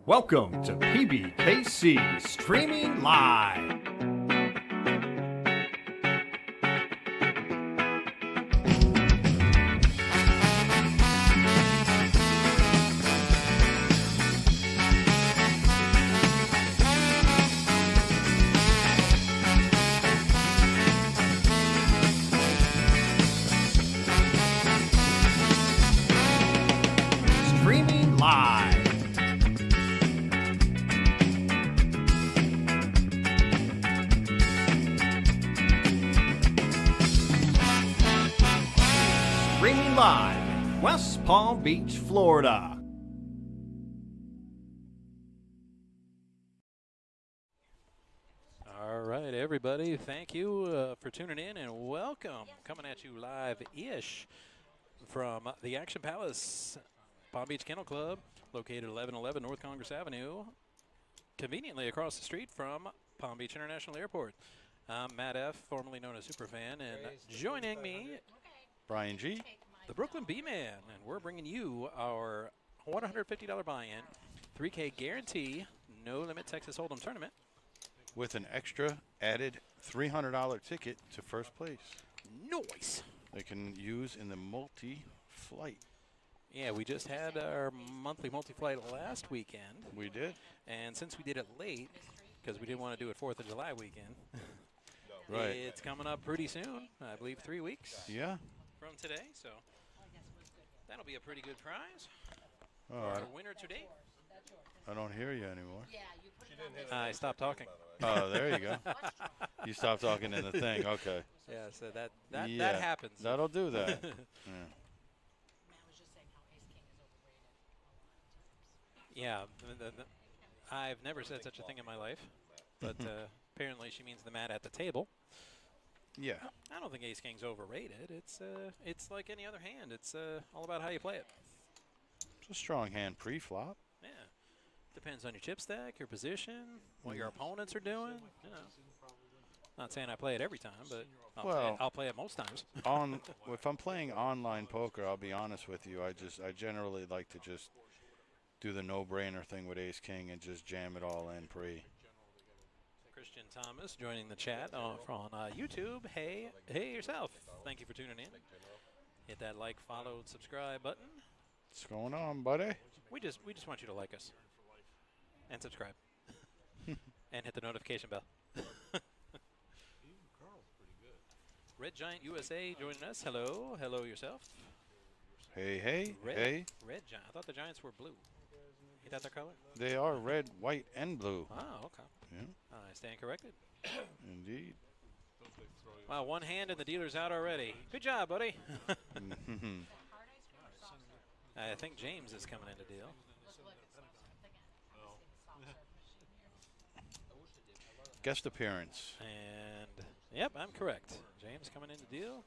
Welcome to PBKC Streaming Live. Streaming Live. Streaming live, West Palm Beach, Florida. All right, everybody, thank you for tuning in and welcome. Coming at you live-ish from the Action Palace Palm Beach Kennel Club, located 1111 North Congress Avenue, conveniently across the street from Palm Beach International Airport. I'm Matt F., formerly known as Superfan, and joining me, Brian G. the Brooklyn B-Man, and we're bringing you our $150 buy-in, 3K guarantee, no-limit Texas Hold'em tournament. with an extra added $300 ticket to first place. Nice. They can use in the multi-flight. Yeah, we just had our monthly multi-flight last weekend, We did. and since we did it late, because we didn't want to do it 4th of July weekend, Right. it's coming up pretty soon, I believe 3 weeks Yeah. from today, so that'll be a pretty good prize. Oh, Our winner today. I don't hear you anymore. I stopped talking. Oh, there you go. You stopped talking in the thing. Okay. Yeah, so that Yeah, happens. That'll do that. Yeah. Yeah, I've never said such a thing in my life, but apparently she means the mat at the table. Yeah. I don't think Ace King's overrated. It's like any other hand. It's all about how you play it. It's a strong hand pre-flop. Yeah, depends on your chip stack, your position, what your opponents are doing. You know, not saying I play it every time, but I'll play it most times. If I'm playing online poker, I'll be honest with you. I generally like to just do the no-brainer thing with Ace King and just jam it all in pre. Christian Thomas joining the chat on YouTube. Hey yourself. Thank you for tuning in. Hit that like, follow, and subscribe button. What's going on, buddy? We just want you to like us and subscribe and hit the notification bell. Red Giant USA joining us. Hello yourself. Hey. Red Giant. I thought the Giants were blue. Ain't that their color? They are red, white, and blue. Oh, okay. Yeah. I stand corrected. Indeed. Wow, one hand and the dealer's out already. Good job, buddy. I think James is coming in to deal. Guest appearance. And, yep, I'm correct. James coming in to deal.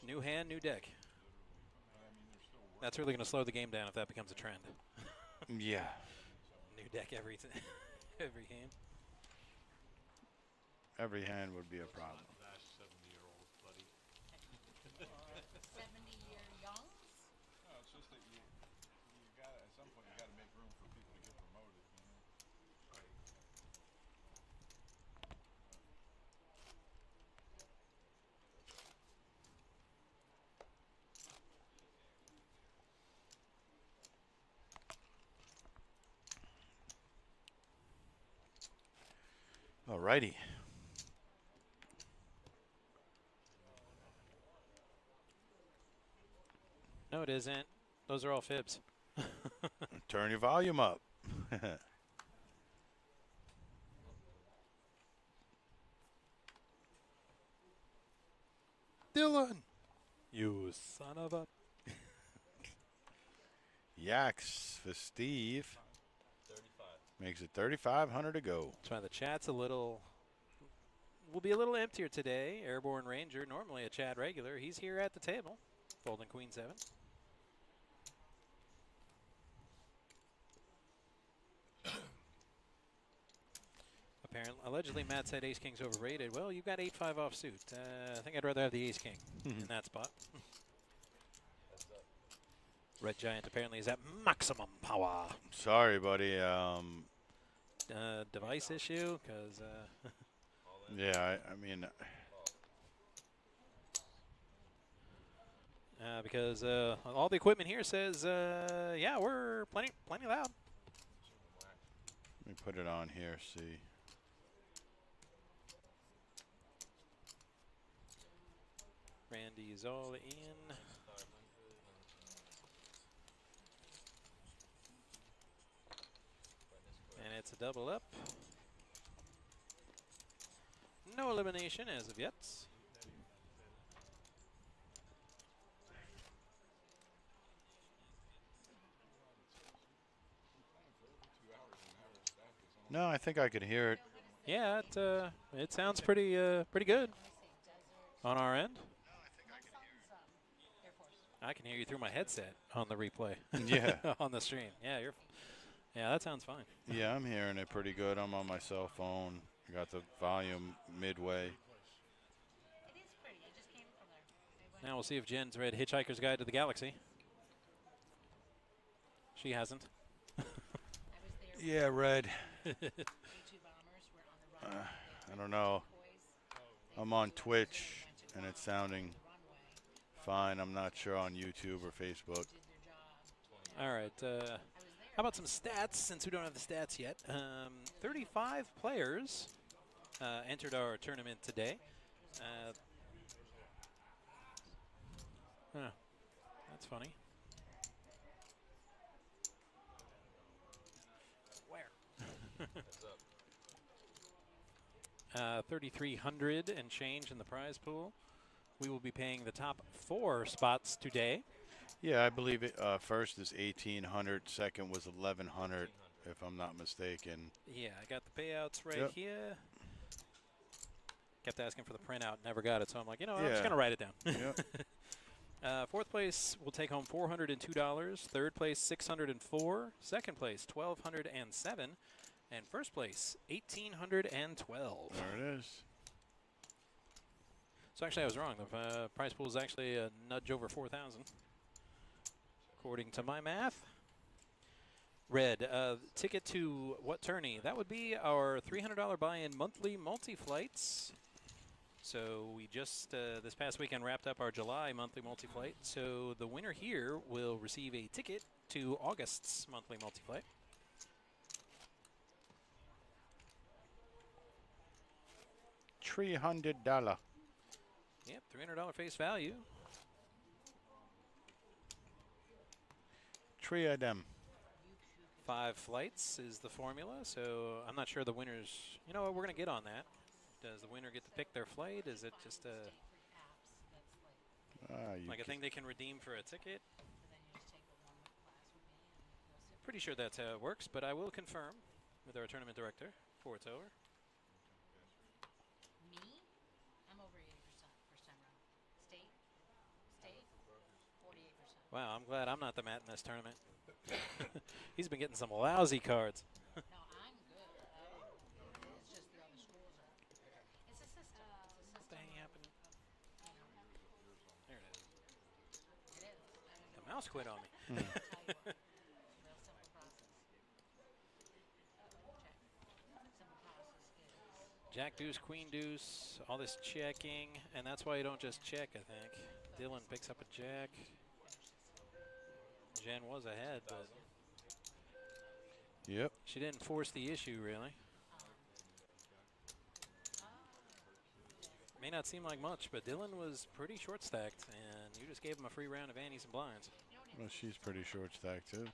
New hand, new deck. That's really going to slow the game down if that becomes a trend. Yeah. New deck every hand. Every hand would be a problem. 70-year young? No, it's just that you got at some point you got to make room for people to get promoted. You know? Alrighty. No, it isn't. Those are all fibs. Turn your volume up. Dylan! You son of a... Yaks for Steve. 35. Makes it 3,500 to go. That's why the chat's will be a little emptier today. Airborne Ranger, normally a chat regular. He's here at the table, folding Queen 7. Apparently, allegedly, Matt said Ace King's overrated. Well, you've got 8-5 offsuit. I think I'd rather have the Ace King in that spot. Red Giant apparently is at maximum power. Sorry, buddy. Device issue, because Yeah, I mean, because all the equipment here says, yeah, we're plenty loud. let me put it on here. See. Randy's all in. And it's a double up. No elimination as of yet. No, I think I could hear it. Yeah, it sounds pretty good on our end. I can hear you through my headset on the replay. Yeah. On the stream. Yeah, that sounds fine. Yeah, I'm hearing it pretty good. I'm on my cell phone. I got the volume midway. Now we'll see if Jen's read Hitchhiker's Guide to the Galaxy. She hasn't. Yeah, Red. I don't know. I'm on Twitch, and it's sounding fine. I'm not sure on YouTube or Facebook. All right. How about some stats, since we don't have the stats yet? 35 players entered our tournament today. That's funny. Where? 3,300 and change in the prize pool. We will be paying the top 4 spots today. Yeah, I believe it. First is 1,800. Second was 1,100, if I'm not mistaken. Yeah, I got the payouts right here. Kept asking for the printout, never got it, so I'm like, you know, I'm just going to write it down. Yep. Fourth place will take home $402. Third place, $604. Second place, $1,207. And first place, $1,812. There it is. So actually, I was wrong. The prize pool is actually a nudge over 4,000, according to my math. Red, ticket to what tourney? That would be our $300 buy-in monthly multi-flights. So we just, this past weekend, wrapped up our July monthly multi-flight. So the winner here will receive a ticket to August's monthly multi-flight. $300. Yep, $300 face value. 3 of them. 5 flights is the formula, so I'm not sure the winners, you know what, we're going to get on that. Does the winner get to pick their flight? Is it just a, like a thing they can redeem for a ticket? Pretty sure that's how it works, but I will confirm with our tournament director before it's over. Me? I'm over 80% first time round. State? 48%. Wow, I'm glad I'm not the mat in this tournament. He's been getting some lousy cards. No, I'm good. It's just the other schools are. It's a system. What the heck happened? There it is. It is. I mean, The mouse quit on me. I'll tell you what. Real simple process. Check. Simple process is. Jack deuce, queen deuce, all this checking, and that's why you don't just check, I think. Dylan picks up a jack. Jen was ahead, but Yep. she didn't force the issue, really. May not seem like much, but Dylan was pretty short stacked, and you just gave him a free round of antes and blinds. Well, she's pretty short stacked, too.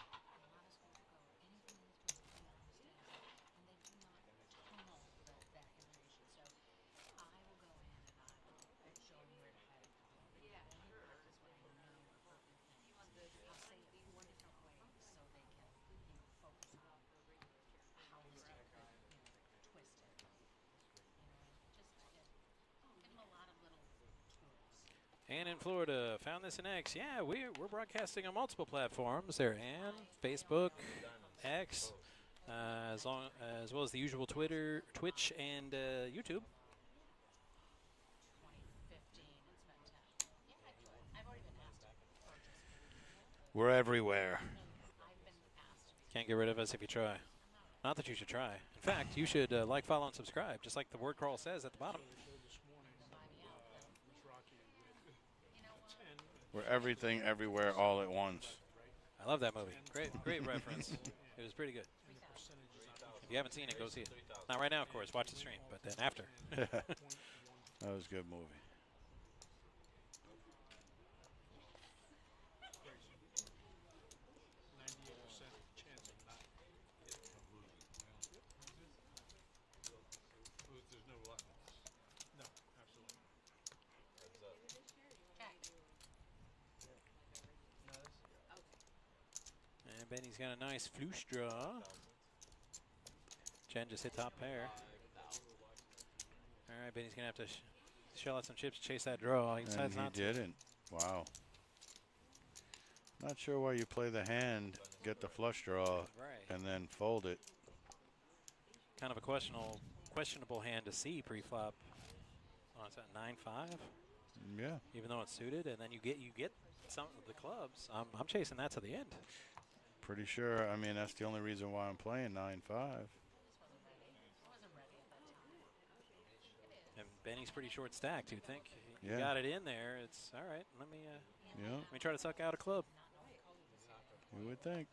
And in Florida, found this in X. Yeah, we're broadcasting on multiple platforms. There, and Facebook, X, as well as the usual Twitter, Twitch, and YouTube. 2015, it's been 10. Yeah, I've already been asked to purchase. We're everywhere. Can't get rid of us if you try. Not that you should try. In fact, you should like, follow, and subscribe, just like the word crawl says at the bottom. We're everything, everywhere, all at once. I love that movie. Great reference. It was pretty good. If you haven't seen it, go see it. Not right now, of course. Watch the stream, but then after. That was a good movie. And Benny's got a nice floosh draw. Jen just hit top pair. All right, Benny's going to have to shell out some chips, chase that draw. He decides And not he didn't. Wow. Not sure why you play the hand, get the flush draw, Right. and then fold it. Kind of a questionable hand to see pre-flop. Oh, it's at 9-5. Yeah. Even though it's suited, and then you get some of the clubs. I'm chasing that to the end. Pretty sure. I mean, that's the only reason why I'm playing 9-5. And Benny's pretty short stacked. You think you Yeah. got it in there? It's all right. Let me Yeah. try to suck out a club. You would think.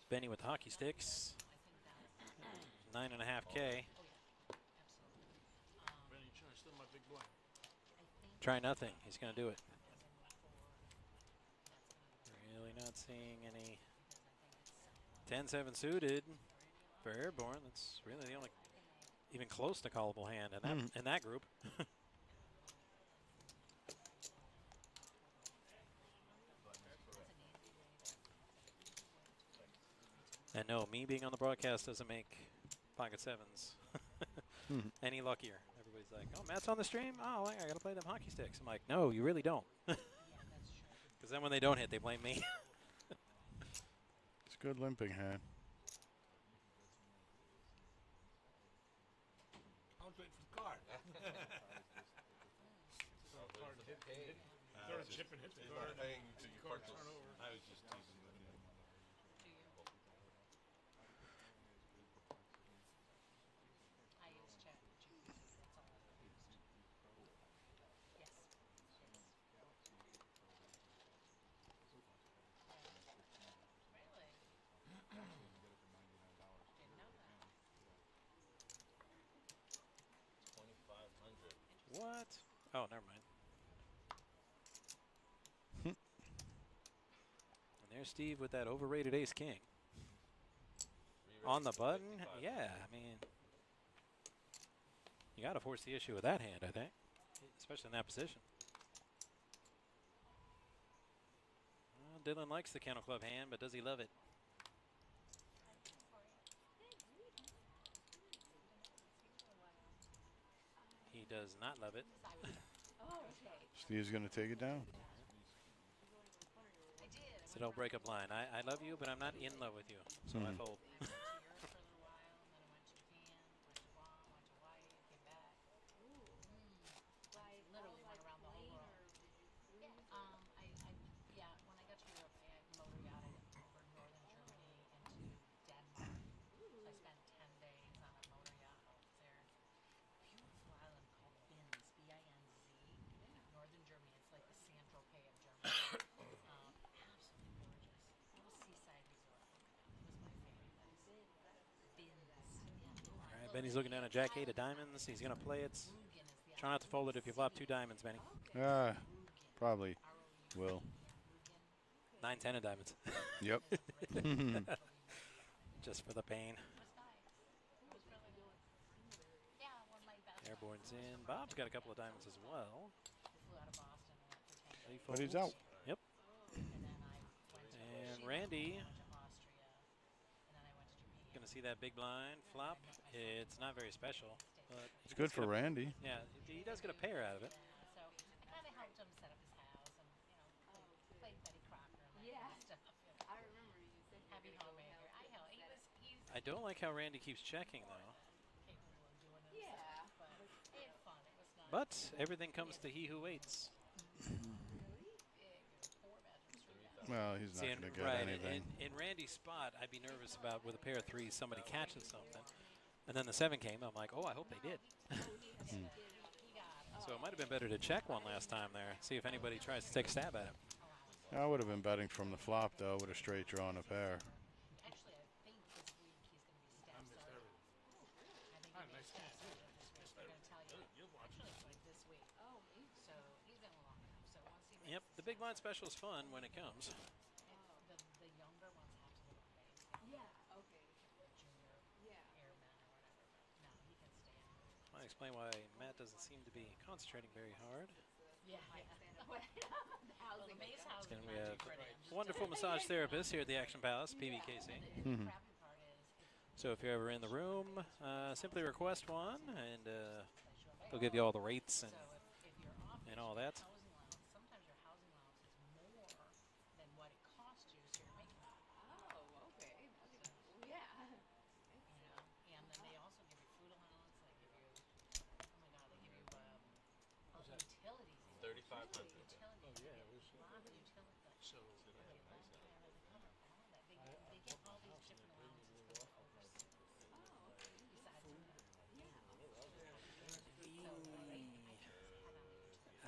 Benny with hockey sticks. 9.5K. Try nothing. He's going to do it. Really not seeing any 10-7 suited for Airborne. That's really the only even close to callable hand in that group. And no, me being on the broadcast doesn't make pocket sevens any luckier. Everybody's like, oh, Matt's on the stream? Oh, I got to play them hockey sticks. I'm like, no, you really don't. Because then when they don't hit, they blame me. It's a good limping hand. I was waiting for the card. Throw a chip and hit the card. Card turn over. I was just teasing with you. I use chat. That's all I've used. Yes. Really? Didn't know that. What? Oh, never mind. And there's Steve with that overrated ace-king. On the button? Yeah, I mean, you got to force the issue with that hand, I think, especially in that position. Well, Dylan likes the Kennel Club hand, but does he love it? He does not love it. Steve's going to take it down. So don't break up line. I love you, but I'm not in love with you. So I fold. Literally went around the whole world. Yeah, when I got to Europe, I motor yachted over northern Germany into Denmark. So I spent 10 days on a motor yacht over there. Beautiful island called Binz, B-I-N-Z. Northern Germany, it's like the Saint-Tropez of Germany. Absolutely gorgeous. Little seaside resort. It was my favorite place. Binz. All right, Benny's looking down at Jack 8 of diamonds. He's going to play it. Try not to fold it if you flop 2 diamonds, Benny. Probably will. 9-10 of diamonds. Yep. Just for the pain. Yeah, one of my best Airborne's in. Bob's got a couple of diamonds as well. flew out of Boston and went for 10 days. He But he's folds. out. Yep. And then I went to And Chile, Randy. went to Austria, and then I went to Japan. Going to see that big blind flop. It's not very special, but It's good for Randy. Yeah, he does get a pair out of it. So I kind of helped him set up his house and, played Betty Crocker and that kind of stuff. I remember you said happy homemaker. He's I don't like how Randy keeps checking though. capable of doing it himself, but he had fun. It was nice. But everything comes to he who waits. Well, he's not See, going to get right, anything. in Randy's spot, I'd be nervous about with a pair of threes somebody catches something. And then the 7 came. I'm like, oh, I hope they did. So it might have been better to check one last time there, see if anybody tries to take a stab at it. I would have been betting from the flop, though, with a straight draw and a pair. Actually, I think this week he's going to be staff starting. I think he's staff starting this week. They're going to tell you. Actually, it's like this week. Oh, so he's been long enough. So once he makes Yep, the big blind special is fun when it comes. the younger ones have to live on base. Yeah. Okay. Junior airmen or whatever. But no, he can stay in. Might explain why Matt doesn't seem to be concentrating very hard. Yeah. Well, the base housing And we might have be pretty. wonderful massage therapists here at the Action Palace, PBKC. The crappy part is So if you're ever in the room, simply request one, and they'll give you all the rates and, so if you're off and all that. housing allowance, sometimes your housing allowance is more than what it costs you, so you're making more. Oh, okay. Yeah. You know, and then they also give you food allowance. They give you, oh my God, they give you utilities. 3,500. Utilities. Oh yeah, it was. A lot of utilities. So they get all these different allowances for the overseas. Besides from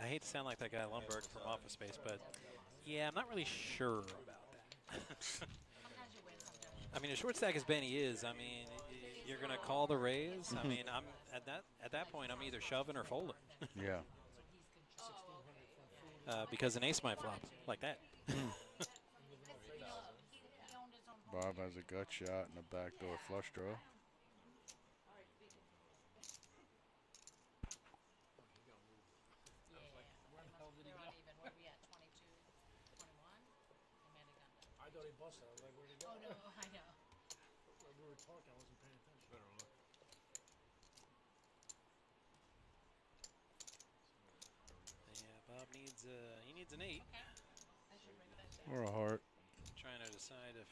I hate to sound like that guy Lundberg from Office Space, but yeah, I'm not really sure about that. sometimes you win, sometimes you I mean, as short stack as Benny is, I mean, you're gonna call the raise. I mean, I'm at that point, I'm either shoving or folding. Yeah. Because an ace might flop like that. he owned his own home. Bob has a gut shot and a backdoor flush draw. They're uneven. Where are we at? 22, 21? They might have gone down. I thought he busted. I was like, where'd he go? Oh no, I know. When we were talking, I wasn't paying attention. Better look. Yeah, Bob needs he needs an 8. Okay. I should write that down. Or a heart. Trying to decide if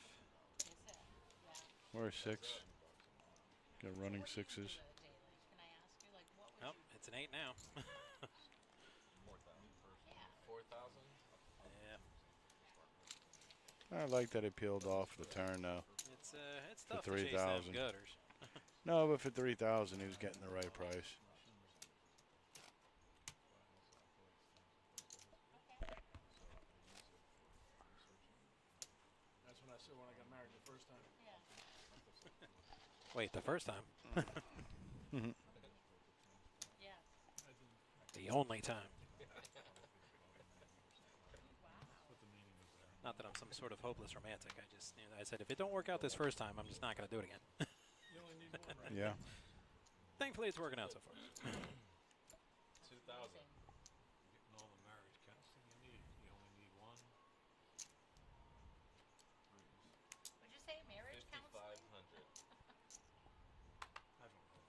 Is it? Yeah. Or a 6. Got running What do you do sixes. the daily? Can I ask you, like, what would oh, it's an 8 now. 4,000? Yeah. 4,000? Yeah, I like that he peeled off the turn, though. it's For tough to chase them 3,000. gutters. No, but for 3,000, he was getting the right price. That's when I said when I got married the first time. Yeah. Wait, the first time, Yes. I didn't. the only time. Wow. What the meaning was there. Not that I'm some sort of hopeless romantic. I said if it don't work out this first time, I'm just not going to do it again. You only need one, right? Yeah. Thankfully, it's working out so far. 2,000. Amazing. Getting all the marriage counseling you need. You only need one. Would you say marriage counseling? 5,500. I don't know.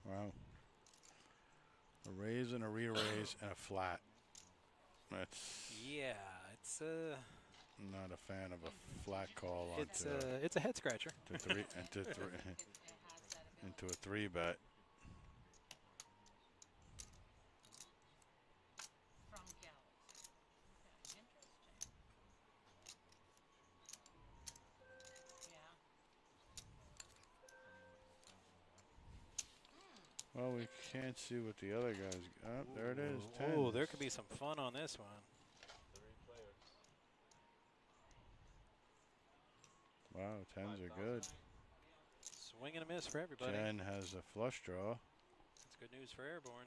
Wow. A raise and a re-raise and a flat. That's Yeah, it's not a fan of a flat call onto it's a head scratcher. to three into It has that ability. into a 3-bet. From Galaxy. Okay, interesting. Yeah. Well, we can't see what the other guys. Oh, there it is. 10. Oh, there could be some fun on this one. 3 players. Wow, 10s are good. Swing and a miss for everybody. 10 has a flush draw. That's good news for Airborne.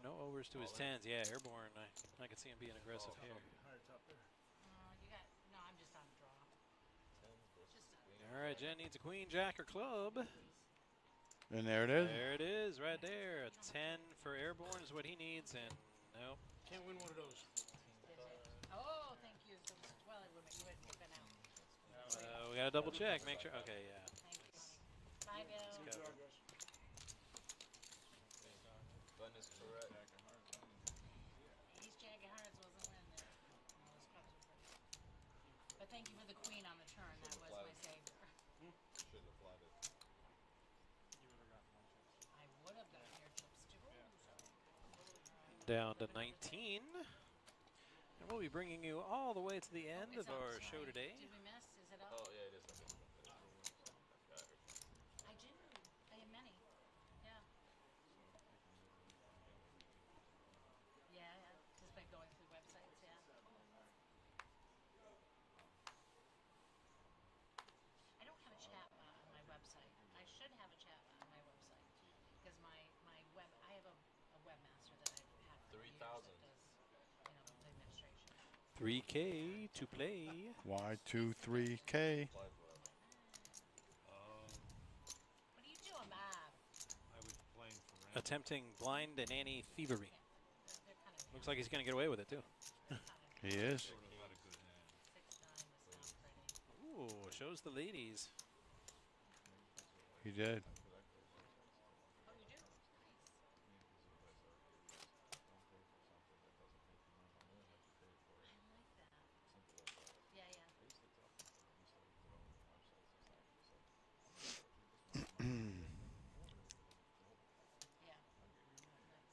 No overs to his 10s. Yeah, Airborne. I can see him being aggressive here. Higher top there. You got, no, I'm just on draw. 10s versus Just on queen. All right, Jen needs a queen, jack, or club. And there it is. There it is, right there. A 10 for Airborne is what he needs, and no. Can't win one of those. Oh, thank you. So, well, you would have been out. We got to double check. Make sure. Okay, yeah. Thank you. Bye, Bill. Good job, Glenn is correct. Ace Jack of Hearts wasn't in there. No, those cups were pretty. But thank you for the queen. down to 19. And we'll be bringing you all the way to the end of our show today. Did we miss? Is it up? Oh, yeah, it is. I do. I have many. Yeah. Yeah, yeah. Just by going through websites, yeah. I don't have a chat bot on my website. I should have a chat bot on my website because my web I have a webmaster that I've had for years that 3,000. does, you know, the administration. 3K to play. Y23K. What are you doing, Bob? I was playing for Randy. Attempting blind and Annie thievery. They're kind of Looks like he's going to get away with it, too. He is. Sort of had a good hand. 6'9" was not pretty. Ooh, shows the ladies. He did. Oh, you do? Nice. I like that. Yeah, yeah. Yeah.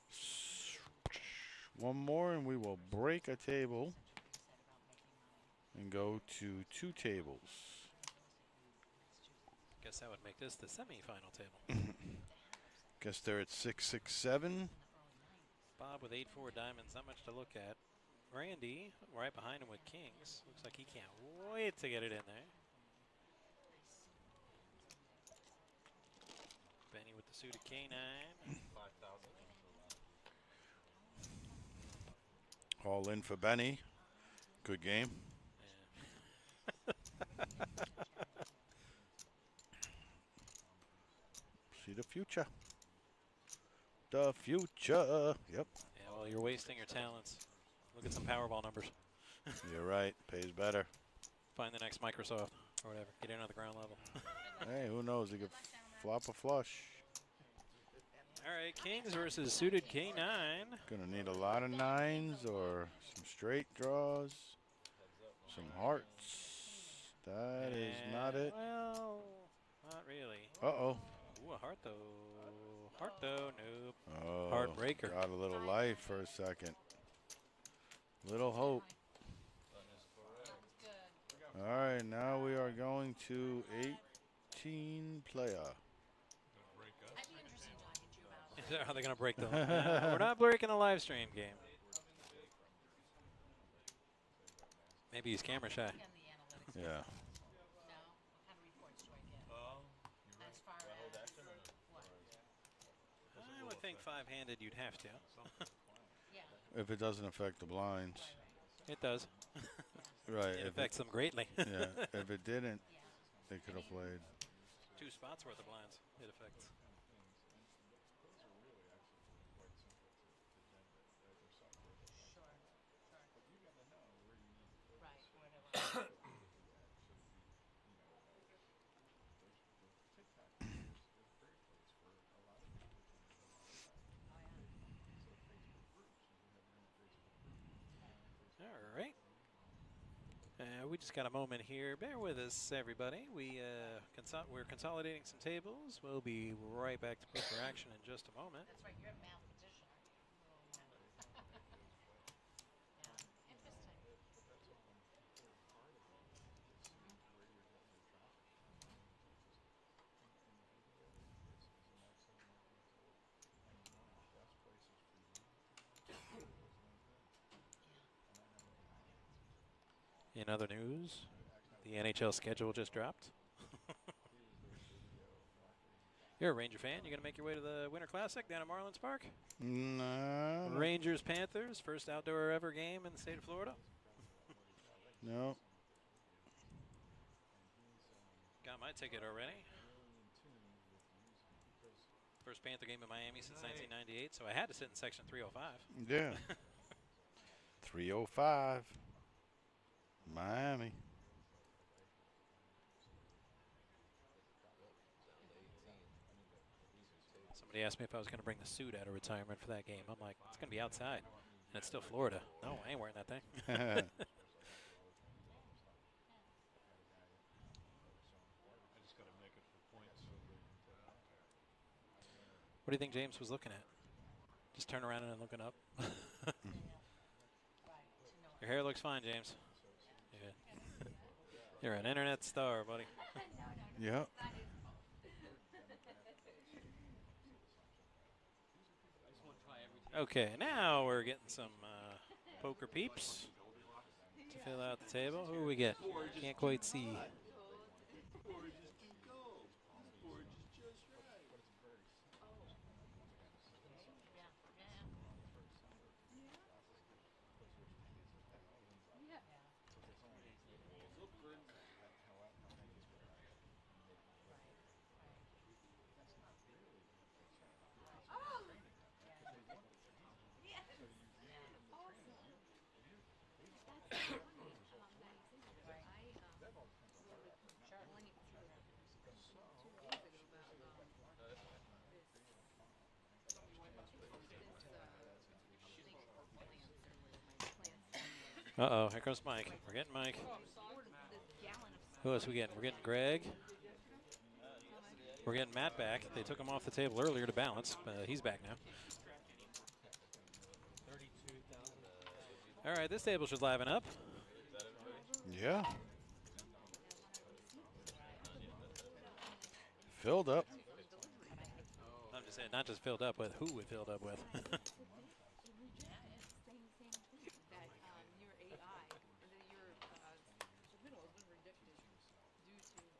Nice. One more and we will break a table Such a big set about making money. and go to 2 tables. Guess that would make this the semifinal table. Guess they're at 667. In the early 90s. Bob with 8-4 diamonds, not much to look at. Randy right behind him with kings. Looks like he can't wait to get it in there. Benny with the suited K9. 5,000. All in for Benny. Good game. See the future. The future. Yep. Yeah, well, you're wasting your talents. Look at some Powerball numbers. You're right. Pays better. Find the next Microsoft or whatever. Get in on the ground level. Hey, who knows? He could flop a flush. All right, Kings versus suited K9. Gonna need a lot of 9s or some straight draws. Some hearts. That is not it. Well, not really. Uh-oh. Ooh, a heart though. Heart though, nope. Oh, Heartbreaker. got a little life for a second. Little hope. That was good. All right, now we are going to 18 player. Gonna break up. I'd be interested in talking to you about How are they going to break the We're not breaking the live stream game. Maybe he's camera shy. again the analytics. Yeah. No? What kind of reports do I get? As far as what? I would think five-handed you'd have to. Yeah. If it doesn't affect the blinds. It does. Right. It If affects them greatly. yeah. If it didn't, Yeah. they could have played. 2 spots worth of blinds. It affects. Sure. Right. Whatever. All right. We just got a moment here. Bear with us, everybody. We're consolidating some tables. We'll be right back to poker action in just a moment. That's right. You're a mathematician, aren't you? Yeah. Interesting. In other news, the NHL schedule just dropped. You're a Ranger fan. You going to make your way to the Winter Classic down at Marlins Park? No. Rangers Panthers, first outdoor ever game in the state of Florida. No. Got my ticket already. First Panther game in Miami since 1998, so I had to sit in section 305. Yeah. 305. Miami. Somebody asked me if I was going to bring the suit out of retirement for that game. I'm like, it's going to be outside, and it's still Florida. No, I ain't wearing that thing. I just got to make it for points so they can put it out there. What do you think James was looking at? Just turn around and looking up. Your hair looks fine, James. Yeah. You're an internet star, buddy. Yeah. Okay, now we're getting some poker peeps to fill out the table. Who do we get? Can't quite see. Uh-oh, here comes Mike. We're getting Mike. Who else we getting? We're getting Greg. We're getting Matt back. They took him off the table earlier to balance. He's back now. All right, this table should liven up. Yeah. Filled up. I'm just saying, not just filled up with, who we filled up with.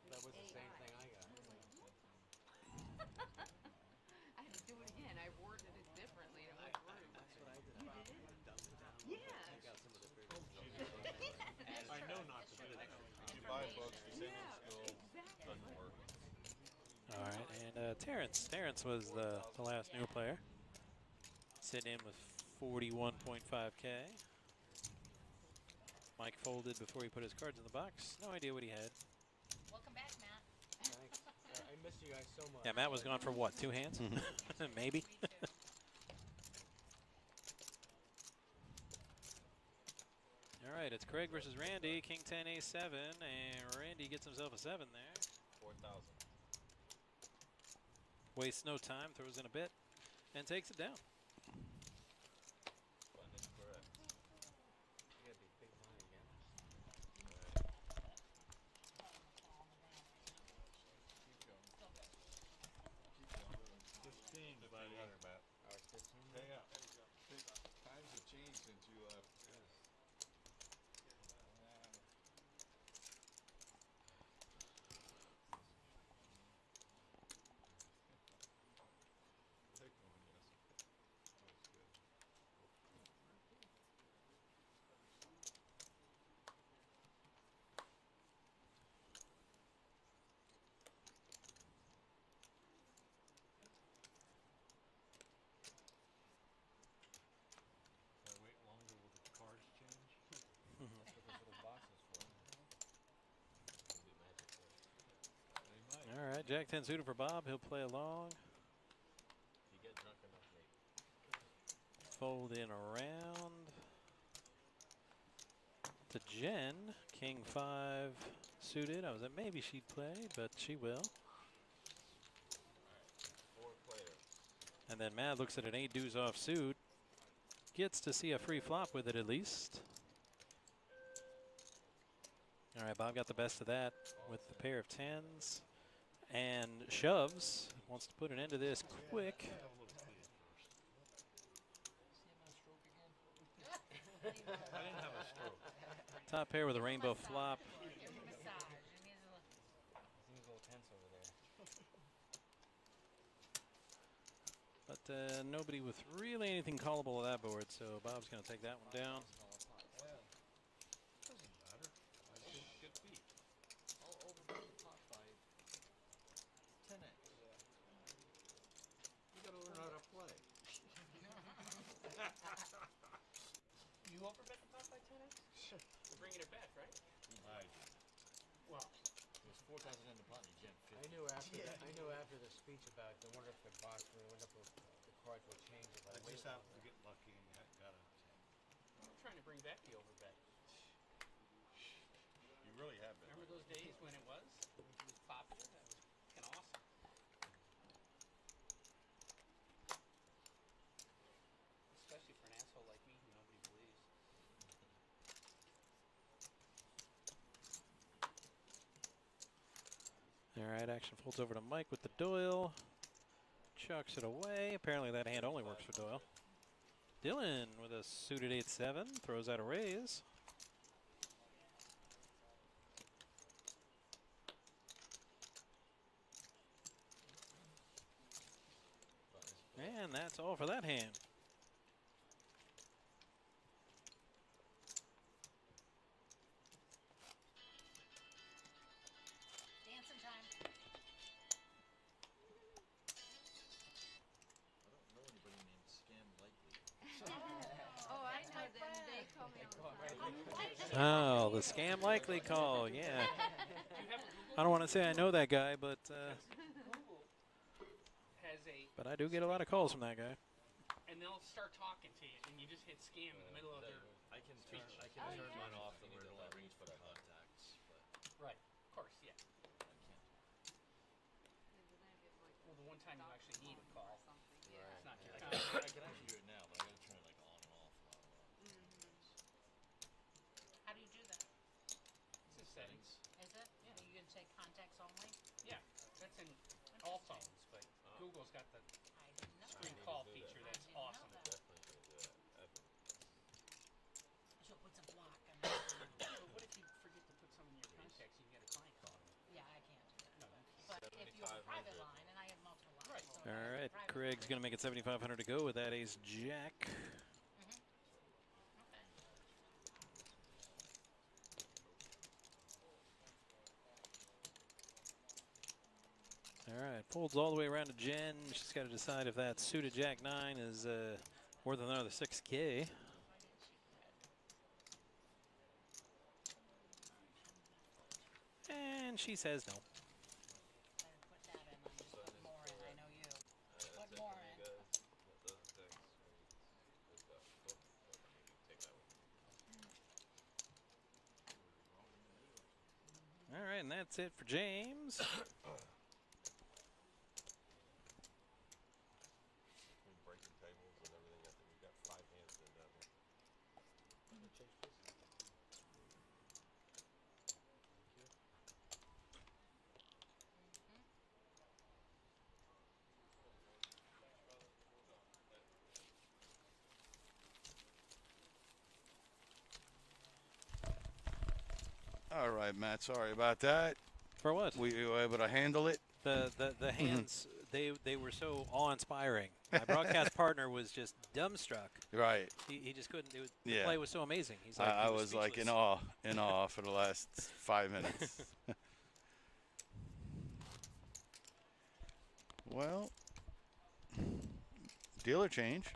That was the same thing I got. I had to do it again. I worded it differently. And it went through. That's what I did. You did? Yeah. I got some of the bigger I know not to do that. You buy books, the same in school, doesn't work. All right, and Terrence. Terrence was the last new player. Sitting in with 41.5K. Mike folded before he put his cards in the box. No idea what he had. Welcome back, Matt. Thanks. I miss you guys so much. Yeah, Matt was gone for what, 2 hands? Maybe. Me too. All right, it's Craig versus Randy. King 10, Ace 7, and Randy gets himself a 7 there. 4,000. Wastes no time, throws in a bit, and takes it down. Button is correct. You gotta be big money again. Matt. Oh, it's 15 Hey, times have changed since you left. Take one, yes. That was good. If I wait longer, will the cards change? That's what this little box is for. It'll be magic. They might. All right, Jack 10 suited for Bob. He'll play along. If you get drunk enough, maybe. Fold in around. To Jen, King 5 suited. I was like, maybe she'd play, but she will. 4 players. And then Matt looks at an 8 deuce off suit. Gets to see a free flop with it at least. All right, Bob got the best of that with the pair of 10s. And shoves. Wants to put an end to this quick. I didn't have a stroke. Top pair with a rainbow flop. Give him a massage. It needs a little. Seems a little tense over there. But nobody with really anything callable of that board, so Bob's going to take that one down. Doesn't matter. I just get beat. I'll overbet the pot by 10x. You gotta learn how to play. You overbet the pot by 10x? Sure. We're bringing it back, right? I Well, It was 4,000 in the pot and you jammed 50. I knew after the speech about I wonder if the box will end up with the cards will change if I I wait just happened to get lucky and got a. we're trying to bring back the overbet. You really have been. Remember those days when it was popular? That was fucking awesome. Especially for an asshole like me who nobody believes. All right, action folds over to Mike with the Doyle. Chucks it away. Apparently that hand only works for Doyle. Dylan with a suited 8-7, throws out a raise. And that's all for that hand. Dancing time. I don't know anybody named Scam Likely. Oh, I know them. They call me all the time. Oh, the Scam Likely call, yeah. I don't want to say I know that guy, but Google has a, I do get a lot of calls from that guy. and they'll start talking to you, and you just hit scam in the middle of their. I can Speech. turn mine off the where it only rings for contacts, but Right. Of course, yeah. I can't. Well, the one time you actually need a call, it's not your I contact. can actually do it now, but I gotta turn it like on and off. How do you do that? It's in settings. Is it? Yeah. Are you gonna say contacts only? Yeah, that's in all phones, but Google's got the I didn't know screen that. call feature that's I didn't know awesome. that. Definitely gonna do that. So it puts a block on it. So what if you forget to put some in your contacts? You get a client call. Yeah, I can't do that. No, you can't. But if you have a private line, and I have multiple lines. Right. So if I All have a right, private Craig's line- going to make it 7,500 to go with that ace jack. Okay. All right, folds all the way around to Jen. She's got to decide if that suited jack 9 is worth another 6K. And she says no. I didn't put that in, I'm just putting more in, I know you. Put more in. All right, and that's it for James. Breaking tables and everything. I think we got 5 hands in that one. All right, Matt. Sorry about that. For what? We were able to handle it. The hands, they were so awe-inspiring. My broadcast partner was just dumbstruck. Right. He just couldn't. The Yeah. play was so amazing. He's like, I he was like in speechless. awe for the last 5 minutes. Well, dealer change.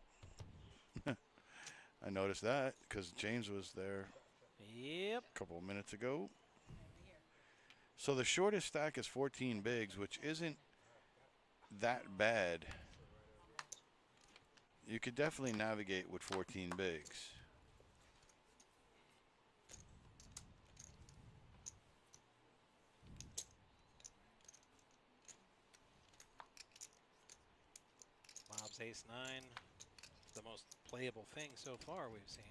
I noticed that because James was there Yep. a couple of minutes ago. So the shortest stack is 14 bigs, which isn't that bad. You could definitely navigate with 14 bigs. Bob's ace 9, the most playable thing so far we've seen.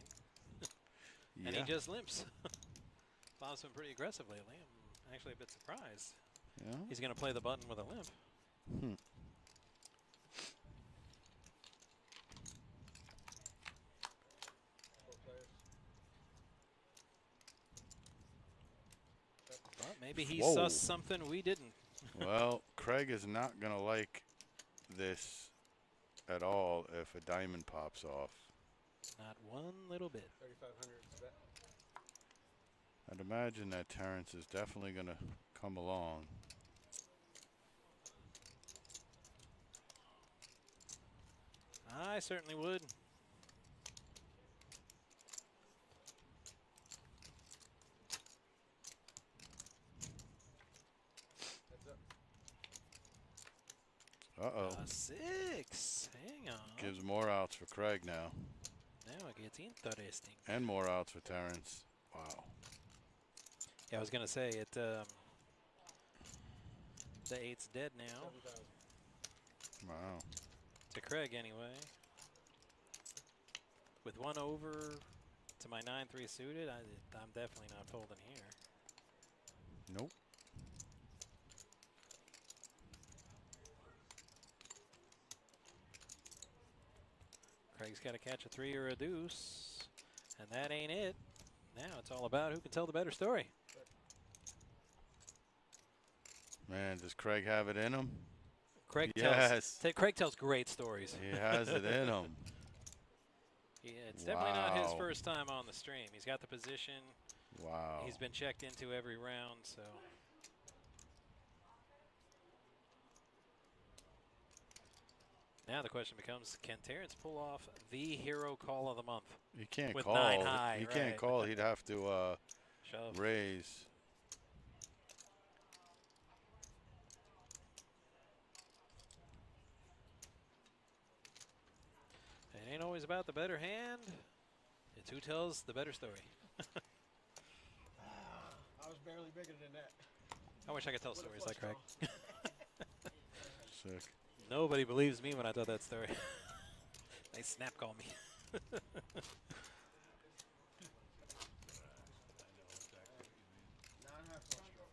And he just limps. Bob's been pretty aggressive lately. I'm actually a bit surprised. Yeah. He's going to play the button with a limp. Hmm. But maybe he Whoa. sussed something we didn't. Well, Craig is not going to like this at all if a diamond pops off. Not one little bit. 3,500 bet. I'd imagine that Terrence is definitely going to come along. I certainly would. Uh-oh. A 6. Hang on. Gives more outs for Craig now. Now it gets interesting. And more outs for Terrence. Wow. Yeah, I was going to say it. The 8's dead now. 7,000. Wow. To Craig, anyway. With one over to my 9-3 suited, I'm definitely not folding here. Nope. Craig's got to catch a 3 or a deuce, and that ain't it. Now it's all about who can tell the better story. Man, does Craig have it in him? Craig Craig tells great stories. He has it in him. Yeah, it's definitely not his Wow. first time on the stream. He's got the position. Wow. He's been checked into every round, so. Now the question becomes, can Terrence pull off the hero call of the month? He can't with call. 9 high, He right. can't call. He'd have to Shove. raise. It ain't always about the better hand. It's who tells the better story. I was barely bigger than that. I wish I could tell With a stories like flush Craig. Sick. Nobody believes me when I tell that story. They snap call me. Non-half flush draw.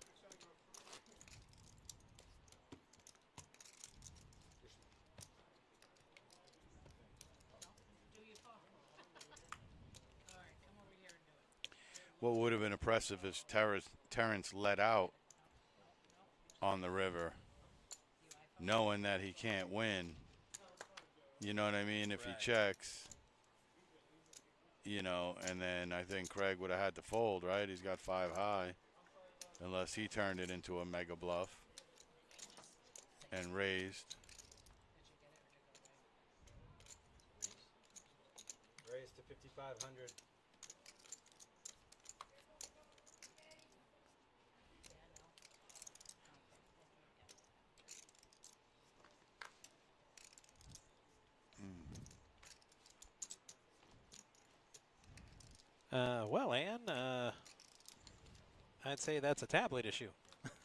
Do you fall? All right, come over here and do it. What would have been impressive is Terrence let out on the river, knowing that he can't win. You know what I mean? If he checks, you know, and then I think Craig would have had to fold, right? He's got 5 high, unless he turned it into a mega bluff and raised. Raise to 5,500. Well, Ann, I'd say that's a tablet issue.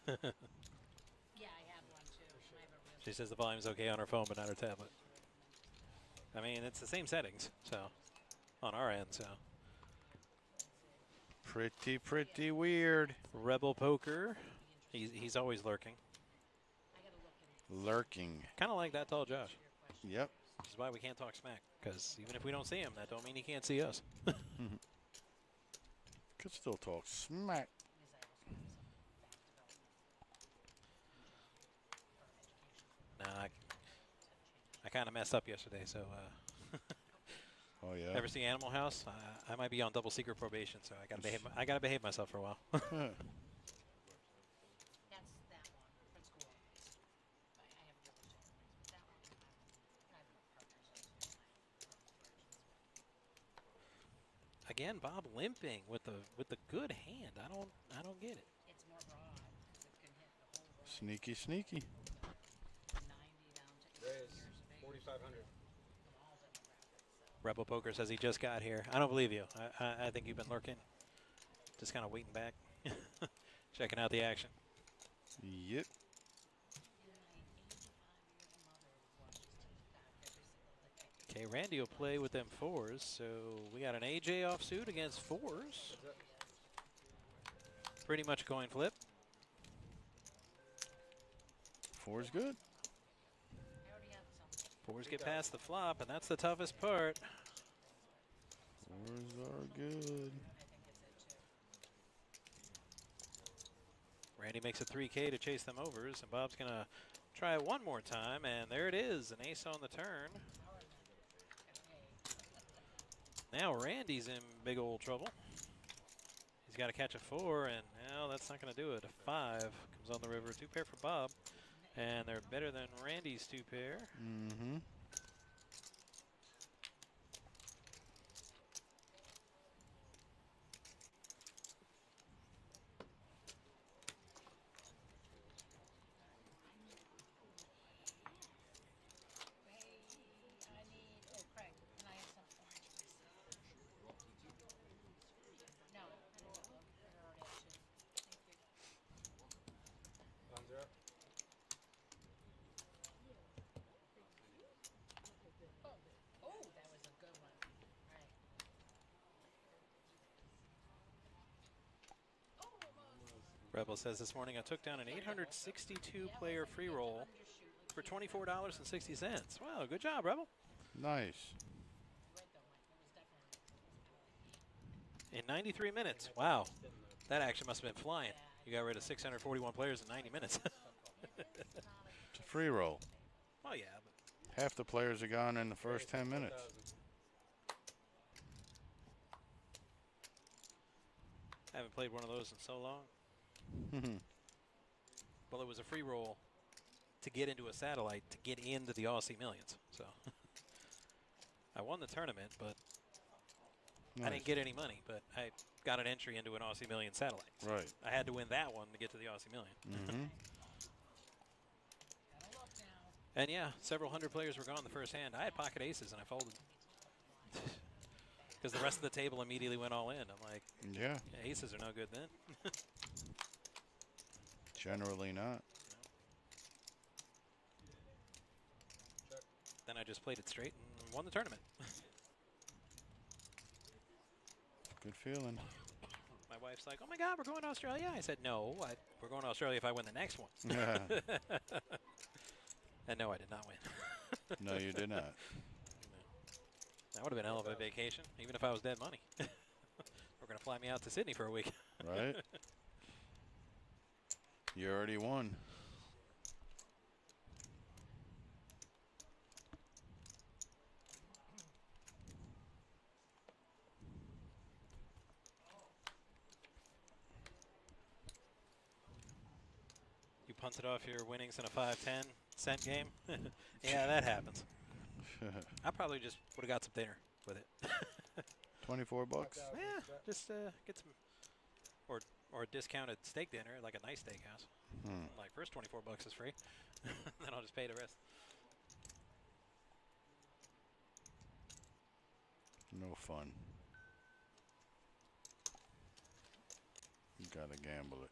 Yeah, I have one too. I have a real She says the volume's okay on her phone, but not her tablet. I mean, it's the same settings, so on our end, so. Pretty weird. Rebel Poker, he's always lurking. Lurking. Kind of like that tall Josh. Yep. Which is why we can't talk smack, because even if we don't see him, that don't mean he can't see us. Could still talk smack. Nah, I kind of messed up yesterday, so. Oh yeah. Ever see Animal House? I might be on double secret probation, so I gotta behave myself for a while. That's that one for school. I have a couple of that one. I have no partners. Again, Bob limping with the good hand. I don't get it. It's more broad. It can hit the whole road. Sneaky, sneaky. 90 down to 8 Raise years of age. 4,500. All demographics. So. Rebel Poker says he just got here. I don't believe you. I think you've been lurking. Just kind of waiting back. Checking out the action. Yep. Okay, Randy will play with them 4s. So we got an AJ offsuit against 4s. Pretty much a coin flip. 4's good. 4s get past the flop, and that's the toughest part. 4's are good. Randy makes a 3K to chase them overs, and Bob's going to try it one more time, and there it is, an ace on the turn. Now Randy's in big old trouble. He's got to catch a 4, and now that's not going to do it. A 5 comes on the river, 2 pair for Bob, and they're better than Randy's 2 pair. Mm-hmm. I need, oh, Craig, can I have some orange juice? No, I don't know. I already have 2. Thank you. Bonds are up. Oh, that was a good one. All right. Rebel says this morning I took down an 862 player free roll for $24.60. Wow, good job, Rebel. Nice. In 93 minutes. Wow. That action must have been flying. You got rid of 641 players in 90 minutes. It's a free roll. Oh, yeah. But Half the players are gone in the first 10 minutes. I haven't played one of those in so long. Well, it was a free roll to get into a satellite to get into the Aussie Millions. So I won the tournament, but I didn't get any money. But I got an entry into an Aussie Million satellite. Right. I had to win that one to get to the Aussie Million. And yeah, several hundred players were gone the first hand. I had pocket aces and I folded. Because the rest of the table immediately went all in. I'm like, Yeah. aces are no good then. Generally not. Then I just played it straight and won the tournament. Good feeling. My wife's like, oh my God, we're going to Australia. I said, no, we're going to Australia if I win the next one. Yeah. And no, I did not win. No, you did not. That would have been a hell of a vacation, even if I was dead money. We're going to fly me out to Sydney for a week. Right? You already won. You punted off your winnings in a 5-10 cent game? Yeah, that happens. I probably just would have got some dinner with it. 24 bucks? Yeah, just get some, or a discounted steak dinner, like a nice steakhouse. Like first 24 bucks is free, then I'll just pay the rest. No fun. You gotta gamble it.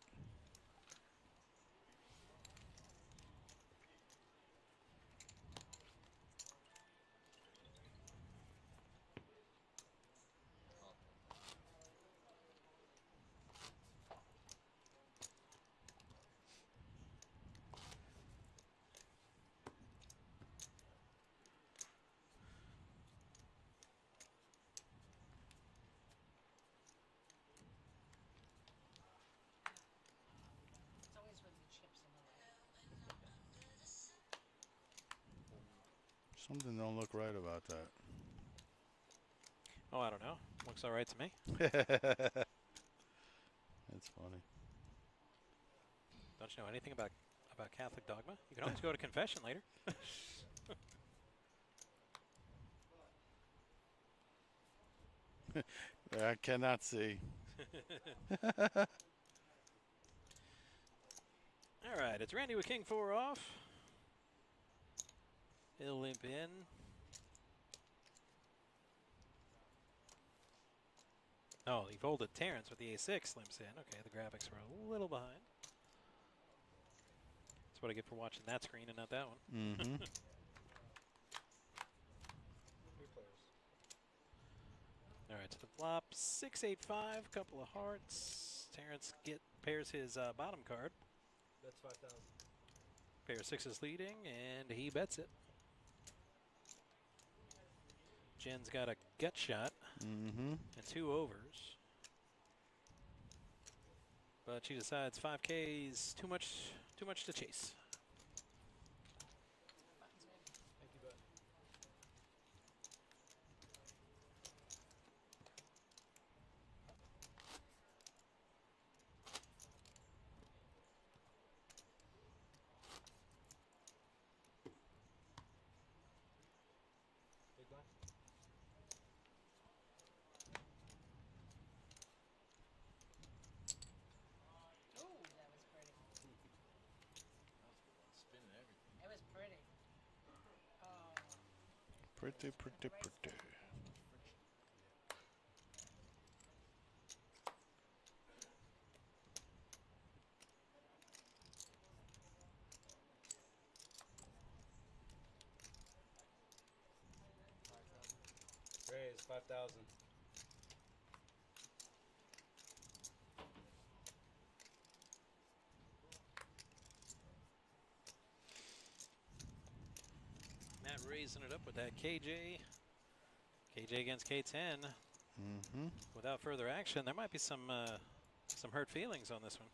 It's always with the chips in the way. Something don't look right about that. Oh, I don't know. Looks all right to me. That's funny. Don't you know anything about Catholic dogma? You can always go to confession later. I cannot see. All right, it's Randy with King 4 off. He'll limp in. Oh, he folded Terrence with the A6, limps in. Okay, the graphics were a little behind. That's what I get for watching that screen and not that one. Mm-hmm. All right, to the flop, 6-8-5, couple of hearts. Terrence pairs his bottom card. That's 5,000. Pair of sixes leading, and he bets it. Jen's got a gut shot Mm-hmm. and 2 overs. But she decides 5K is too much to chase. Thank you, bud. Big blind? Ooh, that was pretty. Spinning everything. It was pretty. Oh. Pretty, pretty, pretty. Raise 5,000. Matt raising it up with that KJ. KJ against K10. Mm-hmm. Without further action, there might be some hurt feelings on this one.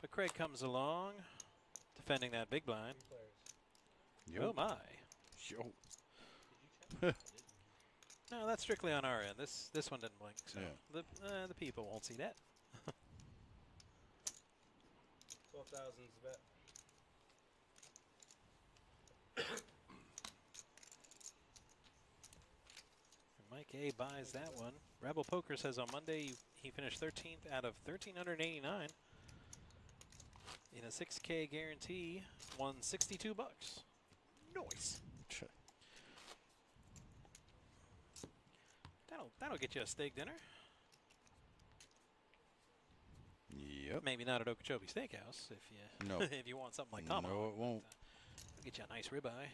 But Craig comes along, defending that big blind. Oh my! Yo. No, that's strictly on our end. This one didn't blink, so Yeah. the people won't see that. 12,000's the bet. Mike A buys that one. Rebel Poker says on Monday he finished 13th out of 1,389 in a 6K guarantee. Won 62 bucks. Nice. That'll get you a steak dinner. Yep. Maybe not at Okeechobee Steakhouse if you No. if you want something like tomahawk. No, it won't. It'll get you a nice ribeye.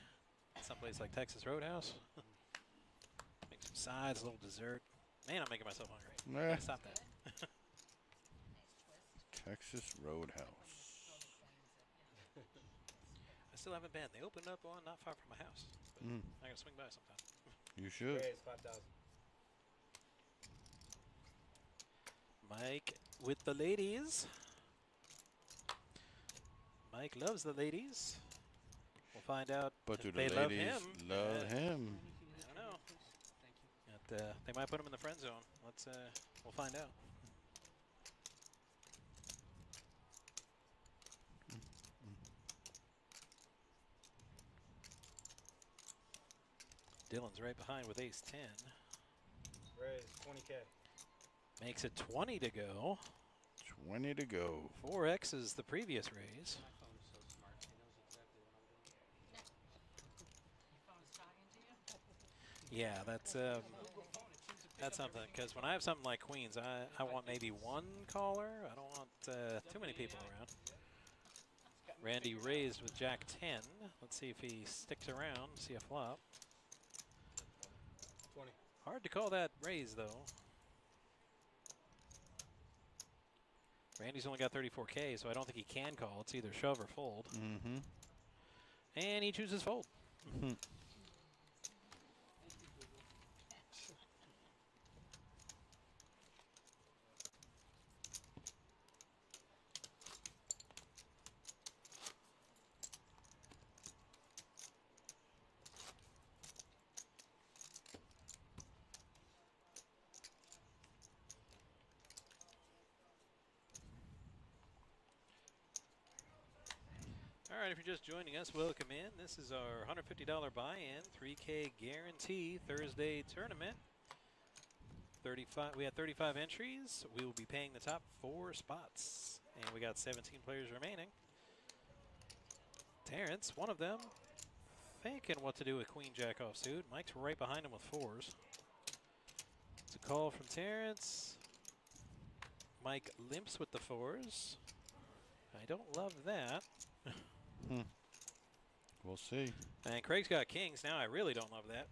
Someplace like Texas Roadhouse. Make some sides, a little dessert. Man, I'm making myself hungry. Nah. Gotta stop that. Texas Roadhouse. I still haven't been. They opened up one not far from my house. But I gotta swing by sometime. You should. Raise 5,000. Mike with the ladies. Mike loves the ladies. We'll find out But if do they the love ladies him. love him? I don't know. But, they might put him in the friend zone. We'll find out. Dylan's right behind with ace 10. Raise 20K. Makes it 20 to go. 20 to go. 4X is the previous raise. My phone is so smart. It knows exactly what I'm doing. Your phone's talking to you? Yeah, that's something. Because when I have something like queens, I want maybe one caller. I don't want too many people around. Randy raised with Jack 10. Let's see if he sticks around. See a flop. 20. Hard to call that raise, though. Randy's only got 34K, so I don't think he can call. It's either shove or fold. Mm-hmm. And he chooses fold. All right, if you're just joining us, welcome in. This is our $150 buy-in, 3K guarantee Thursday tournament. We had 35 entries. We will be paying the top 4 spots, and we got 17 players remaining. Terrence, one of them, thinking what to do with Queen Jack offsuit. Mike's right behind him with 4s. It's a call from Terrence. Mike limps with the 4s. I don't love that. We'll see. And Craig's got kings. Now I really don't love that.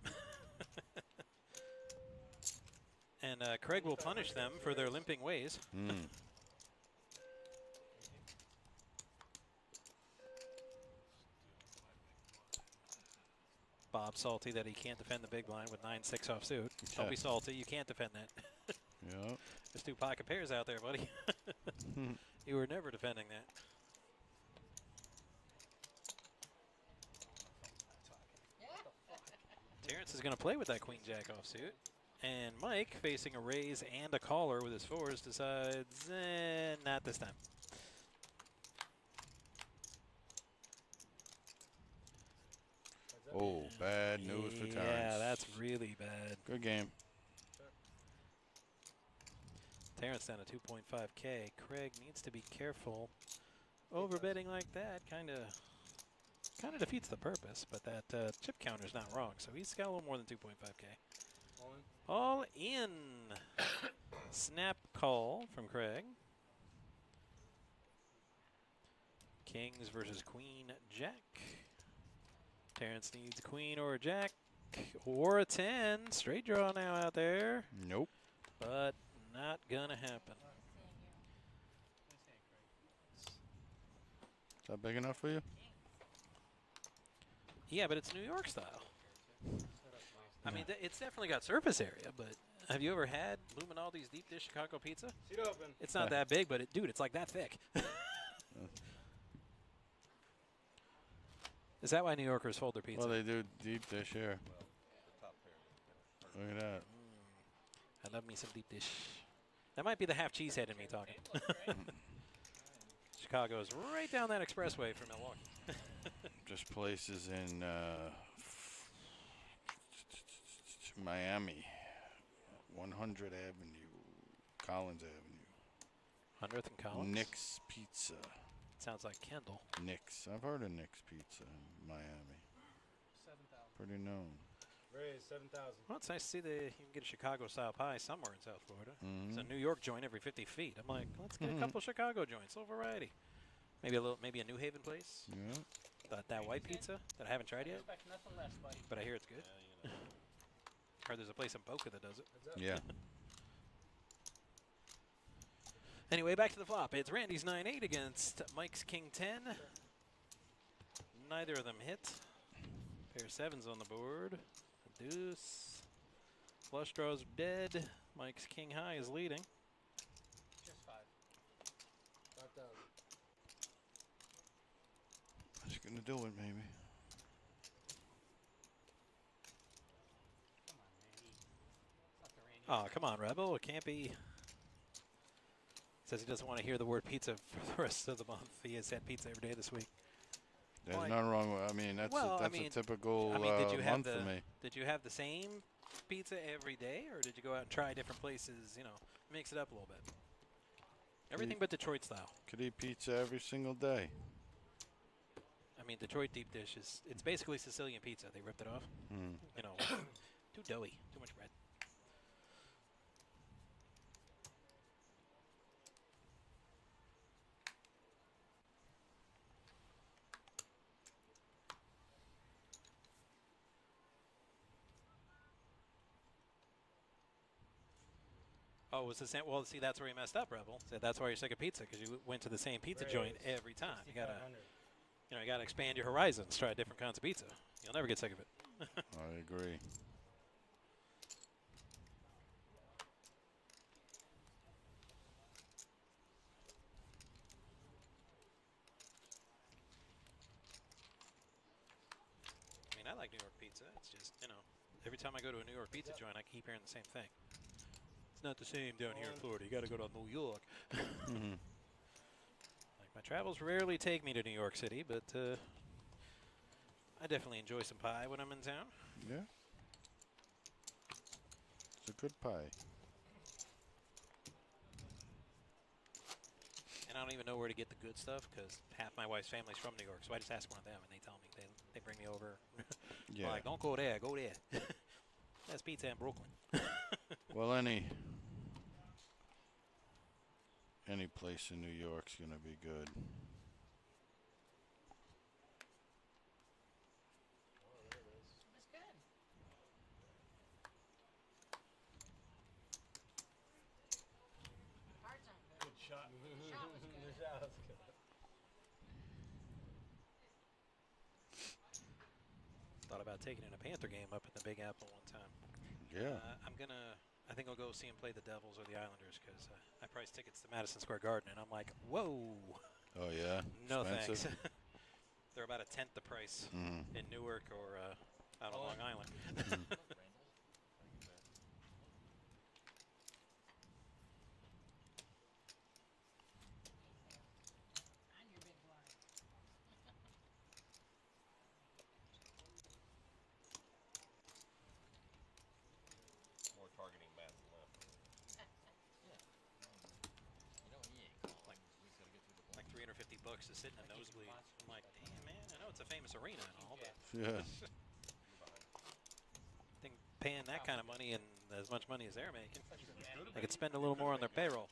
And Craig will punish them for their limping ways. Bob's salty that he can't defend the big blind with 9-6 offsuit. Don't be salty. You can't defend that. Yeah. There's 2 pocket pairs out there, buddy. You were never defending that. Terrence is going to play with that Queen Jack offsuit. And Mike, facing a raise and a caller with his 4s, decides, not this time. Oh, bad news for Terrence. Yeah, that's really bad. Good game. Terrence down to 2.5K. Craig needs to be careful. Overbetting like that kind of defeats the purpose, but that chip counter's not wrong, so he's got a little more than 2.5K. All in. All in. Snap call from Craig. Kings versus Queen Jack. Terrence needs a queen or a jack or a 10. Straight draw now out there. Nope. But not gonna happen. Is that big enough for you? Yeah, but it's New York style. I mean, it's definitely got surface area, but have you ever had Luminaldi's deep dish Chicago pizza? Seat open. It's not that big, but dude, it's like that thick. Is that why New Yorkers fold their pizza? Well, they do deep dish here. The top pair. Look at that. I love me some deep dish. That might be the half cheesehead in me talking. Chicago is right down that expressway from Milwaukee. Just places in Miami, 100 Avenue, Collins Avenue. 100th and Collins? Nick's Pizza. Sounds like Kendall. Nick's. I've heard of Nick's Pizza in Miami. 7,000. Pretty known. Raise 7,000. Well, it's nice to see that you can get a Chicago-style pie somewhere in South Florida. Mhm. It's a New York joint every 50 feet. I'm like, let's get a couple Chicago joints, a little variety. Maybe a New Haven place. Yeah. That white pizza that I haven't tried yet, Expect nothing less, buddy. but I hear it's good. Heard there's a place in Boca that does it. Yeah. Anyway, back to the flop. It's Randy's 9-8 against Mike's King 10. Neither of them hit. Pair of sevens on the board. A deuce. Flush draws dead. Mike's King High is leading. Just 5. 5,000. That's gonna do it, maybe. Come on, Randy. It's not the Randy. Oh, come on, Rebel. It can't be. Says he doesn't want to hear the word pizza for the rest of the month. He has had pizza every day this week. There's Well, nothing wrong with. I mean, that's well, a typical did you have month for me. Did you have the same pizza every day, or did you go out and try different places? You know, mix it up a little bit. Everything but Detroit style. Could eat pizza every single day. I mean, Detroit deep dish it's basically Sicilian pizza. They ripped it off. You know, too doughy, too much bread. Oh, it was the same. Well, see, that's where you messed up, Rebel. Said that's why you're sick of pizza, because you went to the same pizza joint every time. You gotta, 5,500. you gotta expand your horizons. Try different kinds of pizza. You'll never get sick of it. I agree. I mean, I like New York pizza. It's just, every time I go to a New York pizza joint, I keep hearing the same thing. It's not the same down here in Florida. You got to go to New York. Like, my travels rarely take me to New York City, but I definitely enjoy some pie when I'm in town. Yeah. It's a good pie. And I don't even know where to get the good stuff, because half my wife's family's from New York, so I just ask one of them, and they tell me. They bring me over. Yeah. Like, don't go there, go there. That's pizza in Brooklyn. Well, any place in New York's gonna be good. That's good. Cards aren't good. Good shot. The shot was good. The shot was good. Thought about taking in a Panther game up in the Big Apple one time. Yeah. I think I'll go see him play the Devils or the Islanders, because I priced tickets to Madison Square Garden, and I'm like, whoa. Oh yeah. No Expensive? thanks. They're about a tenth the price in Newark or out on Long Island. On your big blind. More targeting Matt's left. Like $350 to sit in a nosebleed. I'm like, damn, man, I know it's a famous arena and all, but Yeah. I think paying that kind of money and as much money as they're making, they could spend a little more on their payroll.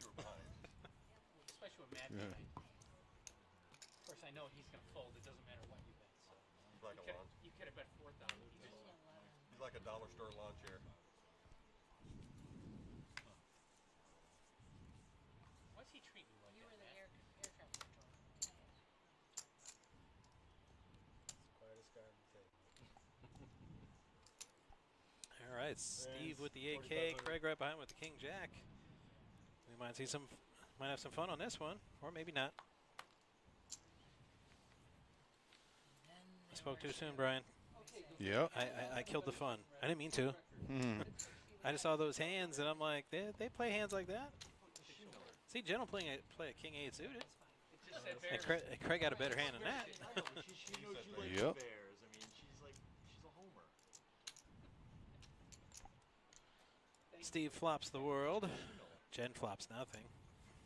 Especially with Matt Yeah. tonight. Of course, I know he's going to fold. It doesn't matter what you bet. So He's like a lawn. you could have bet 4,000. He's like a dollar store lawn chair. Why's he treat me like You that, were the Matt? air traffic control. Quietest guy on the table. Steve with the AK, Craig right behind with the King Jack. We might have some fun on this one, or maybe not. I spoke too soon, Brian. Yep. I killed the fun. I didn't mean to. I just saw those hands, and I'm like, they play hands like that? See, Jen will play a King 8 suited. And Craig got a better hand than that. She knows you like Yep. the Bears. I mean, she's a homer. Steve flops the world. Jen flops nothing.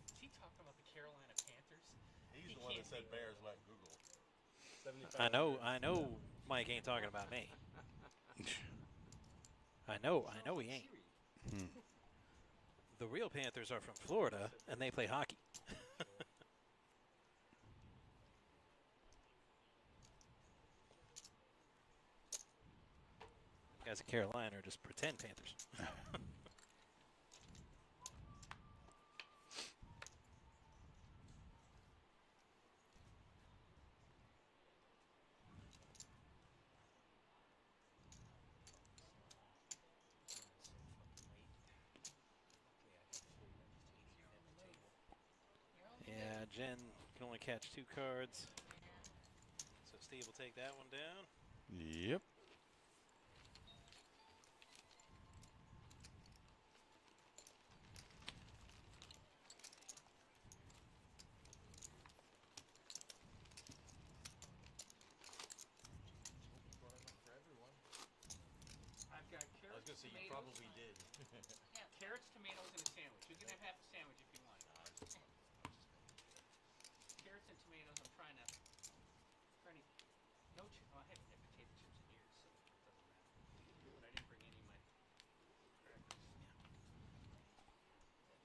Is he talking about the Carolina Panthers? He's the one that said Bears, not Google. I know Mike ain't talking about me. I know he ain't. The real Panthers are from Florida, and they play hockey. Guys in Carolina are just pretend Panthers. Yeah, Jen can only catch 2 cards. So Steve will take that one down. Yep. I've got I was carrots, gonna say you tomatoes, probably did. carrots, tomatoes, and a sandwich. You can have half a sandwich if you want. Carrots and tomatoes. I'm trying to. No, I haven't had potato chips in years, so it doesn't matter. But I didn't bring any of my crackers.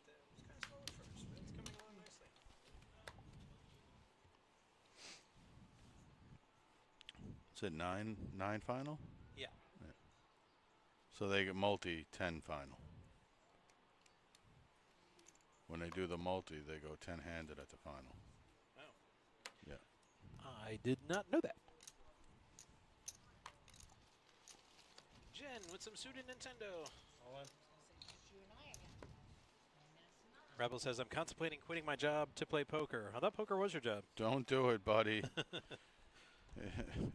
That was kind of slow at first, but it's coming along nicely. Is it 9 final? Yeah. So they get multi 10 final. When they do the multi, they go 10-handed at the final. Oh. Yeah. I did not know that. Jen with some suited Nintendo. Rebel says, I'm contemplating quitting my job to play poker. I thought poker was your job. Don't do it, buddy.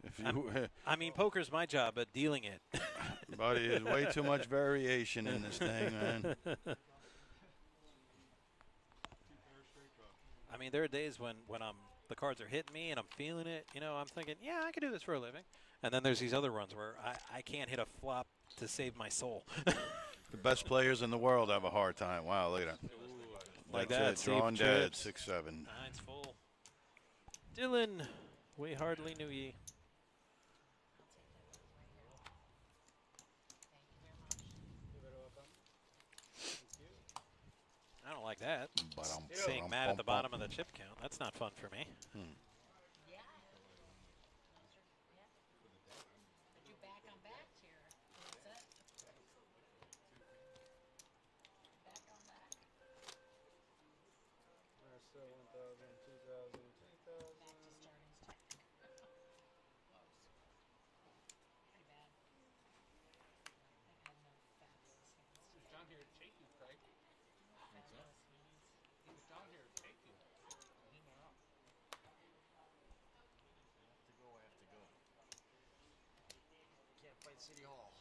If you, I mean, poker's my job, but dealing it. buddy, there's way too much variation in this thing, man. I mean, there are days when the cards are hitting me and I'm feeling it. You know, I'm thinking, yeah, I could do this for a living. And then there's these other runs where I can't hit a flop to save my soul. The best players in the world have a hard time. Wow, look at that. Like That's that, it. Drawing Steve dead, chips. 6-7. Nine's full. Dylan, we hardly knew ye. I don't like that. Seeing Matt at the bottom of the chip count, that's not fun for me. But you back on back here. That's it. Back on back. Still 1,000, 2,000, 3,000. Back to starting stack. Close. Pretty bad. I had no fabulous hands He was today. down here to take you, Craig. Fabulous hands. He was down here to take you. He knew. I have to go. Can't fight City Hall.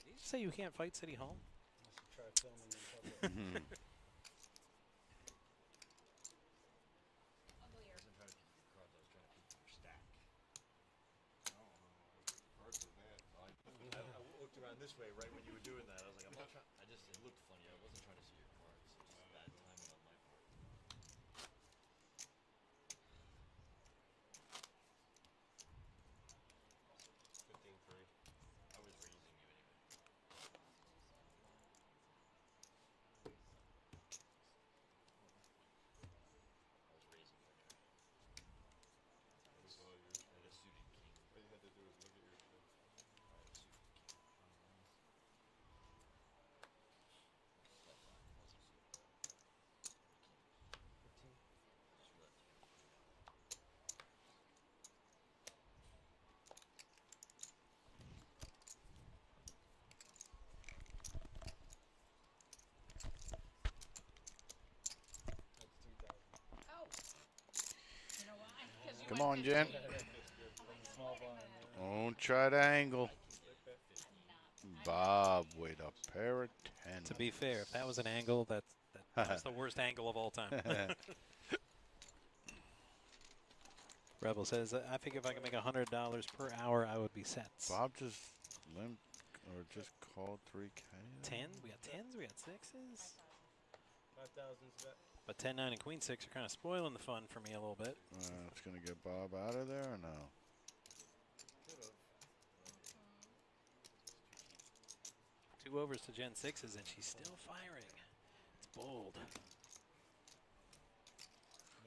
Did you say you can't fight City Hall? Unless you try filming in public. Uglier. I wasn't trying to keep your cards. I was trying to keep your stack. Cards are bad. I looked around this way right when you were doing that. I was like, I'm not trying. It looked funny. I wasn't trying to see your cards. It's just bad timing on my part. 15-3. I was raising you anyway. Come on, Jen. Don't try to angle. Bob with a pair of tens. To be fair, if that was an angle, that's the worst angle of all time. Rebel says, I think if I can make $100 per hour, I would be set. Bob just limped or just called 3K. 10? We got 10s, we got 6s. 5,000's bet. But 10, 9, and Queen 6 are kind of spoiling the fun for me a little bit. It's going to get Bob out of there or no? Two overs to Gen 6s, and she's still firing. It's bold.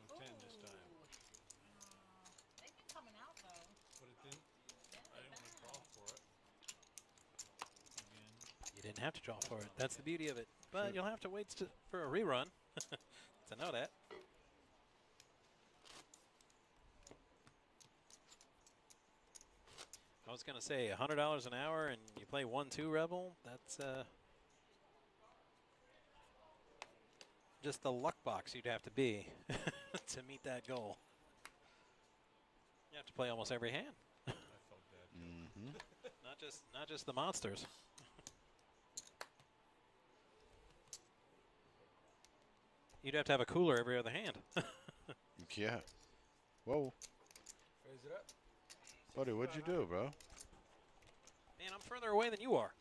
No 10 this time. They've been coming out though. But it didn't. I didn't want to draw for it. Again. You didn't have to draw for it. That's the beauty of it. But you'll have to wait for a rerun to know that. I was going to say $100 an hour and you play 1-2 Rebel. That's just the luck box you'd have to be to meet that goal. You have to play almost every hand. I felt bad. Not just the monsters. You'd have to have a cooler every other hand. Yeah. Whoa. Raise it up. Buddy, what'd you do, bro? Man, I'm further away than you are.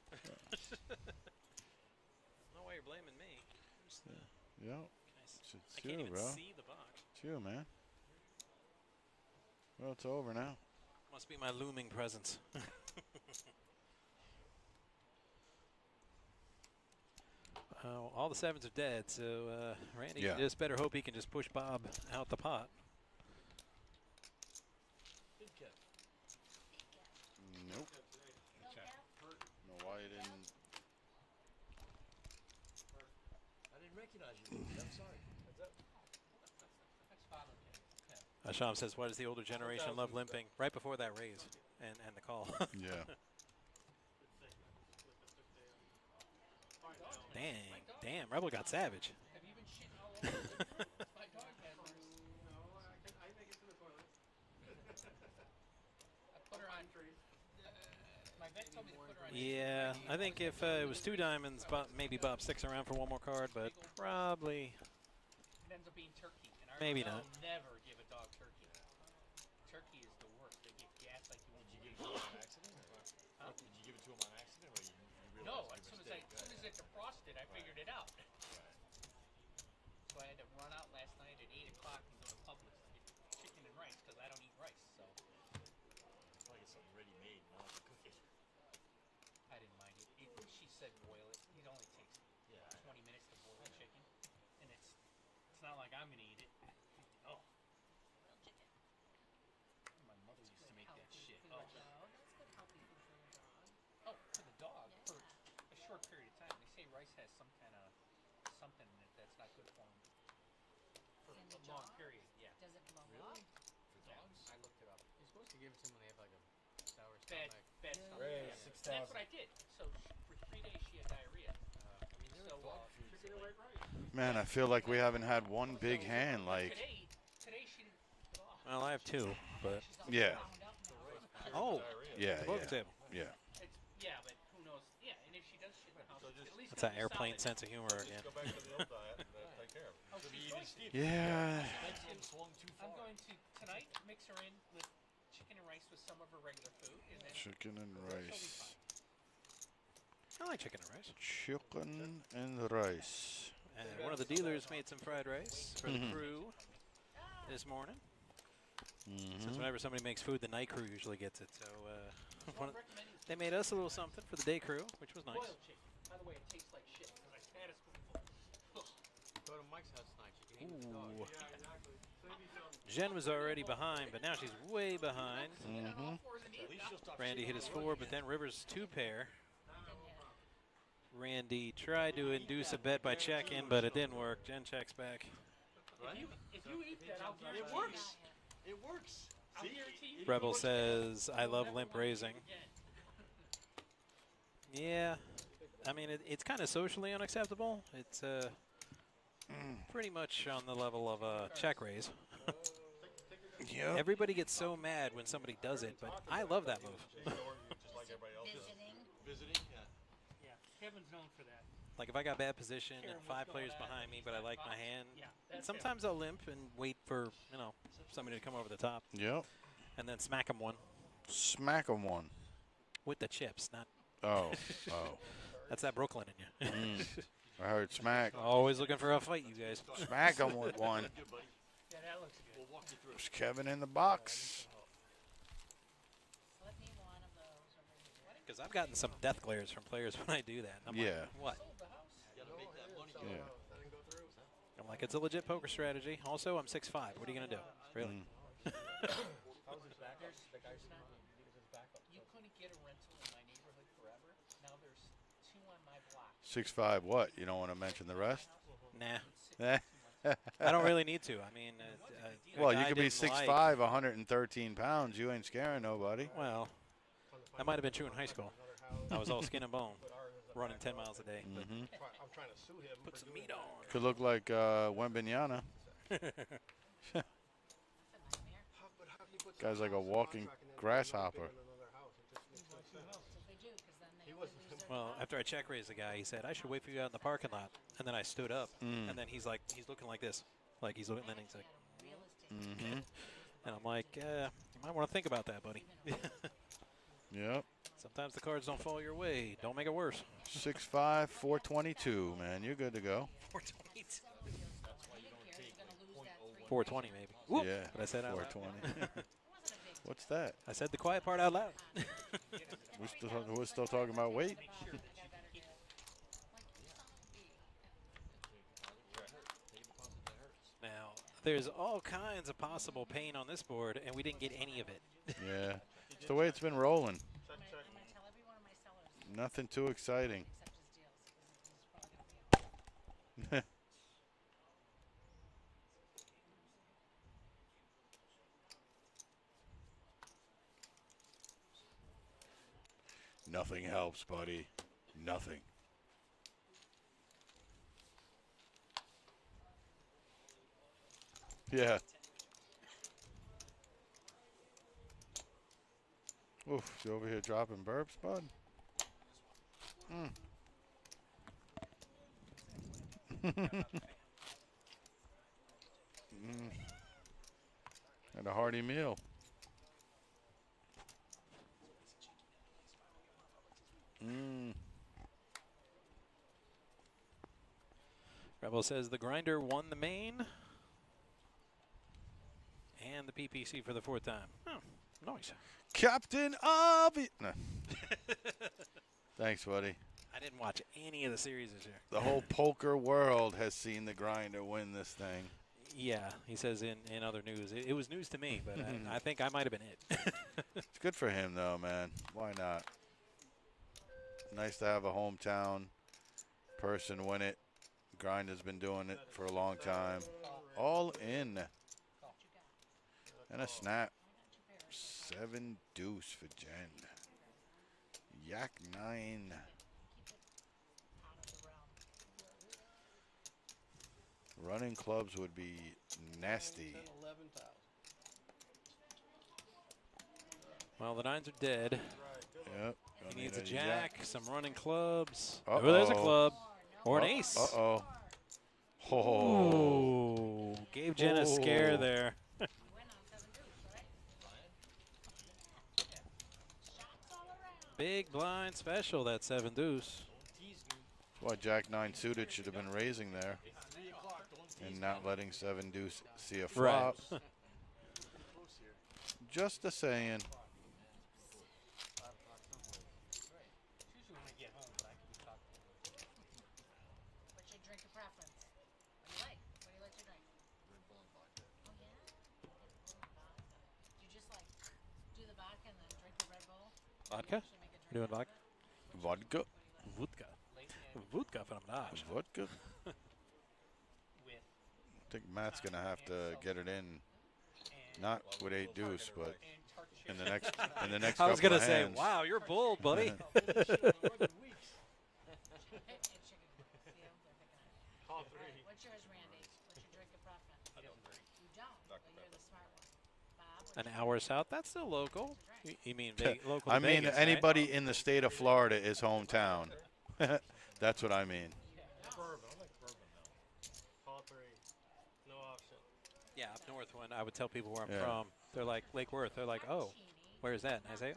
No way you're blaming me. Yeah. I It's can't you, even bro. see the box. It's you, man. Well, it's over now. Must be my looming presence. All the 7s are dead, so Randy just better hope he can just push Bob out the pot. Big Kev. Nope. No, why you didn't? I didn't recognize you. I'm sorry. Heads up. That's father kid. Asham says, why does the older generation love limping? Right before that raise and the call. Yeah. Damn, Rebel got savage. Have you been shitting all over? My dog has one. I make it to the toilet. I put her on. My vet told me to put her on. Yeah, I think if it was 2 diamonds, maybe Bob sticks around for one more card, but probably It ends up being turkey. And our Maybe dog not. will never give a dog turkey. Turkey is the worst. They get gas like you won't Did you believe. give it to him on accident? Or Did you give it to him on accident, or you No, realized as your soon mistake? as it defrosted, I figured it out. So I had to run out last night at 8 o'clock and go to Publix to get chicken and rice because I don't eat rice. So Probably get something ready-made, not to cook it. I didn't mind it. She said boil it. It only takes Yeah. 20 minutes to boil chicken, and it's not like I'm gonna eat it. Oh, grilled chicken. My mother used to make that shit. Oh, That's good healthy food for your dog. oh, for the dog for a short period of time. They say rice has some kind of something in it that's not good for him for In the a long jar? period. Yeah. Does it blow Really? up? For Yeah, dogs? I looked it up. You're supposed to give it to them when they have like a sour Bad, stomach. bad stuff. Ray, Yeah. 6,000. That's what I did. So for 3 days she had diarrhea. I mean, there So, are dog foods Chicken that, and like, white rice. Man, I feel like we haven't had one big hand. Like, Today she didn't. well, I have 2, but She's all Yeah. wound up now. oh, yeah, above the yeah, table. yeah. Yeah, but who knows? Yeah, and if she does shit in the house, So just- at least That's it'll that be airplane solid. sense of humor again. Just go back to the old diet and take care of it. Oh, Should be she's eating going to. Steve. Yeah. Pendulum swung too far. I'm going to tonight mix her in with chicken and rice with some of her regular food, and then Chicken and she'll be rice. fine. I like chicken and rice. Chicken and rice. And one of the dealers made some fried rice for the crew this morning. Since whenever somebody makes food, the night crew usually gets it. So they made us a little something for the day crew, which was nice. Boiled chicken. By the way, it tastes like shit because I had a spoonful. Go to Mike's house tonight. You can eat with the dog. Ooh. Yeah, exactly. Save me some. Jen was already behind, but now she's way behind. Mm-hmm. At least she'll stop Randy hit shitting his on the 4, road but again. then Rivers 2-pair. Randy tried to induce a bet by check-in, but it didn't work. Jen checks back. If you eat that, I'll guarantee It works. It works. I'll See? guarantee you. Rebel says, I love limp raising. Yeah, I mean, it's kind of socially unacceptable. It's pretty much on the level of a check raise. Yep. Everybody gets so mad when somebody does it, but I love that move. Just like everybody else is. Visiting. Visiting, yeah. Yeah, Kevin's known for that. Like if I got bad position and Care what's 5 players going on, behind me, he's but I got like my box. hand, Yeah, that's sometimes I'll limp and wait for, somebody to come over the top Yep. and then smack them one Smack 'em one. with the chips. Not Oh. Oh. That's that Brooklyn in you. I heard smack. Always looking for a fight, you guys. Smack 'em with one. Yeah, that looks good. We'll walk you through it. There's Kevin in the box. Slip me one of those over here. Because I've gotten some death glares from players when I do that. I'm Yeah. like, what? You gotta make that money. Yeah. I'm like, it's a legit poker strategy. Also, I'm 6'5". What are you going to do? Really? How's his back? The guy's not. His back up. You couldn't get a rental in my neighborhood forever. Now there's 2 on my block. 6'5" what? You don't want to mention the rest? Nah. I don't really need to. I mean, a Well, you guy could be didn't 6'5", 113 pounds. You ain't scaring nobody. Well, that might have been true in high school. I was all skin and bone, running 10 miles a day. But Mm-hmm. I'm trying to sue him. put some meat on. Could look like Wembenyama. Guy's like a walking grasshopper. They do, because then they lose their Well, after I check raised the guy, he said, I should wait for you out in the parking lot. And then I stood up. Mm. And then he's looking like this. Like he's looking, and then he's like, real estate. Mm-hmm. and I'm like, you might want to think about that, buddy. Yep. Sometimes the cards don't fall your way. Don't make it worse. 6'5", 422, man. You're good to go. 422. 420 420 maybe. Whoop. Yeah. But I said out loud. 420. What's that? I said the quiet part out loud. We're still talking about weight? Now, there's all kinds of possible pain on this board, and we didn't get any of it. Yeah. It's the way it's been rolling. I'm going to tell every one of my sellers, Nothing too exciting. except his deals, because he's probably going to be Nothing helps, buddy. Nothing. Yeah. Oof, you over here dropping burps, bud? And a hearty meal. Rebel says the grinder won the main and the PPC for the 4th time. Oh, nice. Captain Obvious. No. Thanks, buddy. I didn't watch any of the series this year. The whole poker world has seen the grinder win this thing. Yeah, he says in other news. It was news to me, but I think I might have been it. It's good for him, though, man. Why not? Nice to have a hometown person win it. Grinder's been doing it for a long time. All in. And a snap. 7 deuce for Jen. Yak 9. Running clubs would be nasty. Well, the 9s are dead. Yep. He needs a jack, some running clubs. Uh-oh. Oh, there's a club. Or an ace. Uh-oh. Oh. Oh, gave Jen a scare there. win on 7 deuce, right? Shots all around. Big blind special, that 7 deuce. That's why Jack 9 suited should have been raising there. And not letting 7 deuce see a flop. Right. Just a saying. Usually when I get home, but I can be talking. What's your drink of preference? What do you like? What do you like to drink? Oh, yeah? Vodka. Do you just like do the vodka and then drink the Red Bull? Vodka? Should make a drink Doing of vodka? Vodka. Vodka. Vodka from Dodge. Vodka. With I think Matt's going to have to get it in. Not with 8 deuce, but in the next I was couple going to of say, hands. wow, you're bold, buddy. Hey, chicken. See 'em? They're picking on it. All All right, what's yours, Randy? What's your drink of preference? You don't. Well, you're the smart one. An hour south. That's still local. You mean local I to mean, Vegas, anybody right? in the state of Florida is hometown. That's what I mean. Bourbon. I like bourbon though. Call 3. No option. Yeah, up north when I would tell people where I'm Yeah. from, they're like, Lake Worth. They're like, oh, where's that? And I say,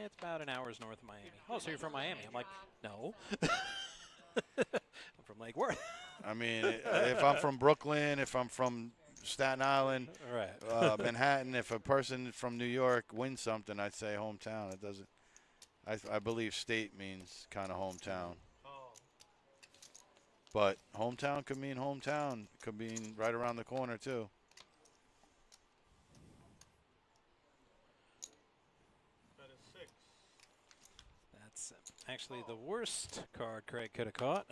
it's about an hour's north of Miami. Oh, so you're from Miami? I'm like, no. I'm from Lake Worth. I mean, if I'm from Brooklyn, if I'm from Staten Island, Right. Manhattan, if a person from New York wins something, I'd say hometown. It doesn't. I believe state means kind of hometown. Oh. But hometown could mean hometown. Could mean right around the corner, too. That is 6. That's actually the worst card Craig could have caught.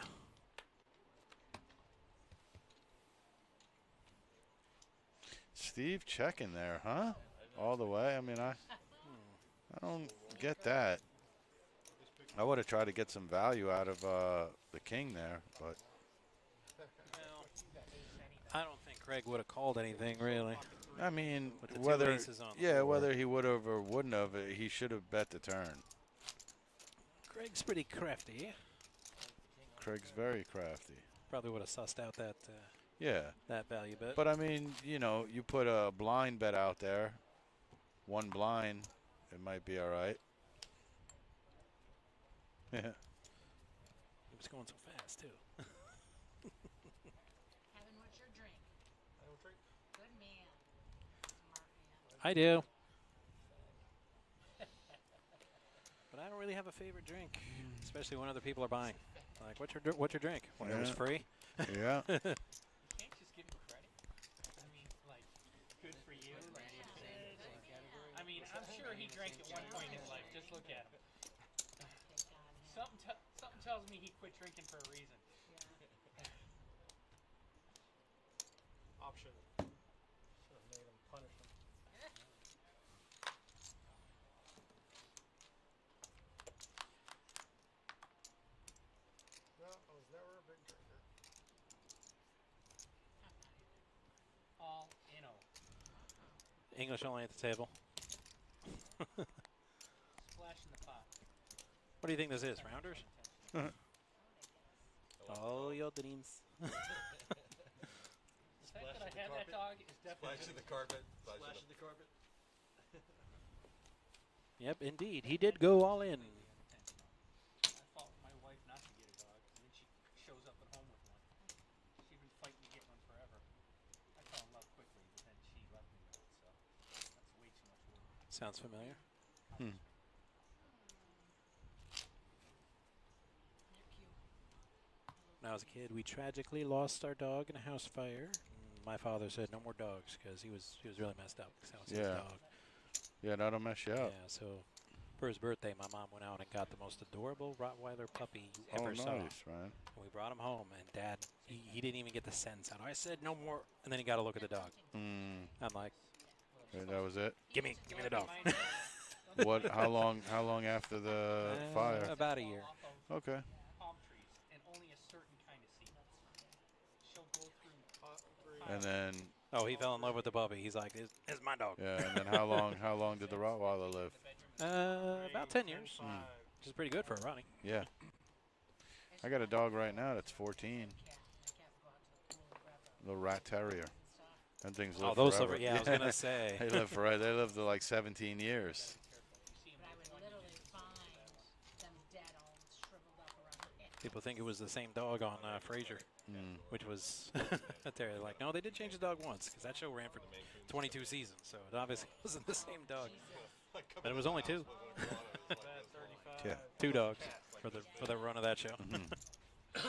Steve checking there, huh? All the way. I mean, I don't get that. I would have tried to get some value out of the king there, but Well, I don't think Craig would have called anything, really. I mean, With the two whether aces on the board. whether he would have or wouldn't have, he should have bet the turn. Craig's pretty crafty. Craig's very crafty. Probably would have sussed out that Yeah, that value bet. but I mean, you know, you put a blind bet out there, one blind, it might be all right. Yeah. He was going so fast, too. Kevin, what's your drink? I don't drink. Good man. Smart man. I do. But I don't really have a favorite drink, especially when other people are buying. Like, what's your drink? When it was Yeah. free? Yeah. You can't just give him credit. I mean, like, good for you. I mean, I'm sure he drank at one point in his life. Just look at him. Something tells me he quit drinking for a reason. Option. Should have made him punish him. No, I was never a big drinker. All, you know, English only at the table. splash in the pot. What do you think this is? Rounders? All your dreams. The fact that I have that dog is definitely Splash in the carpet. Splash in the carpet. Yep, indeed. He did go all in. I fought my wife not to get a dog, and then she shows up at home with one. She's been fighting to get one forever. I fell in love quickly, but then she left me with it, so that's way too much work. Sounds familiar. You're cute. When I was a kid, we tragically lost our dog in a house fire. My father said no more dogs because he was really messed up because that was his Yeah. dog. Yeah, that'll mess you up. Yeah, so for his birthday, my mom went out and got the most adorable Rottweiler puppy you Oh, ever saw. nice, man. And we brought him home, and Dad, he didn't even get the sentence out. I said no more, and then he got to look at the dog. I'm like, That was it. give me the dog. What? How long after the fire? About a year. Okay. Palm trees, and only a certain kind of seed. She'll go through And then Oh, he fell in love with the puppy. He's like, it's my dog. yeah, and then how long did the Rottweiler live? About 10 years, which is pretty good for a Ronnie. Yeah. I got a dog right now that's 14. Little rat terrier. Them things live Oh, those forever. live, yeah, I was gonna say. They live forever. They live to like 17 years. But I would literally find them dead, all shriveled up around the head. People think it was the same dog on Frasier, which was a terrier. Like, no, they did change the dog once because that show ran for 22 seasons, so it obviously wasn't the same dog. But it was only 2. Yeah. 2 dogs for the run of that show. Shove it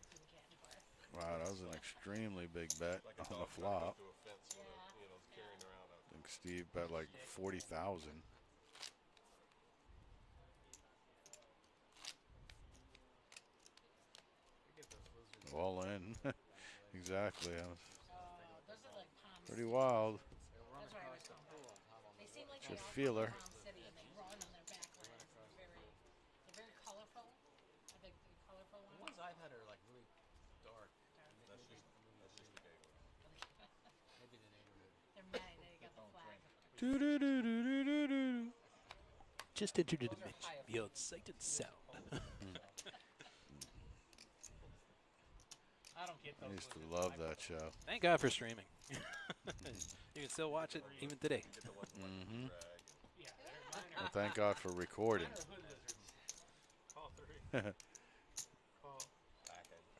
through the catch bar. Wow, that was an extremely big bet on the flop. I think Steve bet like 40,000. All in. Exactly. That was Those are like Palm pretty City. wild. That's where I was from. They seem like It's a they all feeler. come from Palm City and they run on their back legs. They're very colorful. I think the colorful The ones. ones I've had are like really dark. Dark. Maybe the neighborhood. They're many. They got the flag. Do-do-do-do-do-do-do. Just enter the dimension beyond sight and sound. I don't get I those. used to lizards. love I that prefer- show. Thank God for streaming. You can still watch it even today. Mm-hmm. Yeah, they're minor. And thank God for recording. Minor hood lizards. Call 3. Call.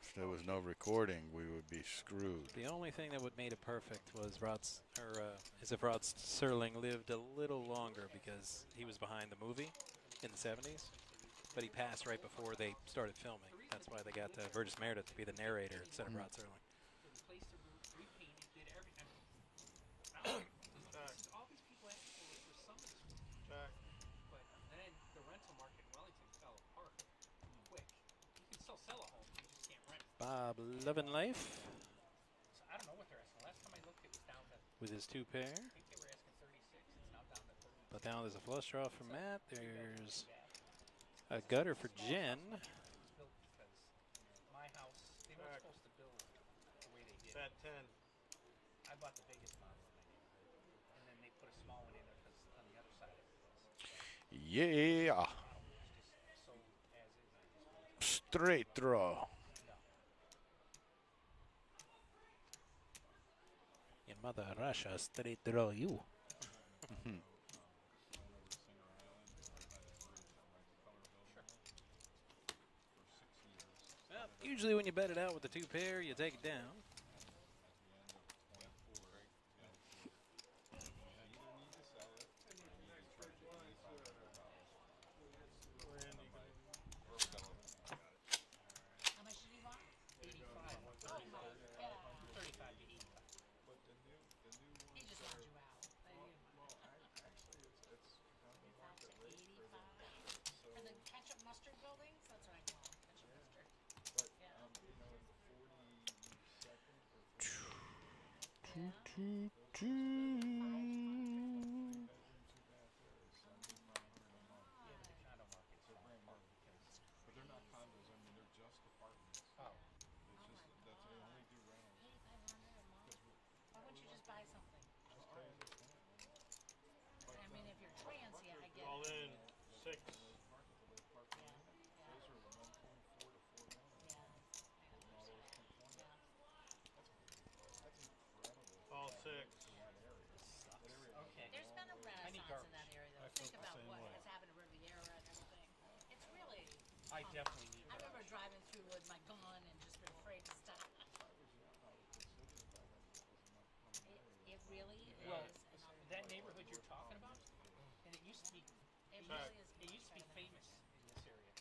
If there was no recording, we would be screwed. The only thing that would made it perfect was is if Rod Serling lived a little longer because he was behind the movie in the 70s, but he passed right before they started filming. That's why they got Burgess Meredith to be the narrator instead of Rod Serling. Replaced the roof, repainted, did everything. All these people asked for some of this work. But then the rental market in Wellington fell apart quick. You can still sell a home, you just can't rent. Bob Lovin' Life So I don't know what they're asking. Last time I looked, it was down to, with his 2 pair. I think they were asking 36. It's now down to 30. But now there's a flush draw for Matt. There's a gutter for Jen. Built because my house, they weren't supposed to build the way they did. Fat 10. I bought the biggest model in my neighborhood, and then they put a small one in there because on the other side of it was Yeah. just sold as is. I just moved. Straight draw. No. In Mother Russia, straight draw you. Well, usually when you bet it out with the 2 pair, you take it down. How much did you want? 85. 35 to 85. He just wanted you out. They didn't want it. It's out to 85. For the ketchup mustard buildings? That's what I call them, ketchup mustard. Yeah. Yeah, but the condo market's falling apart because. But they're not condos. I mean, they're just apartments. Oh. It's just that's they only do rentals. 8,500 a month? Why wouldn't you just buy something? I mean, if you're transient, I get All it. in 6. Yeah, yeah, Those are 1.4 to 4 million. yeah. All those 220. Yeah. That's incredible. All 6. Okay. There's been a renaissance in garbage. that area, though. I feel Think the about same what way. has happened to Riviera and everything. It's really. I definitely need I remember garbage. driving through with my gun and just been afraid to stop. It really is. Well, an that neighborhood you're talking about, and it used to be, It really is. it used to be famous in this area.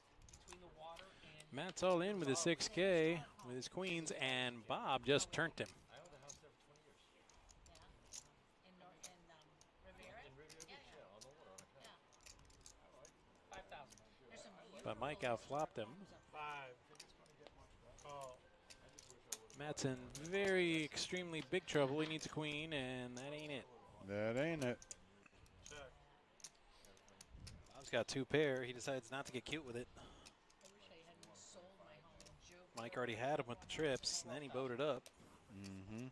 Between the water and Matt's all in with his 6K with his queens, and Bob just turned him. I owned a house there for 20 years. Yeah. In Riviera? In Riviera Yeah, Beach, yeah. yeah, on the water, on a canal. Yeah. 5,000. There's some But Mike outflopped him. 5. Call. Matt's in very extremely big trouble. He needs a queen, and that ain't it. That ain't it. Check. Bob's got 2 pair. He decides not to get cute with it. I wish I hadn't sold my home. Joke. Mike already had him with the trips, and then he boated up. Mm-hmm.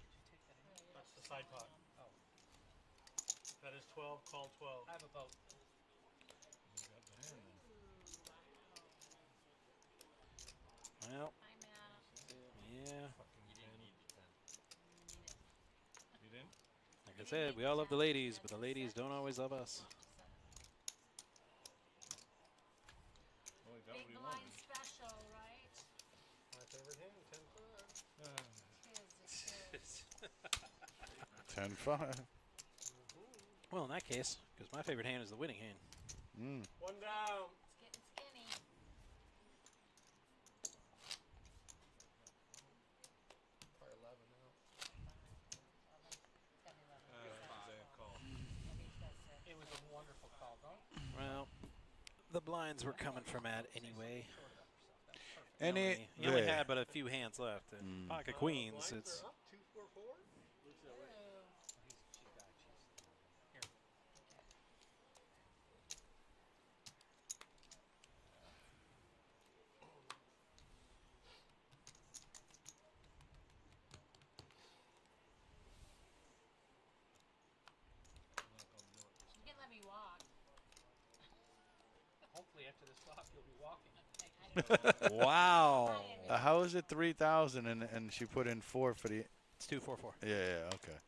That's the side pot. Oh, That is 12. Call 12. I have a boat. Well, Hi, Matt. yeah. You didn't need the 10. You didn't? Like I said, we all love the ladies, but the ladies don't always love us. Well, he got what Big he blind wanted. special, right? My favorite hand, 10 5. 10-5. Well, in that case, because my favorite hand is the winning hand. Mm. 1 down. It's getting skinny. Probably 11 now. 11. Isaiah call. It was a wonderful call, don't Well, the blinds were coming for Matt anyway. Any He only day. had but a few hands left. And pocket queens, it's Up 2 4 4. She's got it. Here. I'm not gonna do to this flop, you'll be walking. Wow. How is it 3,000 and she put in 4 for the? It's 2-4-4. Yeah, yeah, okay.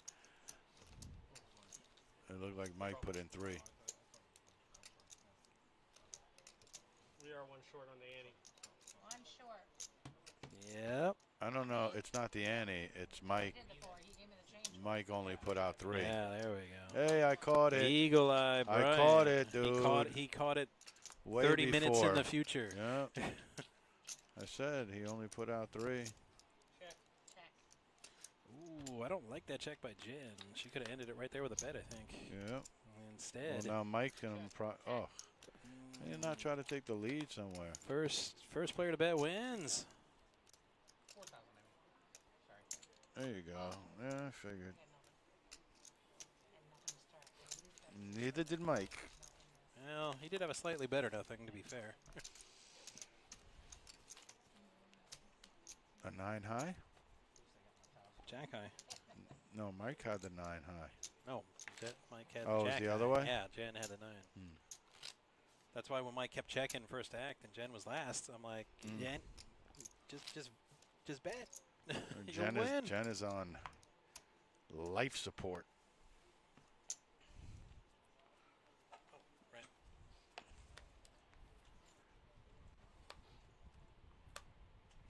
It looked like Mike put in 3. We are one short on the ante. One short. Yep. I don't know. It's not the ante. It's Mike. Did the 4. He gave me the change. Mike only put out 3. Yeah, there we go. Hey, I caught it. Eagle eye, Brian. I caught it, dude. He caught it Way 30 minutes in before. the future. Yeah. I said he only put out 3. Check. Ooh, I don't like that check by Jen. She could have ended it right there with a bet, I think. Yeah. Instead, Well, now Mike's gonna You're not trying to take the lead somewhere. first player to bet wins. 4,000, I mean. Sorry. There you go. Yeah, I figured. And nothing to start. Neither did Mike. Well, he did have a slightly better nothing, to be fair. A 9 high? Jack high. No, Mike had the 9 high. No, Mike had Oh, Jack it's the other high. way? Yeah, Jen had the 9. That's why when Mike kept checking first act and Jen was last, I'm like, Jen, just bet. You'll win. Jen is on life support. Right.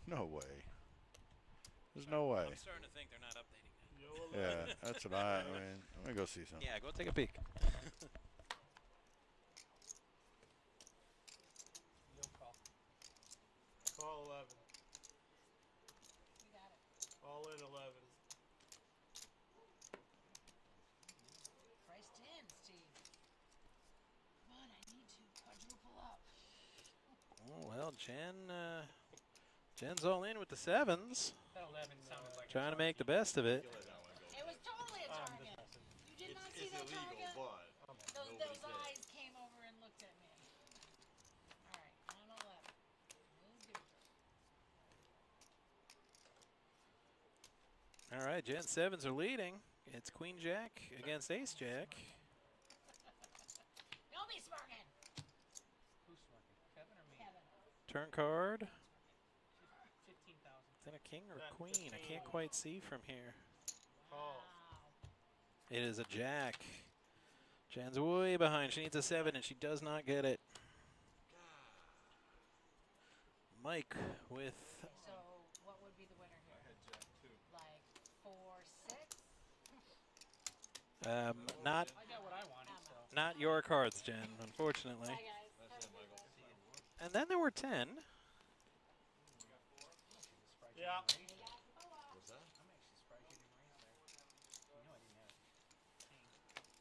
No way. There's no way. I'm starting to think they're not updating that. Yeah, that's what I mean. Let me go see something. Yeah, go take a peek. You'll call. Call 11. You got it. All in 11. Priced in, Steve. Come on, I need to quadruple up. Oh, well, Jen's all in with the 7s. That 11 sounded like Trying to make the best of it. It was totally a target. You did not see that target? Those eyes came over and looked at me. All right, on 11. Let's do it. All right, Jen's 7s are leading. It's Queen Jack against Ace Jack. Don't be smirking. Who's smirking? Kevin or me? Kevin. Turn card. 15,000. Is that a king or a That's a queen? I king. can't quite see from here. Call. Wow. It is a jack. Jen's way behind. She needs a 7, and she does not get it. Mike with So what would be the winner here? I had Jack too. Like 4-6? not I got what I wanted, so. not your cards, Jen, unfortunately. Bye, guys. That's it, Michael. And then there were 10. Yeah. What's that? I'm actually surprised you didn't raise there. You know I didn't have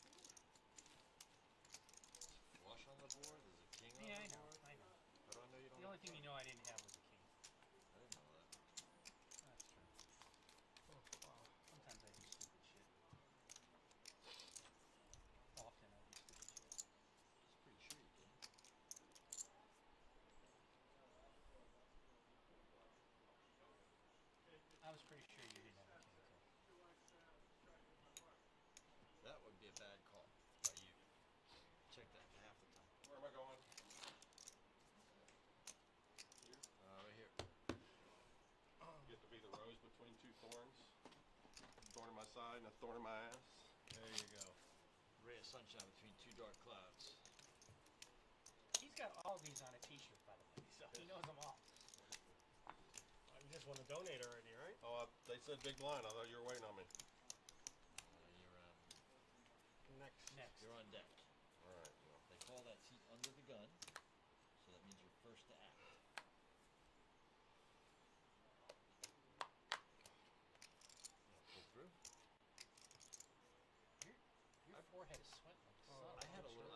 king. Flush on the board? There's a king on Yeah, the I know. board? I know. How do I know you don't The only have thing king? you know I didn't have was a king. I didn't know that. That's true. Sometimes I do stupid shit. Often I do stupid shit. It's pretty sure you did. I was pretty sure you didn't have a king, too. That would be a bad call by you. Check that half the time. Where am I going? Right here. You have to be the rose between two thorns. Thorn in my side and a thorn in my ass. There you go. Ray of sunshine between two dark clouds. He's got all these on a t-shirt, by the way, so he knows them all. You just want to donate already, right? Oh, they said big blind. I thought you were waiting on me. Next. You're on deck. All right. Well, They call that seat under the gun, so that means you're first to act. Pull through. Your forehead is sweating like the sun. I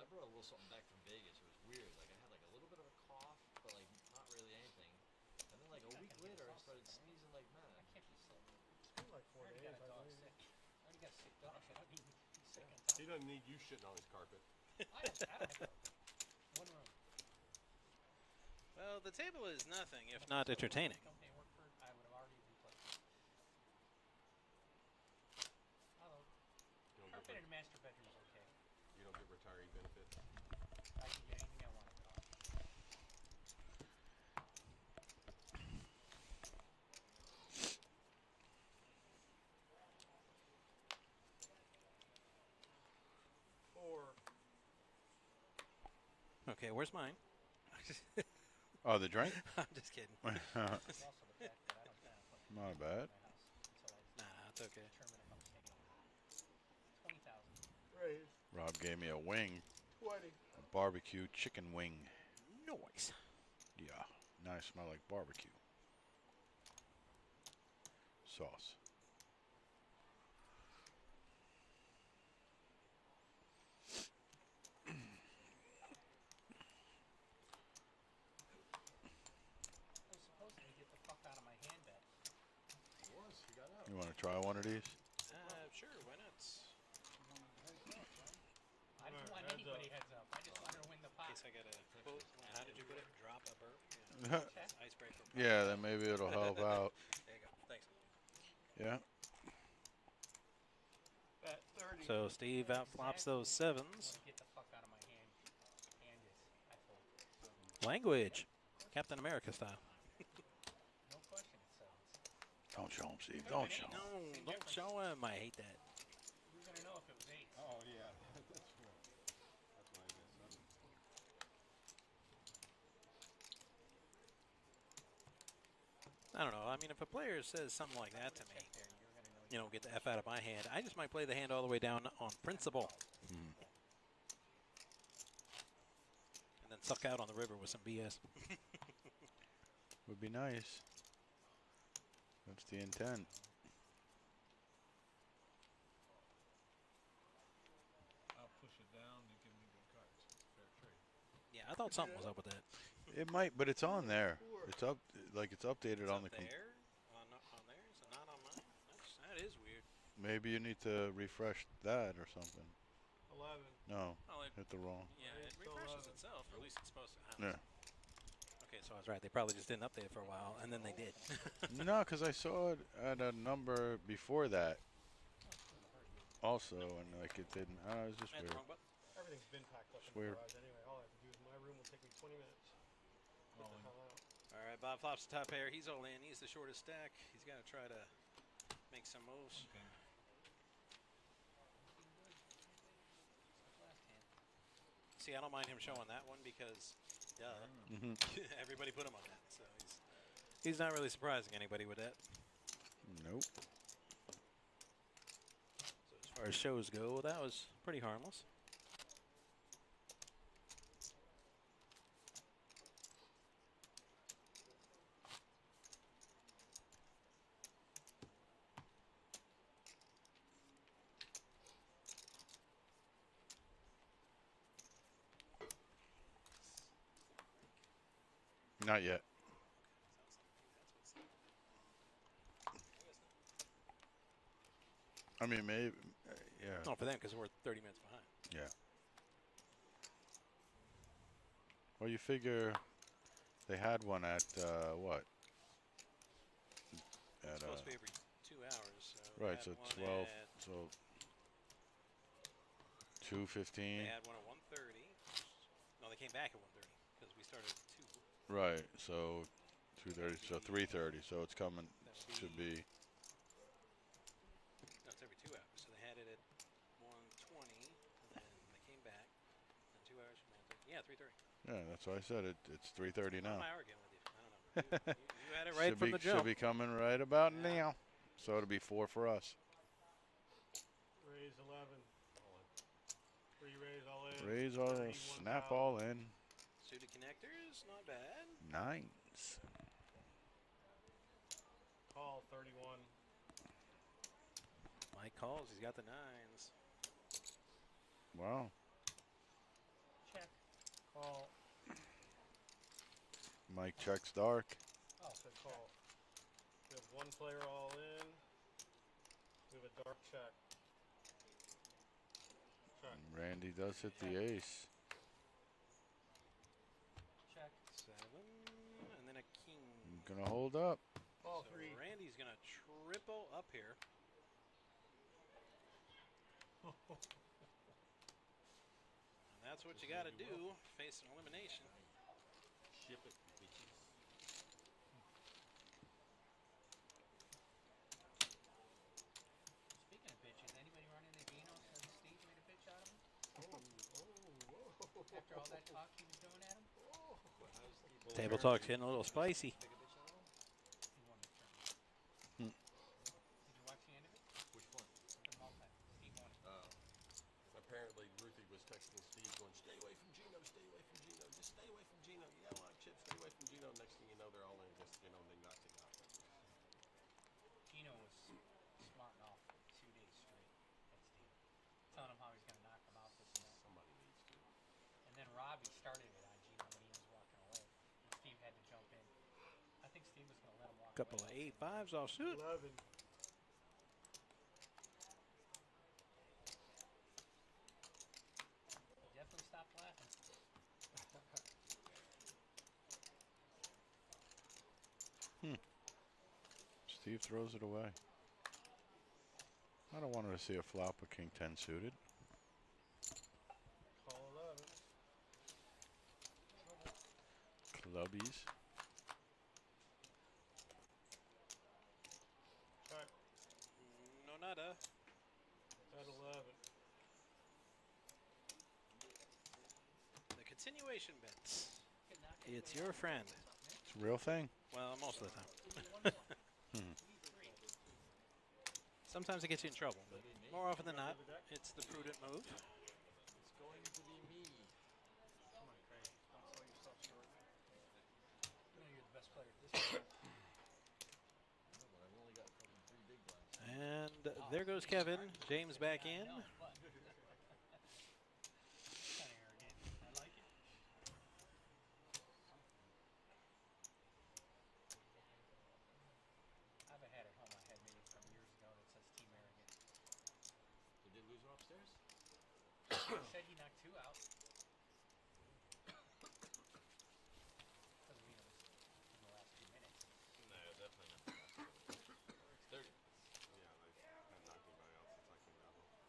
brought a little something back from Vegas. It was weird. Like I had like a little bit of a cough, but like not really anything. And then like a week later, I started sneezing like mad. I can't be sick. It's been like 4 I already days. got a dog believe. sick. I already got a sick dog. I don't need to be sick on top. he doesn't need you shitting on his carpet. I don't have one room. Well, the table is nothing if not entertaining. Company I work for, I would have already replaced. Hello. You don't, Carpet get, in a master bedroom is okay. you don't get retiree benefits. I can get anything I want. Okay, where's mine? Oh, the drink? I'm just kidding. It's also the fact that I don't plan on putting Not in bad. my house until I Nah, it's okay. determine if I'm staying. 20,000. Raise Rob gave me a wing, 20. a barbecue chicken wing. Noise. Yeah, now I smell like barbecue. Sauce. I was supposed to get the fuck out of my hand bet. He was. He got out. You want to try one of these? Sure, why not? I don't want heads anybody up. heads up. I just want her to win the In pot. case I got a quote. How did you put it? Drop a burp? Yeah. It's icebreaker. Yeah, then maybe it'll help out. There you go. Thanks. Yeah. Bet 30. So Steve outflops those sevens. Get the fuck out of my hand. Hand is. I fold. Language. Captain America style. No question it sounds. Don't show him, Steve. Don't show him. No, don't show him. I hate that. We're gonna know if it was 8. Oh, yeah. That's true. That's why I guess 7. I don't know. I mean, if a player says something like that to me, you know, get the F out of my hand, I just might play the hand all the way down on principle. And then suck out on the river with some BS. Would be nice. That's the intent. I'll push it down. You give me good cards. Fair trade. Yeah, I thought something was up with that. It might, but it's on there. It's up, like it's updated on the. there, on theirs, and not on mine. That is weird. Maybe you need to refresh that or something. 11. No, Oh, it, hit the wrong. yeah, it Still refreshes 11. itself, or at least it's supposed to. I don't Yeah. know. Okay, so I was right. They probably just didn't update it for a while, and then they did. No, because I saw it at a number before that. Also, and like it didn't. It was just I had the weird. wrong button. Everything's been packed up It's in the weird. garage anyway. All I have to do is my room will take me 20 minutes. Get the hell out. All right, Bob flops the top pair. He's all in. He's the shortest stack. He's got to try to make some moves. See, I don't mind him showing that one because, duh, everybody put him on that. So he's not really surprising anybody with that. Nope. So as far as shows go, that was pretty harmless. Not yet. I mean, maybe. Yeah. No, for them because we're 30 minutes behind. Yeah. Well, you figure they had one at what? It's At supposed to be every 2 hours. So they right, had so one 12, at- so 2:15. They had one at 1:30. No, they came back at 1:30 because we started at 2. Right, so 2:30, so 3:30. So it's coming. That would Should be. No, it's every 2 hours. So they had it at 1:20, and then they came back. And 2 hours from 1:30. Yeah, 3:30. Yeah, that's what I said. It's 3:30 Why am now. I arguing with you? I don't know. You had it right should from be, the jump. Should be coming right about Yeah. now. So it'll be 4 for us. Raise 11. All in. Free raise all in. Raise all, 31,000. snap all in. Suited connectors, not bad. Nines. Call 31. Mike calls. He's got the 9s. Wow. Check. Call. Mike checks dark. Oh, said call. We have one player all in. We have a dark check. Check. Randy does hit the ace. Check. 7, and then a king. Gonna hold up. Call So 3. Randy's gonna triple up here. And that's what you got to do. Face an elimination. Ship it, bitches. Speaking of bitches, anybody run into Dino since Steve made a bitch out of him? Oh, whoa. After all that talk he was doing Table talk's getting a little spicy. Pick a bitch out of him? He won the tournament. Did you watch the end of it? Which one? The multi. Steve won it. Oh. Apparently, Ruthie was texting Steve going, stay away from Gino, stay away from Gino, just stay away from Gino. You got a lot of chips, stay away from Gino. Next thing you know, they're all in against Gino and they knocked him out. Gino was smarting off for 2 days straight at Steve, telling him how he's going to knock him out this and that. Somebody needs to. And then Robbie started it on Gino when he was walking away. And Steve had to jump in. I think Steve was going to let him walk Couple away. of 8-5s off suit. 11. He definitely stopped laughing. Steve throws it away. I don't want her to see a flop with King 10 suited. Call 11. Clubbies. Check. No nada. At 11. The continuation bets. It's your friend. It's a real thing. Well, most of the time. Sometimes it gets you in trouble, but more often than not, it's the prudent move. It's going to be me. Come on, Craig. Don't sell yourself short. You know you're the best player at this game. No, but I've only got fucking 3 big blinds. And there goes Kevin. James back in. No, but kind of arrogant. I like it. I have a hat at home I had made from years ago that says Team Arrogant. Did they lose her upstairs? He said he knocked 2 out. Doesn't mean it was in the last 2 minutes. No, definitely not. It's 30. Yeah, they haven't knocked anybody out since I came down home.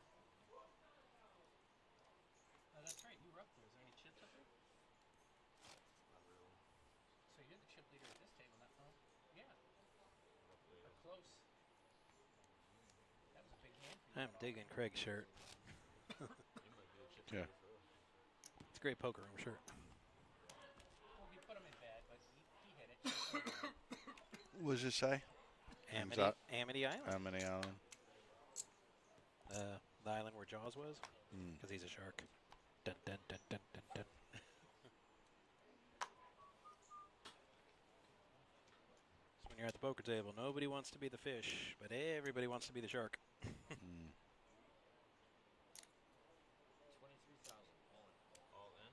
Oh, that's right. You were up there. Is there any chips up there? Not really. So you're the chip leader at this table, not huh? Yeah. Roughly, Or close. That was a big hand for you. I'm digging Craig's shirt. He might be a chip Yeah. leader for real. It's a great poker room shirt. Well, he put him in bad, but he hit it. What does it say? Amity, that- Amity Island. Amity Island. The island where Jaws was. Mm. Because he's a shark. Dun, dun, dun, dun, dun, dun. So when you're at the poker table, nobody wants to be the fish, but everybody wants to be the shark. Mm. 23,000 all in. All in?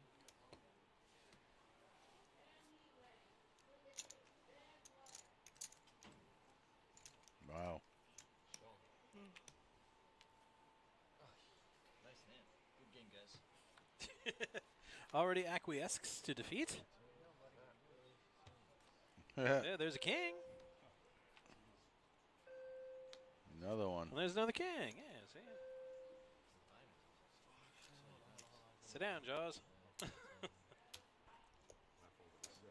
Wow. Show 'em. Nice hand. Good game, guys. Already acquiesced to defeat. Yeah, there's a king. Another one. And there's another king. Yeah, see? Sit down, Jaws. I folded this. You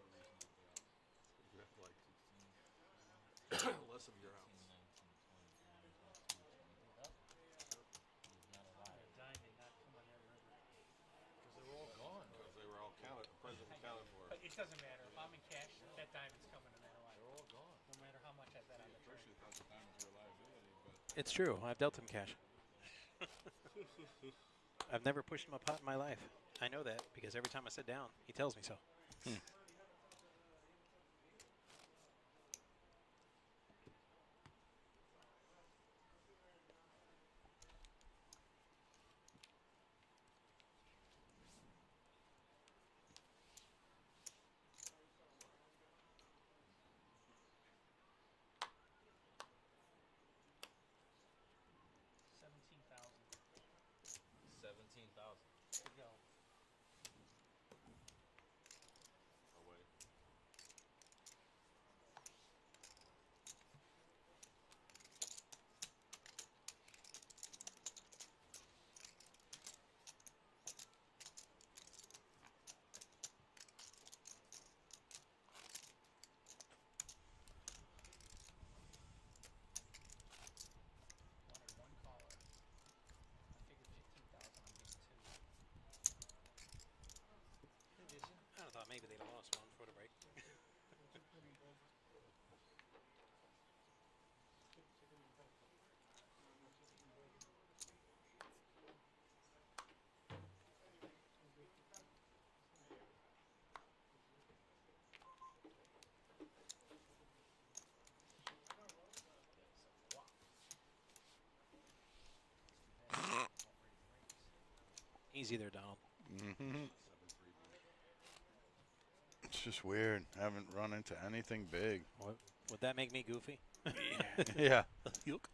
have like less of your house. Diamond not come on that river. Because they were all gone. Because they were all counted, present and counted for. But it doesn't matter. If I'm in cash, that diamond's coming no matter what. They're all gone. No matter how much I bet on the trade. First you thought the diamonds were a liability, but It's true. I've dealt him cash. I've never pushed him a pot in my life. I know that because every time I sit down, he tells me so. $17,000. To go. Easy there, Donald. Mm-hmm. It's just weird. Haven't run into anything big. Would that make me goofy? Yeah. Yuck.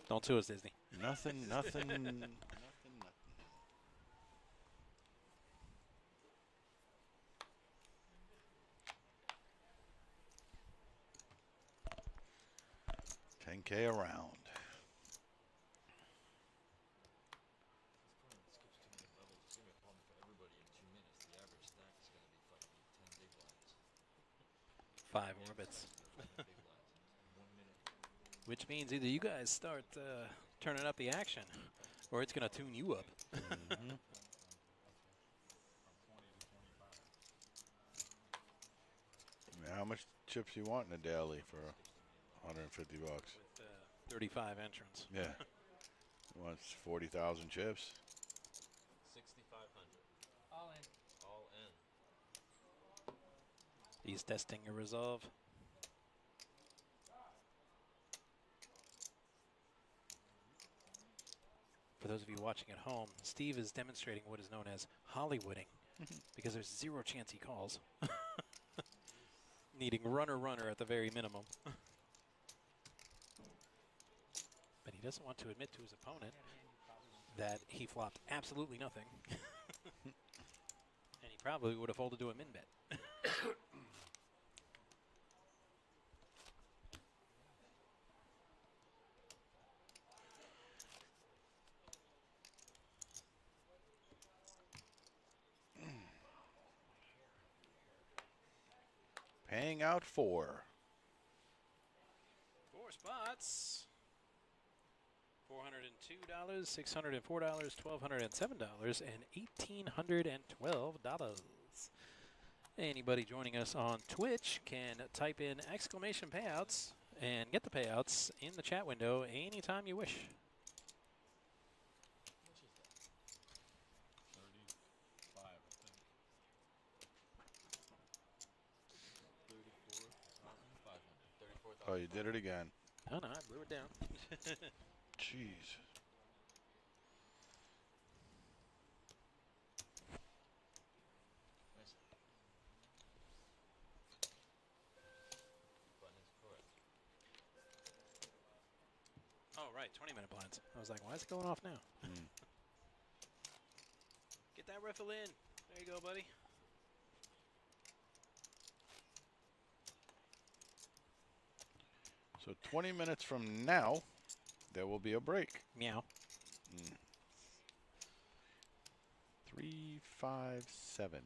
Don't sue us, Disney. Nothing. Nothing. $10K a round. This tournament skips too many levels. It's gonna be a problem for everybody in 2 minutes. The average stack is gonna be fucking 10 big blinds. 5 orbits. 10 big blinds in 1 minute. Which means either you guys start turning up the action, or it's going to tune you up. Mm-hmm. How much chips you want in a daily for 150 bucks? With 35 entrants. Yeah. He wants 40,000 chips. 6,500. All in. All in. He's testing a resolve. For those of you watching at home, Steve is demonstrating what is known as Hollywooding, because there's zero chance he calls. Needing runner at the very minimum. But he doesn't want to admit to his opponent that he flopped absolutely nothing. And he probably would have folded to a min bet. Paying out 4. 4 spots. $402, $604, $1,207, and $1,812. Anybody joining us on Twitch can type in exclamation payouts and get the payouts in the chat window anytime you wish. How much is that? 35, I think. 34,500. Oh, you did it again. No, I blew it down. Jeez. Nice. Button is correct. Oh, right, 20-minute blinds. I was like, why is it going off now? Mm. Get that riffle in. There you go, buddy. So 20 minutes from now, there will be a break. Meow. 3, 5, 7.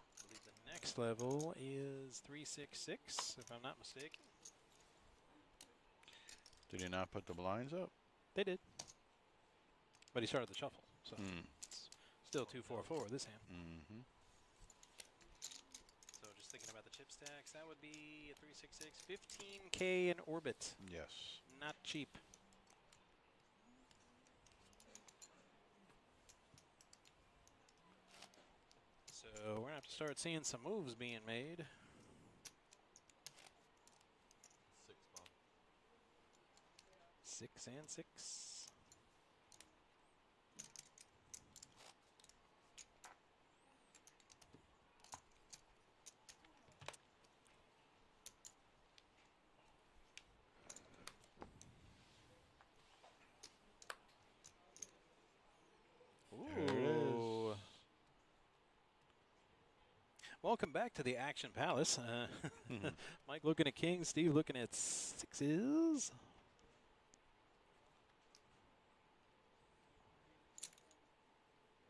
I believe the next level is 366, if I'm not mistaken. Did he not put the blinds up? They did. But he started the shuffle, so Mm. it's still 244 this hand. Mm-hmm. So just thinking about the chip stacks, that would be a 366, 15K in orbit. Yes. Not cheap. So we're going to have to start seeing some moves being made. 6 Bob. 6 and 6. There it Ooh. Welcome back to the Action Palace. Mike looking at kings, Steve looking at sixes.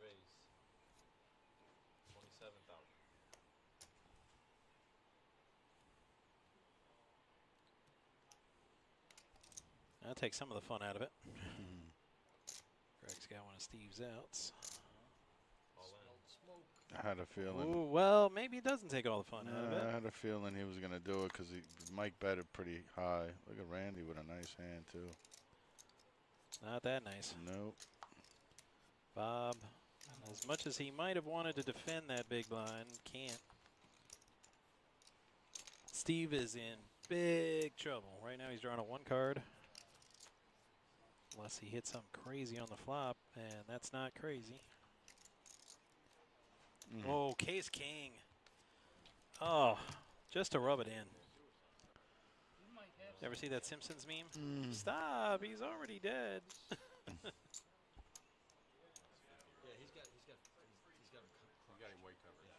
Raise. 27,000. That'll take some of the fun out of it. Greg's got one of Steve's outs. All in. I had a feeling. Ooh, well, maybe he doesn't take all the fun out of I it. had a feeling he was going to do it because Mike bet it pretty high. Look at Randy with a nice hand, too. Not that nice. Nope. Bob, as much as he might have wanted to defend that big blind, can't. Steve is in big trouble. Right now he's drawing a 1 card. Unless he hits something crazy on the flop, and that's not crazy. Oh, Case King. Oh, just to rub it in. You might have Ever see that Simpsons meme? Stop, he's already dead. Yeah, he's got him You got him way covered. Yeah.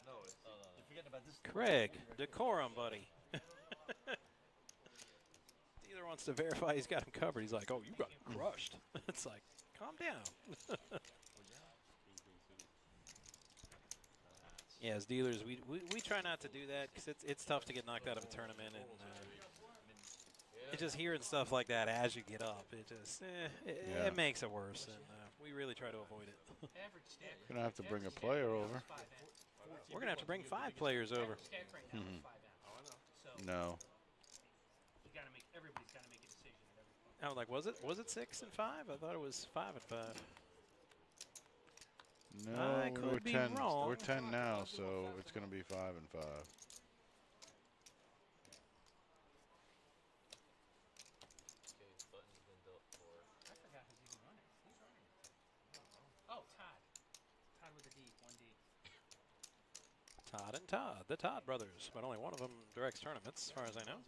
No, it's, you're forgetting about this. Craig, decorum, buddy. Dealer wants to verify he's got him covered. He's like, oh, you got him crushed. It's like, calm down. Yeah, as dealers, we try not to do that because it's tough to get knocked out of a tournament, and it's just hearing stuff like that as you get up. It just it makes it worse, and we really try to avoid it. average stack. Gonna have to bring a player over. We're gonna have to bring 5 players over. Stack right now is 5M. Oh, I know. So No. everybody's got to make a decision at every point. Oh, like was it 6 and 5? I thought it was 5 and 5. No, I could we're be 10. wrong. We're 10 now, so it's gonna be 5 and 5. I forgot who's even running. Who's running? Oh, Todd. Todd with a D, 1D. Todd and Todd, the Todd brothers, but only one of them directs tournaments, as far as I know.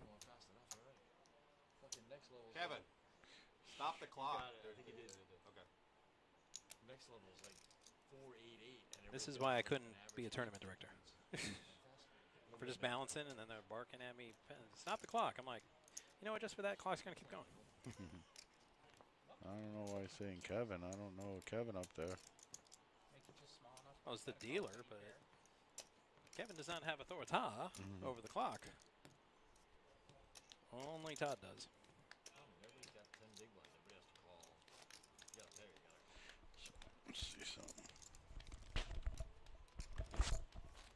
Kevin, stop the clock. I think he did. Okay. Next level is like 488. This is why I couldn't be a tournament director. For just balancing, and then they're barking at me, stop the clock. I'm like, you know what, just for that, clock's going to keep going. I don't know why he's saying Kevin. I don't know Kevin up there. Make it just small enough. Well, it's the dealer, but Kevin does not have authority over the clock. Only Todd does. Everybody's got 10 big blinds. Everybody has to call. Yeah, there you go. Let's see something.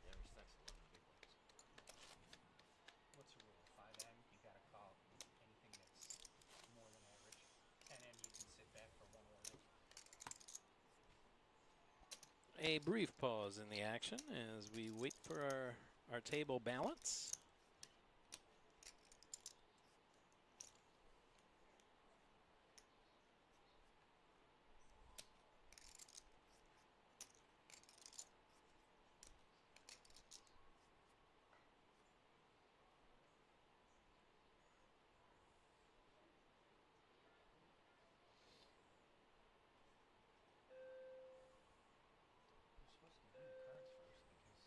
The average stack's 11 big blinds. What's the rule? 5M, you got to call anything that's more than average. 10M, you can sit back for 1 order. A brief pause in the action as we wait for our table balance. You're supposed to do the cards first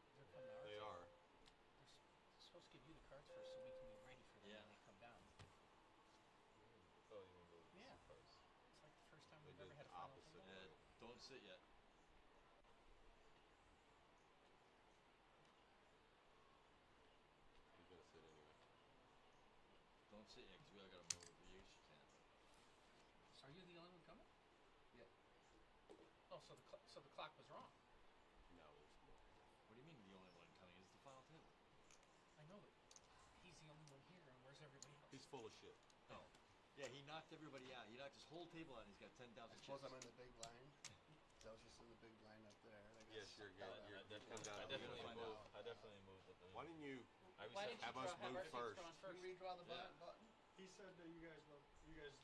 because they're coming to our They table. are. They're supposed to give you the cards first so we can be ready for them when they come down. Oh, you want to go Yeah. first? It's like the first time They we've did ever had a the final opposite. table. Don't sit yet. He's gonna sit anyway. Don't sit yet because we all got to move. You can't. Are you the only one coming? Yeah. Oh, so the clock was wrong. No, there's more. What do you mean the only one coming? It's the final table. I know, but he's the only one here, and where's everybody else? He's full of shit. Oh. Yeah, he knocked everybody out. He knocked his whole table out and he's got 10,000 I chips. suppose I'm in the big blind. I was just in the big blind up there. Yes, you're good. You're come down. I definitely find moved. out. I definitely moved with the Why didn't you Why didn't have you us draw, move have first? drawn Can we redraw the button? He said that you guys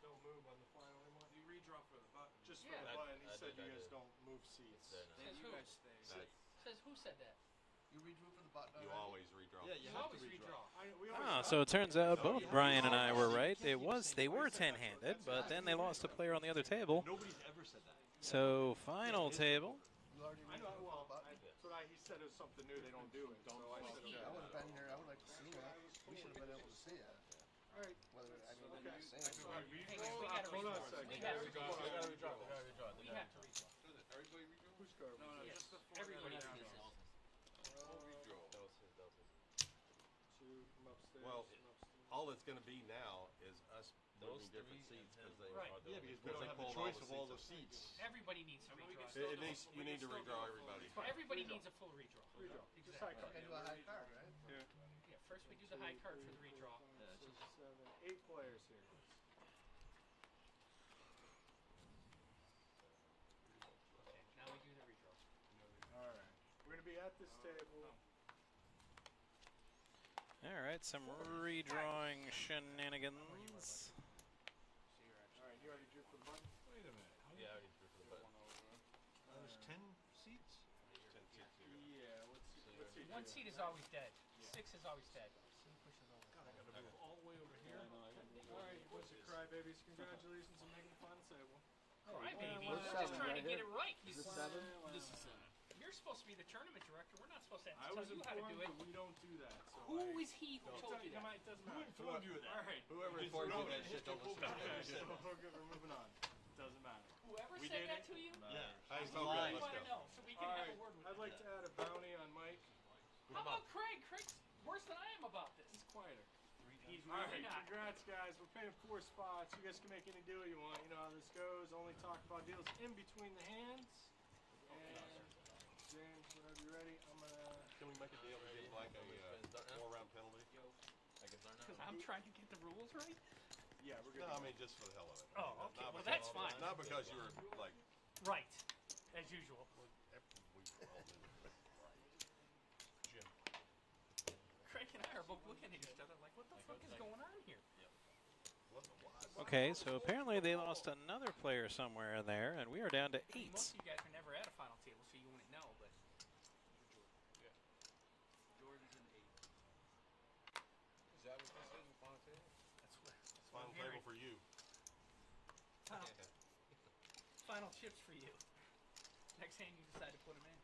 don't move on the final one. You redraw for the button. Just Yeah. for the button. He I said did, you I guys did. don't move seats. Says You who? guys stay. Says who said that? You redrew for the button You already? always redraw. Yeah, you You have to always redraw. Ah, so it turns out both Brian and I were right. They were 10-handed, but then they lost a player on the other table. Nobody's ever said that. So final table. You already I redrew know. for Well, the button? that's what he said. It was something new. They don't do it. So I said, okay. I would have been here. I would like to see it. We should have been able to see it. All right. Whether I mean, Okay. I'm saying. Hey, we gotta Hold on a redraw. second. We have to redraw. redraw. We have to redraw. Who's card? No, no, Yes. just the four. Everybody guys. redraws. Two from upstairs. Well, from upstairs. all it's gonna be now is us moving different seats because they Right. Yeah, because we because don't they have the pulled choice the of all the seats seats. Everybody needs to redraw. It needs, you need to redraw everybody. Everybody needs a full redraw. Redraw. Just high Exactly. card. I do a high card, right? Yeah, first we do the high card for the redraw. Yeah, it's just, 7, 8 players here. Okay, now we do the redraw. All right. We're gonna be at this table. All right, some redrawing shenanigans. Alright, you already drew for the button? Wait a minute. Yeah, I already drew for the button. There's 10 seats? 10 seats here. Yeah, what's your One seat is always dead. 6 is always dead. C pushes over. God, I gotta move all the way over here. Alright, bunch of crybabies. Congratulations on making the final table. Crybaby. What's We're just seven, trying to right get here? it right. Is this 7? This is 7. You're supposed to be the tournament director. We're not supposed to I tell was you how to do informed, it. but we don't do that. So Who is he who told you that? It doesn't Who matter. informed you of that? Alright. Whoever informed you of that shit don't listen to Okay, what so you said. we're good. We're moving on. Doesn't matter. Whoever We said did that it? to you? Yeah. I I felt good. want Let's to go. know so we can have Alright, a word with I'd him. like to add a bounty on Mike. How about Craig? Craig's worse than I am about this. He's quieter. He's Alright, really not. congrats guys. We're paying 4 spots. You guys can make any deal you want. You know how this goes. Only talk about deals in between the hands. And James, whenever you're ready, I'm gonna. Can we make a deal and give like a 4-round penalty? Because I'm trying to get the rules right? Yeah, we're good. No, I mean just for the hell of it. Oh, Not okay. Well, because- that's fine. Not because you were like. Right. As usual. Jim. Craig and I are both looking at each other like, what the fuck is going on here? Okay, so apparently they lost another player somewhere in there, and we are down to I mean, 8. most of you guys are never at a final table, so you wouldn't know, but. Jordan's an 8. Is that what this is, the final table? That's what Final I'm table hearing. for you. Final chips for you. Next hand you decide to put them in.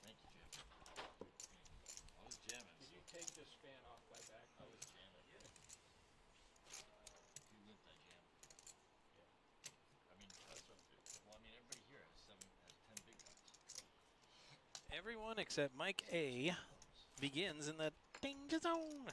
Thank you, Jim. I was jamming. Did you take this fan off my back? I was jamming. You lit that jam. Yeah. I mean, that's what. Well, I mean, everybody here has 10 big guns. Everyone except Mike A begins in the danger zone.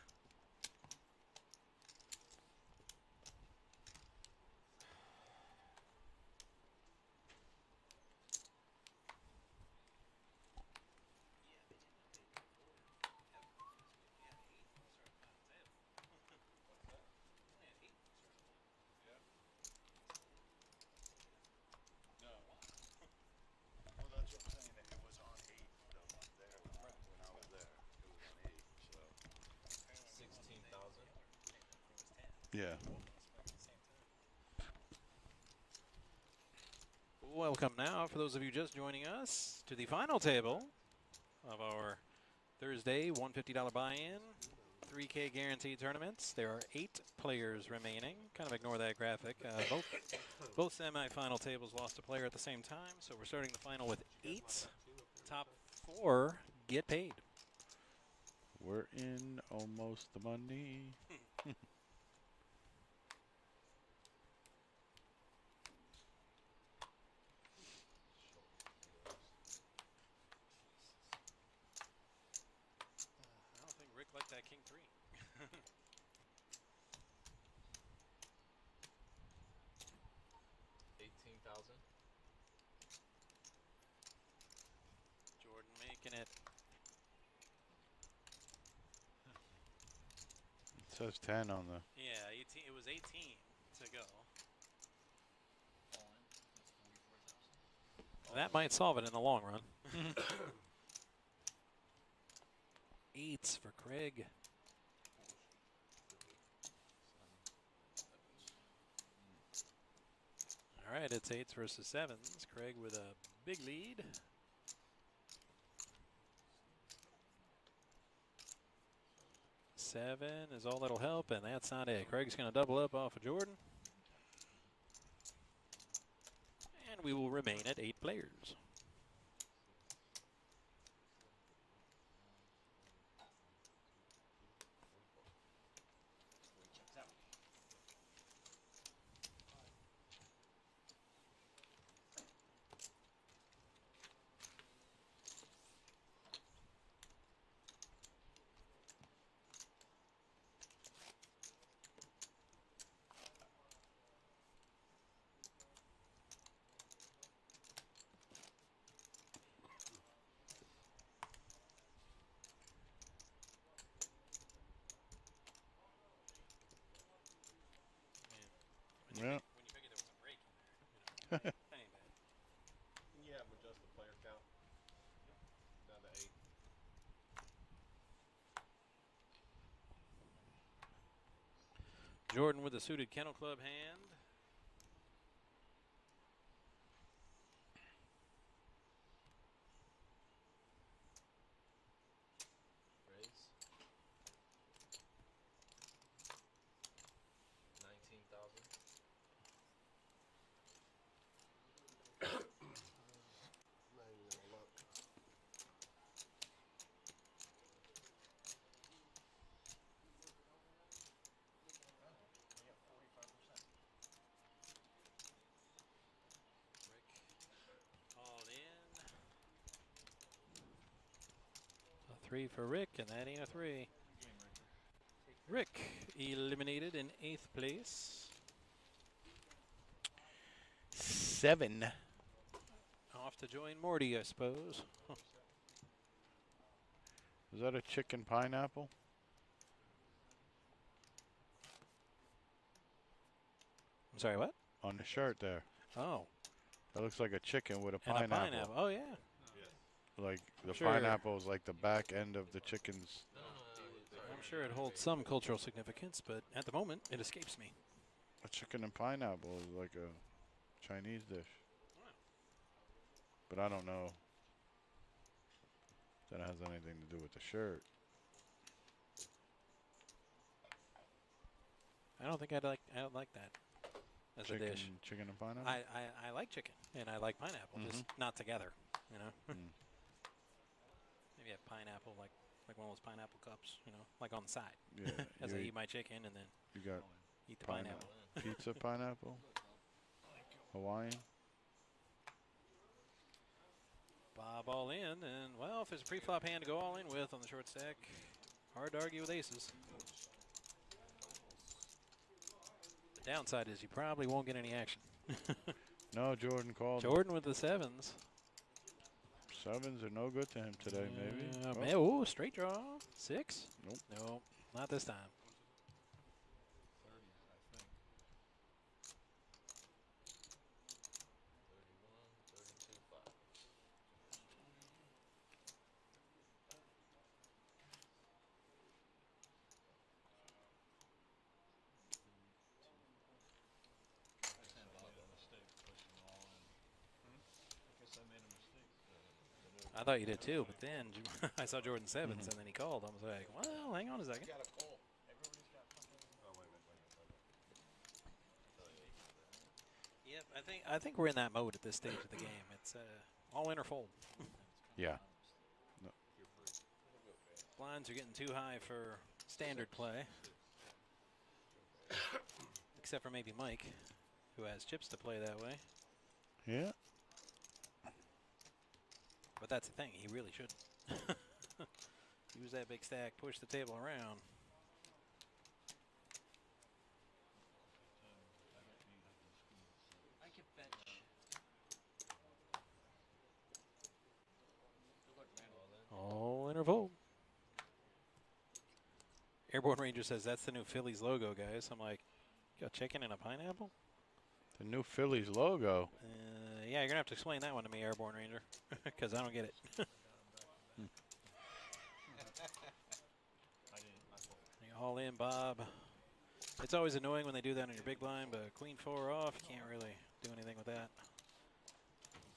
Well, that's what I'm saying. It was on 8 though there when I was there. It was on 8. So 16,000. yeah. Welcome now, for those of you just joining us, to the final table of our Thursday $150 buy-in, 3K guaranteed tournaments. There are 8 players remaining. Kind of ignore that graphic. Both semi-final tables lost a player at the same time, so we're starting the final with 8. Top 4 get paid. We're in almost the money. I don't think Rick liked that King 3. 18,000. Jordan making it. It says 10 on the. Yeah, 18. It was 18 to go. All in. That's 44,000. That might solve it in the long run. 8s for Craig. All right, it's 8s versus 7s. Craig with a big lead. Seven is all that'll help, and that's not it. Craig's going to double up off of Jordan. And we will remain at 8 players. Yeah. When you figure there was a break in there, you know, that ain't bad. Jordan with the suited Kennel Club hand. Raise. 19,000. Not even gonna look. All in. A 3 for Rick, and that ain't a 3. Rick eliminated in 8th place. 7. Off to join Morty, I suppose. Is that a chicken pineapple? I'm sorry, what? On the shirt there. Oh. That looks like a chicken with a And pineapple. a pineapple. Oh, yeah. Like the Sure. pineapple is like the back end of the chicken's. I'm sure it holds some cultural significance, but at the moment, it escapes me. A chicken and pineapple is like a Chinese dish. But I don't know if that has anything to do with the shirt. I don't think I don't like that as Chicken, a dish. chicken and pineapple? I like chicken and I like pineapple, just not together, you know. Maybe have pineapple like one of those pineapple cups, you know, like on the side. Yeah. As you I eat my chicken and then You got eat the pineapple. Pizza pineapple? Hawaiian? Bob all in, and well, if it's a pre-flop hand to go all in with on the short stack, hard to argue with aces. The downside is you probably won't get any action. No, Jordan called. Jordan with the 7s. 7s are no good to him today, maybe. Oh, straight draw. 6? Nope. No, not this time. 30, I think. 31, 32, 5. I thought you did too, but then I saw Jordan 7s, and then he called. I was like, well, hang on a second. Yep, I think we're in that mode at this stage of the game. It's all in or fold. Yeah. Blinds are getting too high for standard play. Except for maybe Mike, who has chips to play that way. Yeah. But that's the thing, he really shouldn't. Use that big stack, push the table around. I can fetch. All in or fold. Airborne Ranger says that's the new Phillies logo, guys. I'm like, you got chicken and a pineapple? The new Phillies logo. Yeah, you're going to have to explain that one to me, Airborne Ranger, because I don't get it. All in, Bob. It's always annoying when they do that on your big blind, but queen 4 off, you can't really do anything with that.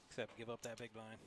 Except give up that big blind.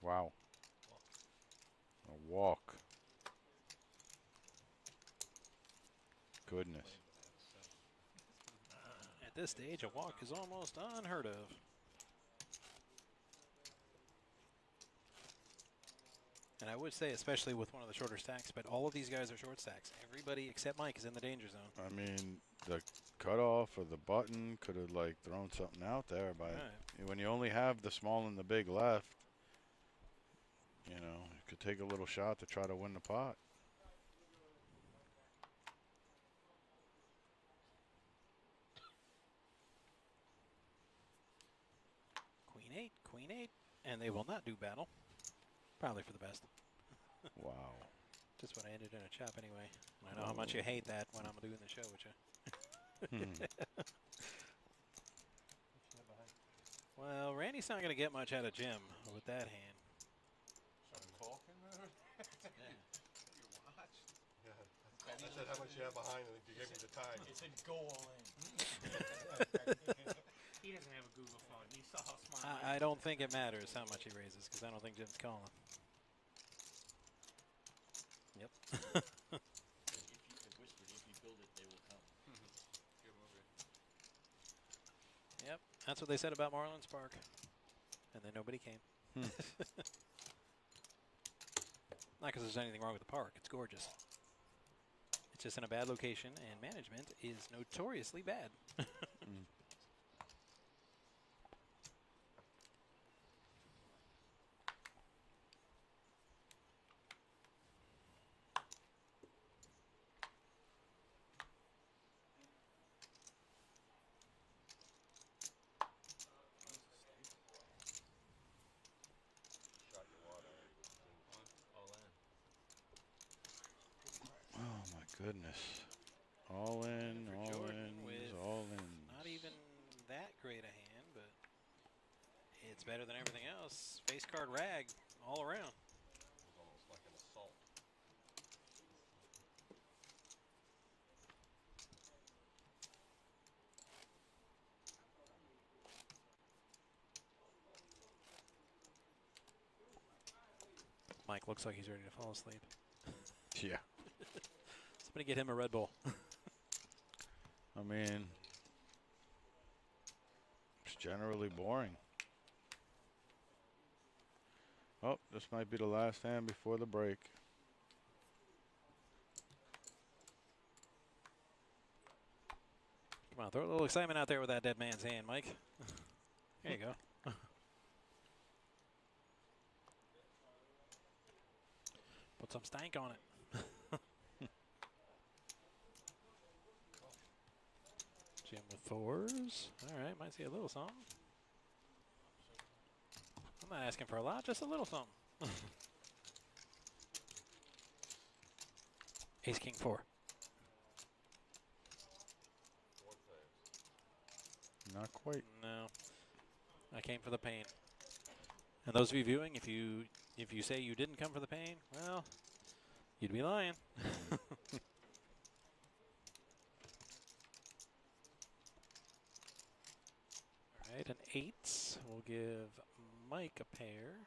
Wow. A walk. Goodness. At this stage, a walk is almost unheard of. And I would say, especially with one of the shorter stacks, but all of these guys are short stacks. Everybody except Mike is in the danger zone. I mean, the cutoff or the button could have like thrown something out there, but when you only have the small and the big left, you know, you could take a little shot to try to win the pot. Queen 8, and they will not do battle. Probably for the best. Wow. Just what I ended in a chop anyway. And I know how much you hate that when I'm doing the show with you. Well, Randy's not going to get much out of Jim with that hand. Some talk in there? Your watch? Yeah. I said how much you have behind and you gave me the time. It said go all in. He doesn't have a Google phone. You saw how smart I don't think it matters how much he raises because I don't think Jim's calling. Yep. If you build it, they will come. Yep, that's what they said about Marlins Park. And then nobody came. Not because there's anything wrong with the park. It's gorgeous. It's just in a bad location, and management is notoriously bad. Oh my goodness. All in, all in, all in. Not even that great a hand, but it's better than everything else. Face card rag all around. It was almost like an assault. Mike looks like he's ready to fall asleep. Yeah. Somebody get him a Red Bull. I mean, it's generally boring. Oh, this might be the last hand before the break. Come on, throw a little excitement out there with that dead man's hand, Mike. There you go. Put some stank on it. Jim with fours. All right, might see a little something. I'm not asking for a lot, just a little something. Ace, king, 4. Not quite. No, I came for the pain. And those of you viewing, if you say you didn't come for the pain, well, you'd be lying. All right, an 8. We'll give Mike a pair.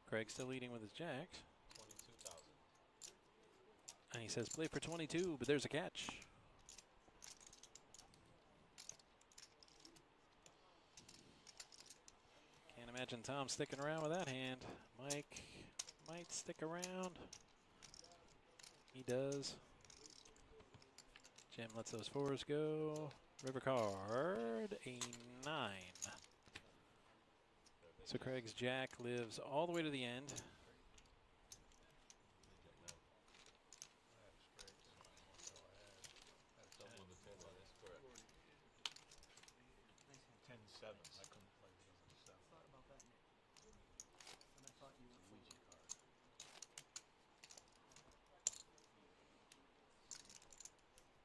Craig's still leading with his jacks. 22,000. And he says play for 22, but there's a catch. Can't imagine Tom sticking around with that hand. Mike might stick around. He does. Jim lets those 4s go. River card, a 9. So Craig's jack lives all the way to the end.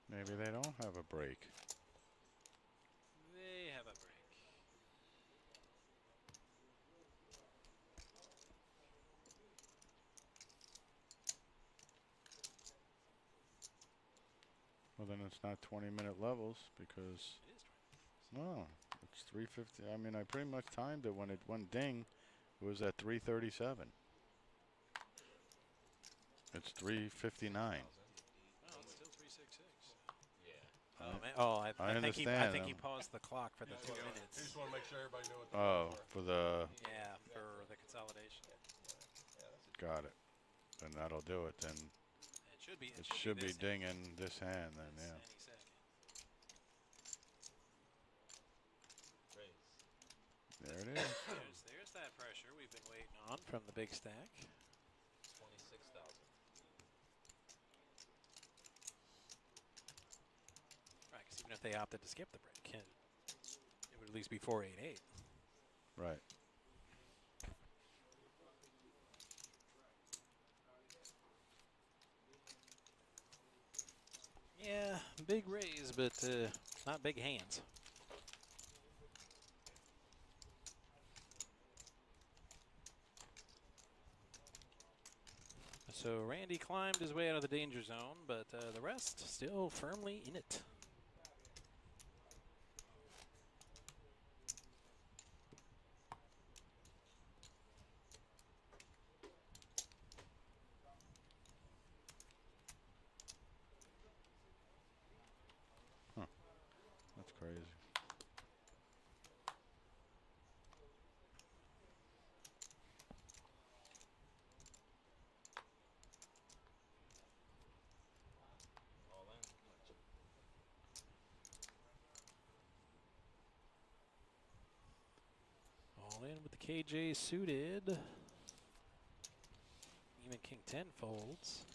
Maybe they don't have a break. They have a break. Well, then it's not 20-minute levels because It is 20. no, it's 350. I mean, I pretty much timed it when it went ding. It was at 3:37. It's 3:59. Oh, it's still 366. Yeah. Oh, man. Oh, I think understand. I think he paused the clock for the 2 He minutes. just want to make sure everybody knew what the Oh, for the Yeah, for the consolidation. Got it. And that'll do it then. It should be this dinging this hand then, yeah. any second. There it is. There's that pressure we've been waiting on from the big stack. 26,000. Right, because even if they opted to skip the break, it would at least be 488. Right. Yeah, big raise, but not big hands. So Randy climbed his way out of the danger zone, but the rest still firmly in it. That's crazy. All in with the KJ suited. Even King 10 folds.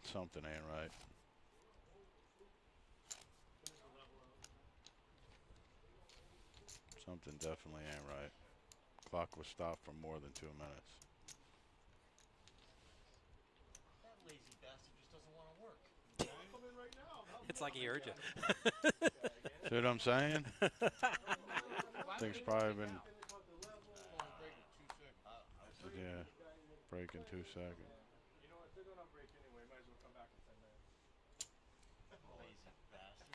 Something ain't right. Something definitely ain't right. Clock was stopped for more than 2 minutes. That lazy bastard just doesn't want to work. It's like he heard you. See what I'm saying? Thing's probably been. Yeah, break in 2 seconds. You know what? They're going on break anyway. Might as well come back in 10 minutes. Lazy bastard.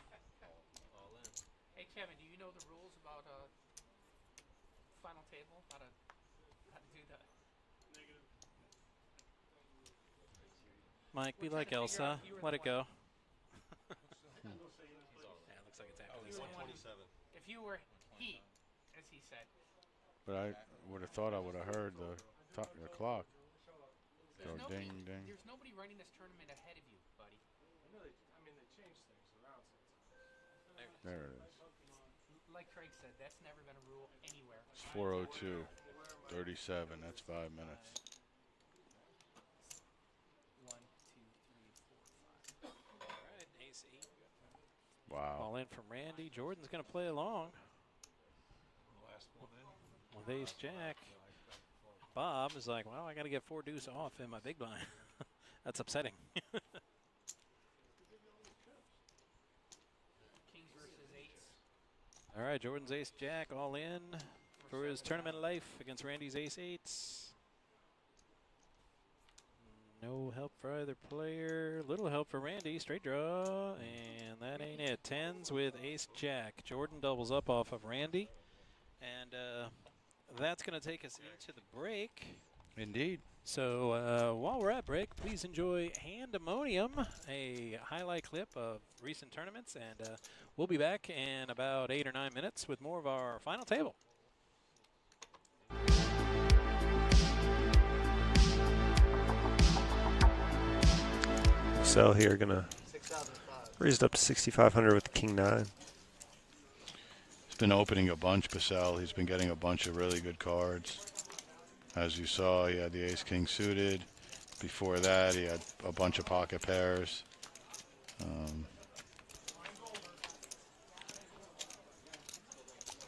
All in. Hey Kevin, do you know the rules about final table? How to do that? Negative. Mike, be like Elsa. Let it go. Yeah, it looks like it's after this one. 27. If you were he, as he said. But I would have thought I would have heard the clock. Go ding, ding. There's nobody running this tournament ahead of you, buddy. I mean, they changed things around sometimes. There it is. Like Craig said, that's never been a rule anywhere. It's 4:02, 37. That's 5 minutes. 1, 2, 3, 4, 5. All right, ace 8. Wow. All in from Randy. Jordan's going to play along. With ace jack. Bob is like, well, I got to get 4 deuce off in my big blind. That's upsetting. Kings versus eights. All right, Jordan's ace jack all in for his tournament life against Randy's ace 8s. No help for either player. Little help for Randy. Straight draw, and that ain't it. 10s with ace jack. Jordan doubles up off of Randy, and that's going to take us into the break. Indeed. So while we're at break, please enjoy Handemonium, a highlight clip of recent tournaments, and we'll be back in about 8 or 9 minutes with more of our final table. Sell here, gonna raise it up to 6,500 with the King 9. He's been opening a bunch, Basel. He's been getting a bunch of really good cards. As you saw, he had the ace king suited. Before that, he had a bunch of pocket pairs.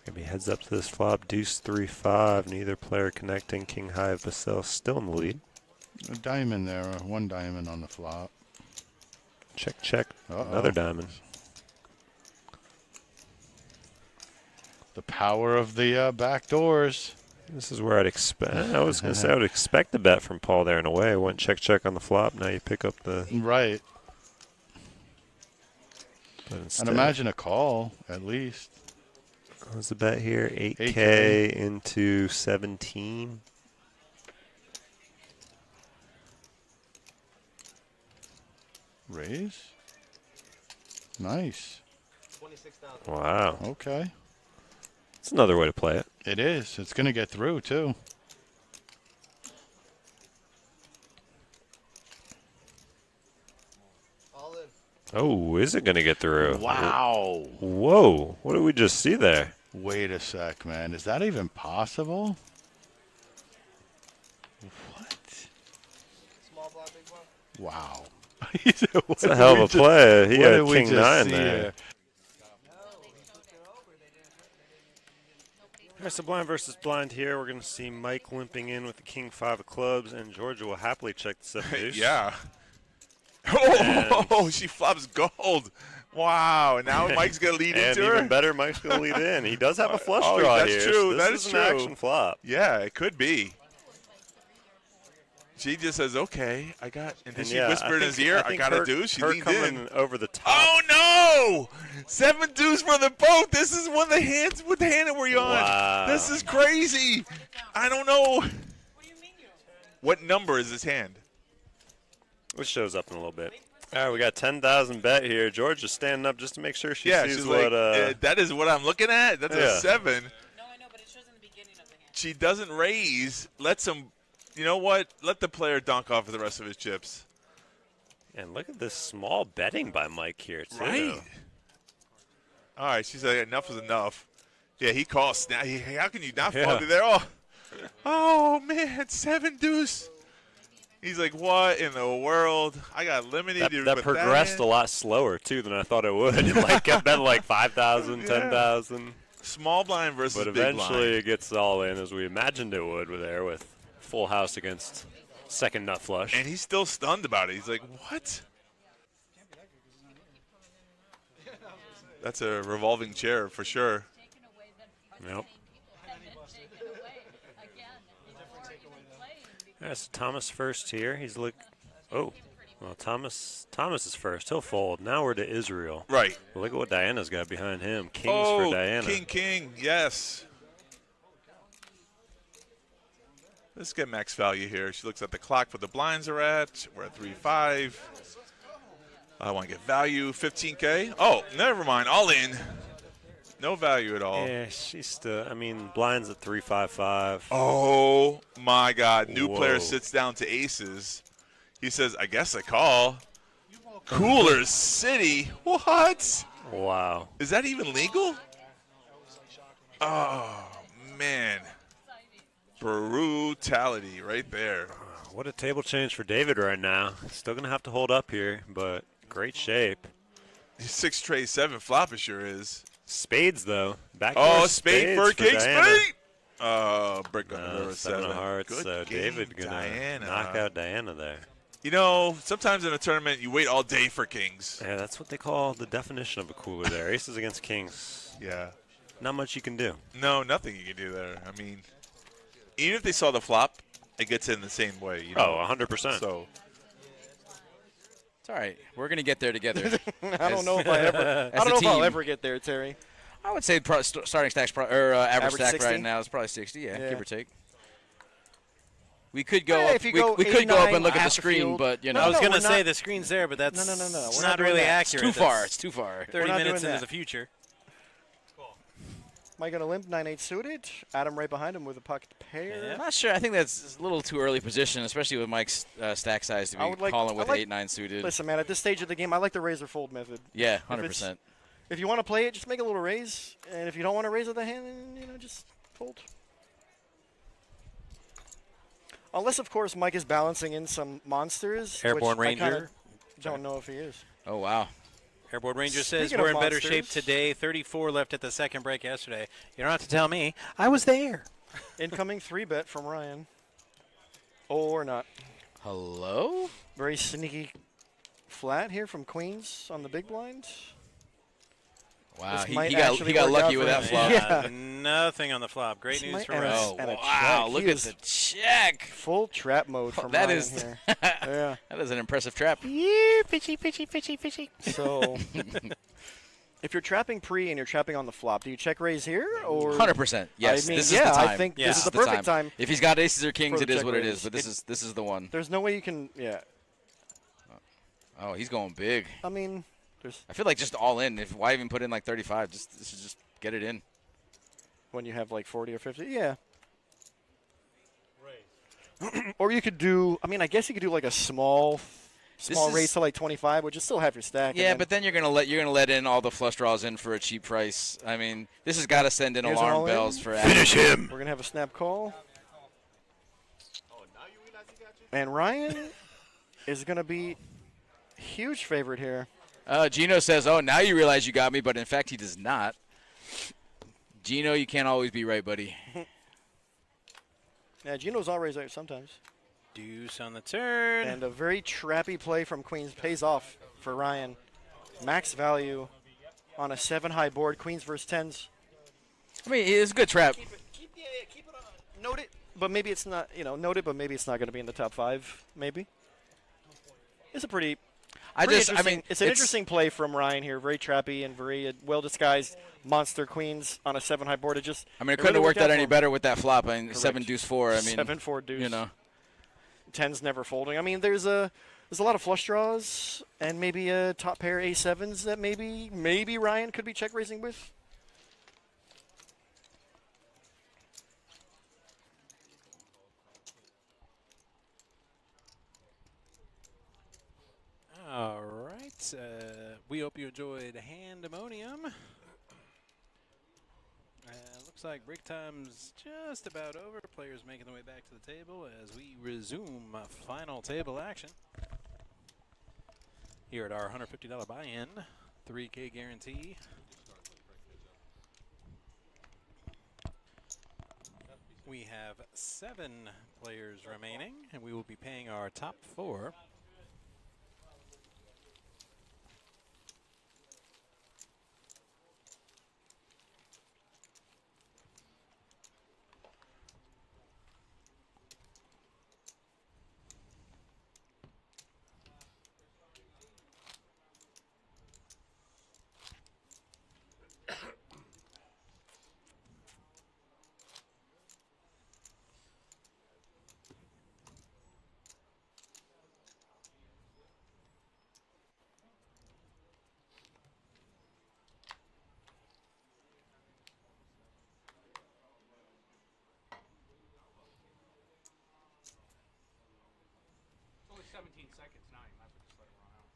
Maybe heads up to this flop. Deuce 3-5. Neither player connecting. King high of Basel still in the lead. A diamond there, 1 diamond on the flop. Check, check. Another diamond. The power of the back doors. This is where I'd expect. I was going to say I would expect the bet from Paul there in a way. I went check, check on the flop. Now you pick up the. Right. But instead, and imagine a call, at least. What was the bet here? 8K into 17. Raise. Nice. 27 26,000. Wow. Okay. It's another way to play it. It is. It's going to get through, too. All in. Oh, is it going to get through? Wow. Whoa. What did we just see there? Wait a sec, man. Is that even possible? What? Small blind, big blind. Wow. It's a hell of a play. He had we king just 9 see there. here? All right, so blind versus blind here. We're going to see Mike limping in with the king 5 of clubs, and Georgia will happily check the 7 deuce. Yeah. Oh, she flops gold. Wow. Now Mike's going to lead and into her. even better, Mike's going to lead in. He does have a flush Oh, draw that's here. true. So this That is is an true. action flop. Yeah, it could be. She just says, okay, I got, and then she yeah, whispered in his ear, I got to do. She her leaned coming in. over the top. Oh, no! 7 deuce for the boat. This is one of the hands. What the hand were you on? Wow. This is crazy. I don't know. What number is this hand? Which shows up in a little bit. All right, we got 10,000 bet here. Georgia's standing up just to make sure she sees she's what. like, that is what I'm looking at. That's yeah. a 7. No, I know, but it shows in the beginning of the hand. She doesn't raise. Lets him. You know what? Let the player dunk off of the rest of his chips. And look at this small betting by Mike here, too. Right. All right, she's like, enough is enough. Yeah, he calls. Now, how can you not fall through there? Oh, man, 7 deuce. He's like, what in the world? I got limited. That progressed a lot slower, too, than I thought it would. It like kept betting like 5,000, Yeah. 10,000. Small blind versus But big eventually blind. it gets all in as we imagined it would with full house against second nut flush. And he's still stunned about it. He's like, what? That's a revolving chair for sure. Yep. Yeah, so Thomas first here. He's well, Thomas is first. He'll fold. Now we're to Israel. Right. Look at what Diana's got behind him. Kings Oh, for Diana. King, yes. Let's get max value here. She looks at the clock where the blinds are at. We're at 3-5. I want to get value, 15K. Oh, never mind. All in. No value at all. Yeah, she's still, blinds at 355. Oh, my God. New Whoa. player sits down to aces. He says, I guess I call. Cooler City. What? Wow. Is that even legal? Oh, man. Brutality right there. What a table change for David right now. Still going to have to hold up here, but great shape. 6 tray 7 flop it sure is. Spades, though. Oh, spade for king Diana. spade. Brick on the No, river 7 7. of hearts. Good So game, David going to knock out Diana there. You know, sometimes in a tournament you wait all day for kings. Yeah, that's what they call the definition of a cooler there. Aces against kings. Yeah. Not much you can do. No, nothing you can do there. I mean, even if they saw the flop, it gets in the same way. You know? Oh, 100%. So it's all right. We're gonna get there together. I don't know if I'll ever get there, Terry. I would say starting stacks average stack 60? right now is probably 60. Yeah, give or take. We could Yeah, go up. if you We, go we could go up 8-9 and look at the half the screen, field. but you know, I was No, going to we're say not- the screen's there, but that's No. it's We're not not doing really that. accurate. it's too far. That's It's too far. 30 not minutes doing into that. the future. Am I going to limp 9-8 suited? Adam right behind him with a pocket pair. I'm not sure. I think that's a little too early position, especially with Mike's stack size to I be would like- calling with I like- 8-9 suited. Listen, man, at this stage of the game, I like the raise or fold method. Yeah, If 100%. If you want to play it, just make a little raise. And if you don't want to raise with the hand, then, just fold. Unless, of course, Mike is balancing in some monsters. Airborne which I kinda Ranger. don't know if he is. Oh, wow. Airborne Ranger says Speaking we're of in better shape monsters- today. 34 left at the second break yesterday. You don't have to tell me. I was there. Incoming 3-bet from Ryan. Or not. Hello? Very sneaky flat here from Queens on the big blind. Wow, This he might got actually lucky work out with for that him. flop. Yeah. Nothing on the flop. Great This news might- for and a- Ryan. and a Wow, check. look He at is the check. Full trap mode from That Ryan is here. Yeah. that is an impressive trap. Fishy. So, if you're trapping pre and you're trapping on the flop, do you check raise here or 100%? Yes, I mean, this is yeah, the time. I think Yeah. this is the perfect time. If he's got aces or kings, for it the is check what it raise. is. But this is the one. There's no way you can. Yeah. Oh, he's going big. I mean, I feel like just all in. Why even put in like 35? Just get it in. When you have like 40 or 50, yeah. Raise. Or you could do. I mean, I guess you could do like a small raise to like 25, which is still half your stack. Yeah, but then you're gonna let in all the flush draws in for a cheap price. I mean, this has got to send in Here's alarm all in. bells for Finish him. We're gonna have a snap call, Oh, now you realize he got you? and Ryan is gonna be huge favorite here. Gino says, "Oh, now you realize you got me," but in fact he does not. Gino, you can't always be right, buddy. Yeah, Gino's always right sometimes. Deuce on the turn. And a very trappy play from Queens pays off for Ryan. Max value on a 7-high board. Queens versus 10s. I mean, it's a good trap. Keep it on. Note it, but maybe it's not. Note it, but maybe it's not going to be in the top 5. Maybe. It's a pretty. It's an interesting play from Ryan here. Very trappy and very well disguised monster queens on a 7-high board. It couldn't really have worked out any him. better with that flop. I mean, Correct. 7 deuce 4. I mean, 7-4 deuce. You know, 10s never folding. I mean, there's a lot of flush draws and maybe a top pair A7s that maybe Ryan could be check raising with. All right. We hope you enjoyed Handemonium. Looks like break time's just about over. Players making their way back to the table as we resume final table action. Here at our $150 buy-in, 3K guarantee. We have 7 players remaining, and we will be paying our top 4. Only 17 seconds now. You might as well just let it run out.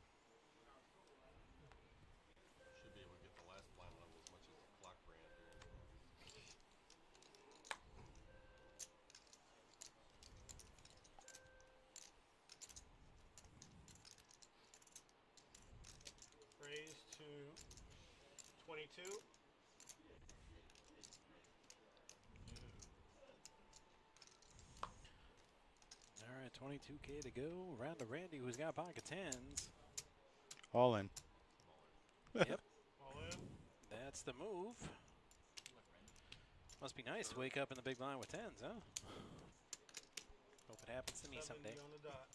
Should be able to get the last flat level as much as the clock ran here. Raise to 22. All right, 22K to go. Round to Randy, who's got pocket 10s. All in. Yep. All in. That's the move. Must be nice to wake up in the big line with 10s, huh? Hope it happens to me 70 someday. on the dot.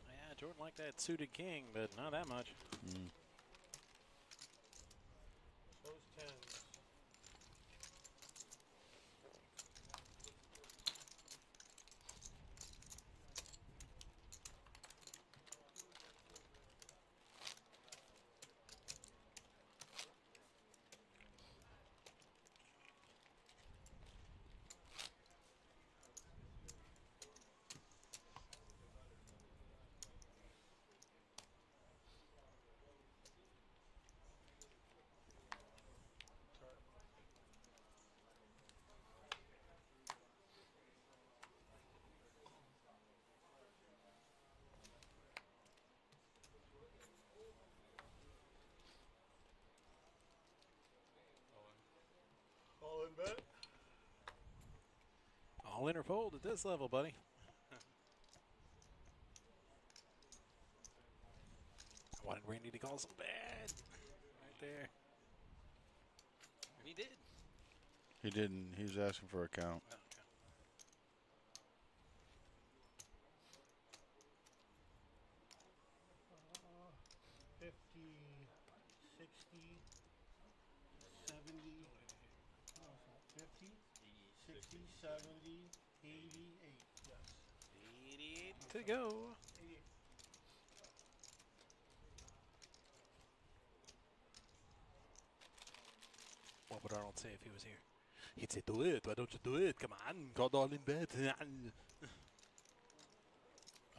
Yeah, Jordan liked that suited king, but not that much. Those 10s. All in bet. All in or fold at this level, buddy. I wanted Randy to call so bad. Right there. And he did. He didn't. He was asking for a count. Okay. 50, 60, 70, 50, 60, 70, 88, yes. 88 to go. 88. What would Arnold say if he was here? He'd say, do it. Why don't you do it? Come on. Got all in bed.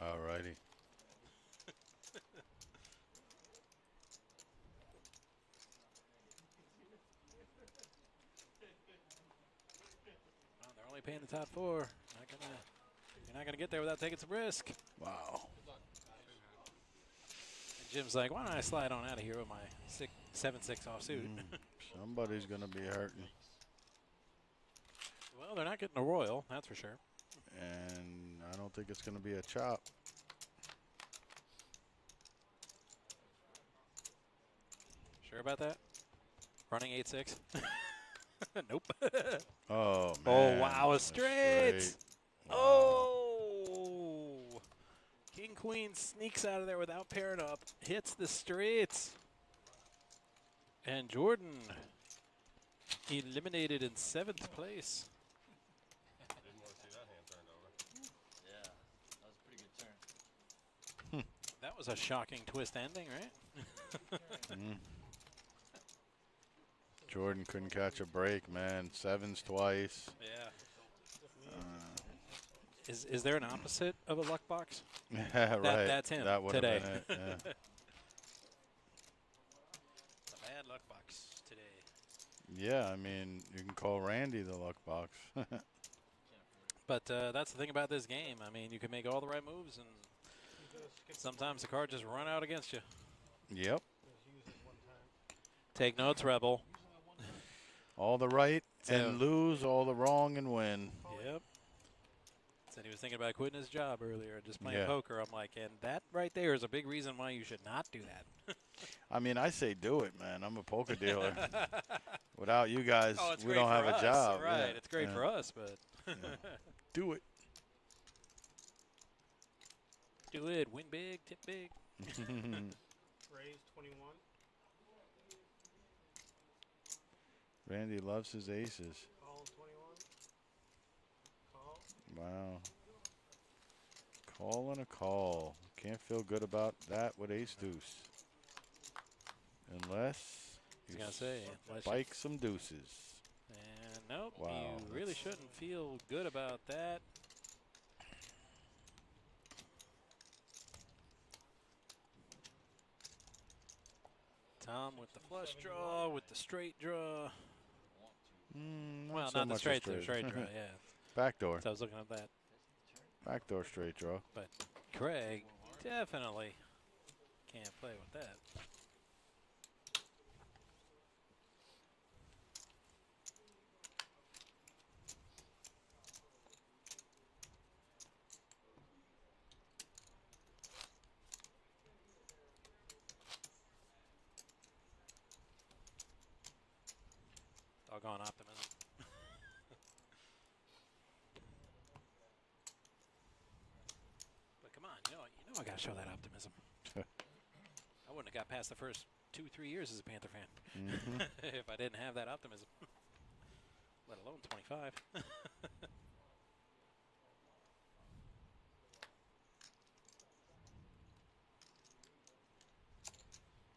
All righty. Well, they're only paying the top 4. You're not gonna get there without taking some risk. Wow. And Jim's like, why don't I slide on out of here with my 7-6 offsuit? Somebody's going to be hurting. Well, they're not getting a royal, that's for sure. And I don't think it's going to be a chop. Sure about that? Running 8-6? Nope. Oh, man. Oh, wow, a straight. Wow. Oh. King Queen sneaks out of there without pairing up. Hits the straights. And Jordan eliminated in 7th place. Didn't want to see that hand turned over. Yeah, that was a pretty good turn. That was a shocking twist ending, right? Jordan couldn't catch a break, man. 7s twice. Yeah. Is there an opposite of a luck box? Yeah, right. That's him that would today. Have been it. Yeah. A bad luck box today. Yeah, I mean, you can call Randy the luck box. But that's the thing about this game. I mean, you can make all the right moves, and sometimes the card just run out against you. Yep. Take notes, Rebel. All the right and lose, all the wrong and win. Yep. Said he was thinking about quitting his job earlier and just playing poker. I'm like, and that right there is a big reason why you should not do that. I mean, I say do it, man. I'm a poker dealer. Without you guys, we great don't have for a us, job. Right, Yeah. it's great for us, but do it. Do it. Win big, tip big. Raise 21. Randy loves his aces. Call 21. Call. Wow. Call and a call. Can't feel good about that with ace deuce. Unless you spike some deuces. And nope, Wow, you really shouldn't feel good about that. Tom with the flush draw, with the straight draw. Well, so not the much a straight draw, yeah. Backdoor. So I was looking at that. Backdoor straight draw. But Craig definitely can't play with that. Doggone optimism. But come on, you know I gotta show that optimism. I wouldn't have got past the first 2-3 years as a Panther fan if I didn't have that optimism. Let alone 25.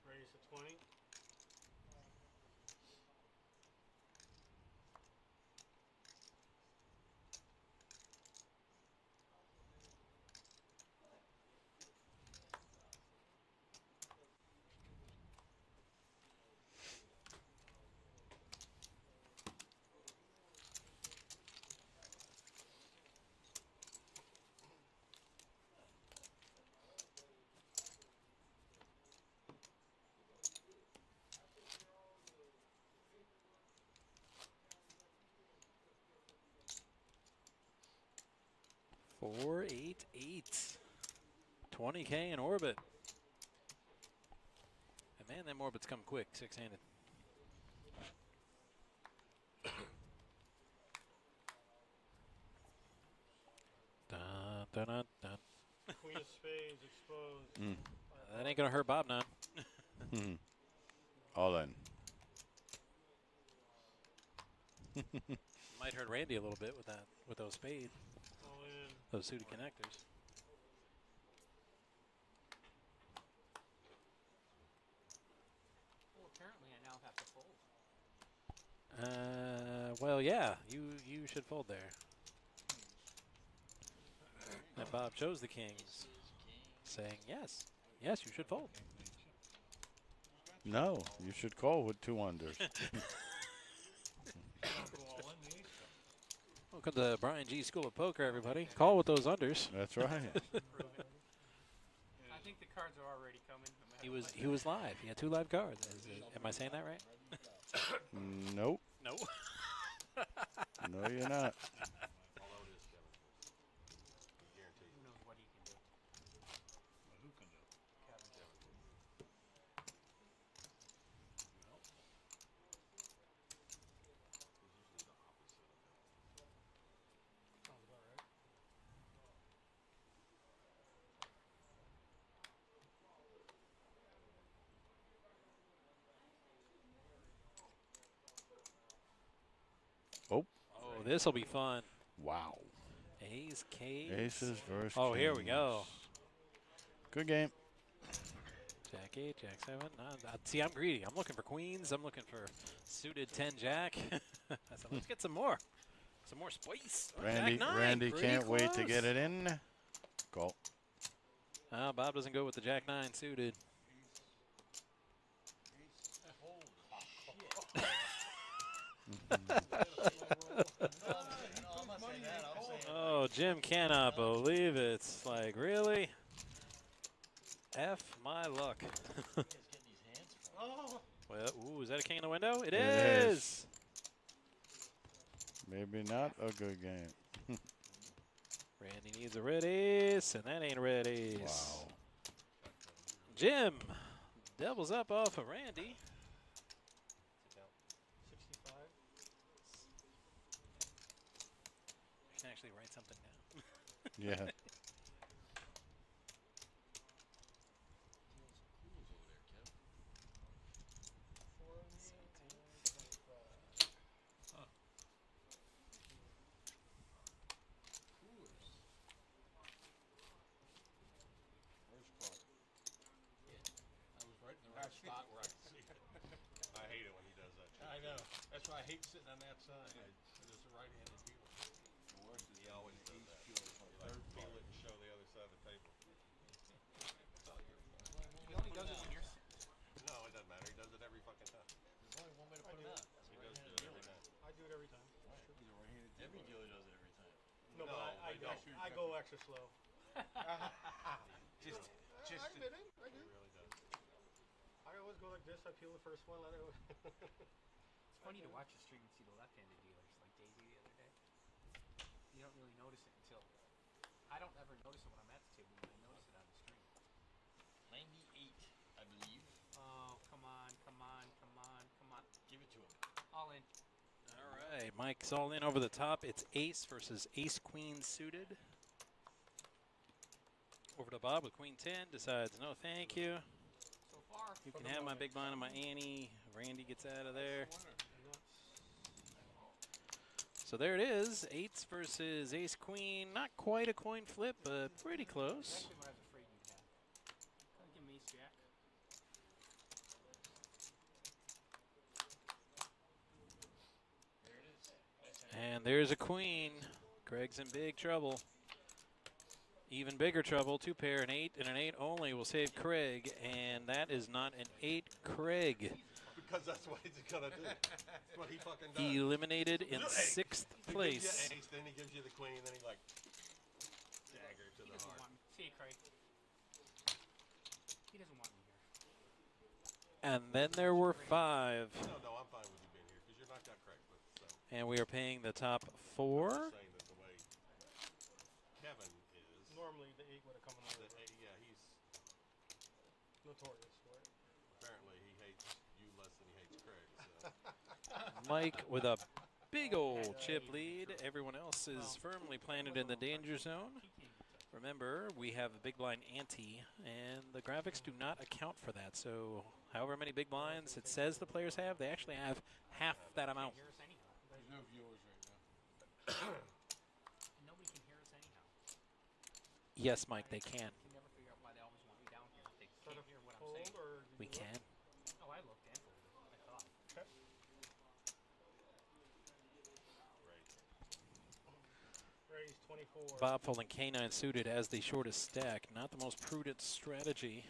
Raise to 20. Four, 8, 8. 20K in orbit. And man, them orbits come quick, six-handed. Dun, dun, dun, dun. Queen of spades exposed. That ain't gonna hurt Bob none. All in. Might hurt Randy a little bit with that, with those spades. those suited connectors. Well, apparently I now have to fold. Well, yeah, you should fold there. And Bob chose the kings, saying yes, yes, you should fold. No, you should call with 2 unders. Welcome to Brian G School of Poker, everybody. Call with those unders. That's right. I think the cards are already coming. He was live. He had 2 live cards. Am I saying that right? Nope. No. No, you're not. Who knows what he can do? Who can do? Oh. Oh, this will be fun. Wow. Ace, K's. Aces versus Oh, here we kings. go. Good game. Jack 8, Jack 7. See, I'm greedy. I'm looking for queens. I'm looking for suited 10 Jack. I said, let's get some more. Some more spice. Oh, Jack 9. Randy Pretty can't wait to close. get it in. Call. Bob doesn't go with the Jack 9 suited. Oh, Jim cannot believe it. It's like, really? F my luck. Well, ooh, is that a king in the window? It is. Maybe not a good game. Randy needs a red ace, and that ain't a red ace. Wow. Jim doubles up off of Randy. 65. I can actually write something down. Yeah. Spot where I can see it. I hate it when he does that. I know. That's why I hate sitting on that side. It's a right-handed dealer. He always does that. Third feel it and show the other side of the table. He only does it when you're. No, it doesn't matter. He does it every fucking time. There's only one way to put him out. He does do it every time. I do it every time. Every dealer does it every time. No, but I go extra slow. Just I admit it. I do. He really does. I always go like this. I peel the first one. Let it. It's funny to watch the stream and see the left-handed dealers, like Daisy the other day. You don't really notice it until. I don't ever notice it when I'm at the table, but I notice it on the stream. 98, I believe. Oh, come on, come on, come on, come on. Give it to him. All in. All right, Mike's all in over the top. It's ace versus ace queen suited. Over to Bob with queen 10. Decides no, thank you. So far. You can have my big blind and my Annie. Randy gets out of there. So there it is. Eights versus ace queen. Not quite a coin flip, but pretty close. Exactly what I was afraid you'd have. Gotta give him ace jack. There it is. And there's a queen. Greg's in big trouble. Even bigger trouble. 2 pair, an 8 and an 8 only will save Craig. And that is not an 8 Craig. Because that's what he's gonna do. That's what he fucking does. Eliminated in 6th place. He gives you ace, then he gives you the queen, then he like dagger to He the doesn't heart. want me. See you, Craig. He doesn't want me here. And then there were 5. No, I'm fine with you being here because you're knocked out Craig. But, so. And we are paying the top I'm 4. just saying that the way Kevin is. Normally the 8 would have come over. Yeah, he's Notorious for it. apparently he hates you less than he hates Craig. So. Mike with a big old chip lead. Everyone else is firmly planted in the danger zone. Remember, we have a big blind ante, and the graphics do not account for that. So however many big blinds it says the players have, they actually have half that amount. There's no viewers right now. Nobody can hear us anyhow. Yes, Mike, they can. I can never figure out why they always want me down here. They Set can't up hear what I'm cold saying. or did We you look? can. Oh, I looked and I thought. Okay. Raise 24. Bob folding K9 suited as the shortest stack. Not the most prudent strategy.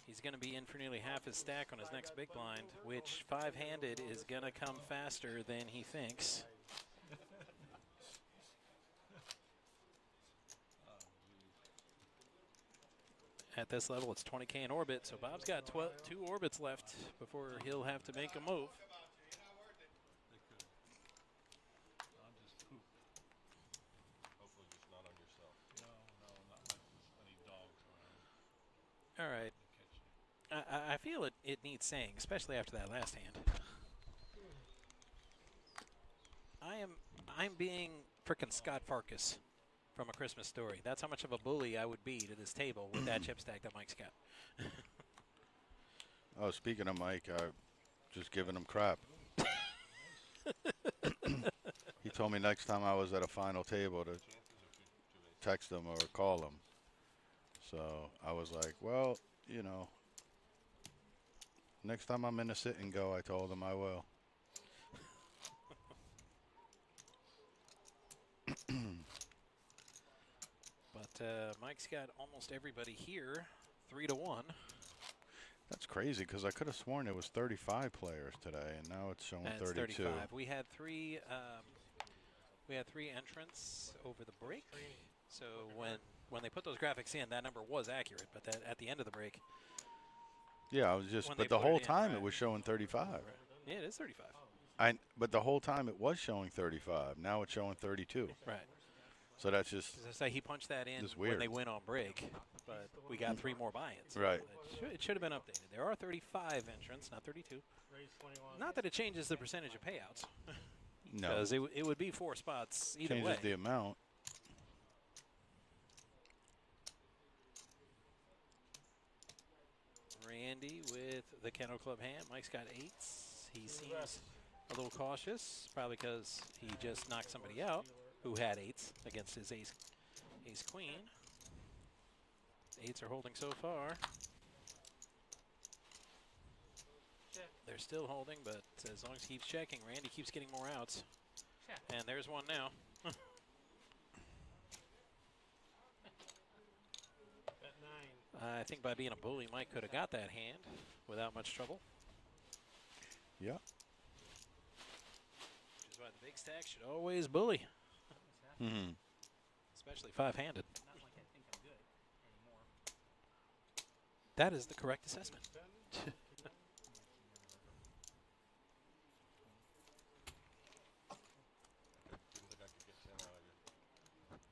He's going to be in for nearly half his stack on his next big blind, which five-handed is going to come faster than he thinks. At this level, it's 20K in orbit, so Bob's got 2 orbits left before he'll have to make a move. I'll just poop. Hopefully just not on yourself. No, not like there's any dogs around. All right. I feel it needs saying, especially after that last hand. I'm being frickin' Scott Farkas from A Christmas Story. That's how much of a bully I would be to this table with that chip stack that Mike's got. Oh, speaking of Mike, just giving him crap. He told me next time I was at a final table to text him or call him. So I was like, well, you know, next time I'm in a sit and go, I told him I will. But Mike's got almost everybody here, 3-1. That's crazy because I could have sworn it was 35 players today, and now it's showing That's 32. 35. We had three entrants over the break. So when they put those graphics in, that number was accurate. But that at the end of the break, Yeah, I was just, when but they the put it whole in, time right. it was showing 35. yeah, it is 35. But the whole time it was showing 35. Now it's showing 32. Right. So that's just. As I say, he punched that in Just when weird. they went on break, but we got 3 more buy-ins. Right. It should have been updated. There are 35 entrants, not 32. Raise 21. Not that it changes the percentage of payouts. No. Because it would be 4 spots either Changes way. the amount. Randy with the Kennel Club hand. Mike's got 8s. He seems a little cautious, probably because he just knocked somebody out who had 8s against his ace queen. 8s are holding so far. They're still holding, but as long as he keeps checking, Randy keeps getting more outs. And there's one now. At 9. I think by being a bully, Mike could have got that hand without much trouble. Yeah. Which is why the big stack should always bully. Mm-hmm. Especially 5-handed. Not like I think I'm good anymore. That is the correct assessment. Didn't think I could get 10 out of you. That was enough.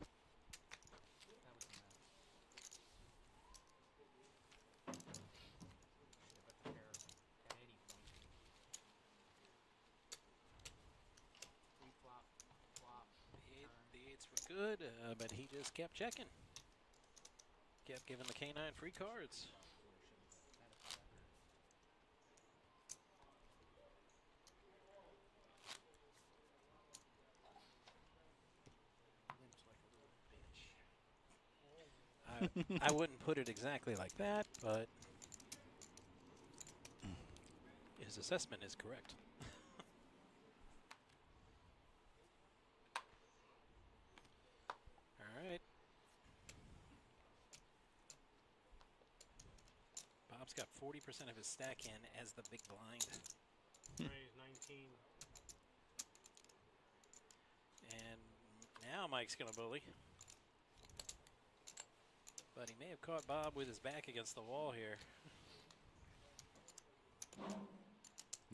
Should've got the pair at 80 points. 3 flop, turn. The 8s were good, but he just kept checking. Kept giving the K9 free cards. I wouldn't put it exactly like that, but his assessment is correct. All right. Bob's got 40% of his stack in as the big blind. Raise 19. And now Mike's going to bully. But he may have caught Bob with his back against the wall here.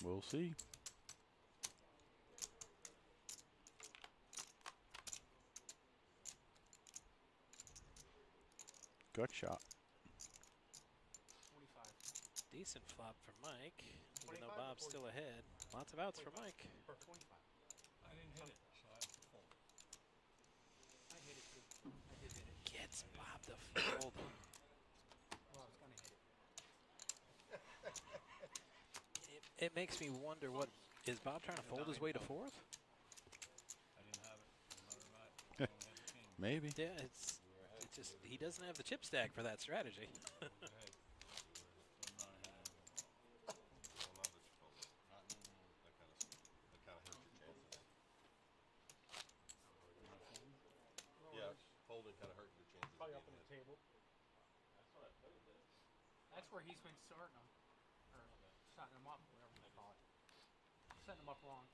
We'll see. Gut shot. 25. Decent flop for Mike, even though Bob's still ahead. Lots of outs for Mike. Or 25. I didn't hit it, so I have to fold. I hit it too. I did hit it. Gets Bob to fold. Well, I was going to hit it. It makes me wonder, what is Bob trying to fold his way to 4th? I didn't have it. I only had Maybe. Yeah, it's just he doesn't have the chip stack for that strategy. Yeah, folding kind of hurt your chances. Probably up on the table. That's where he's been starting them, or setting them up, whatever they call it. Setting them up wrong.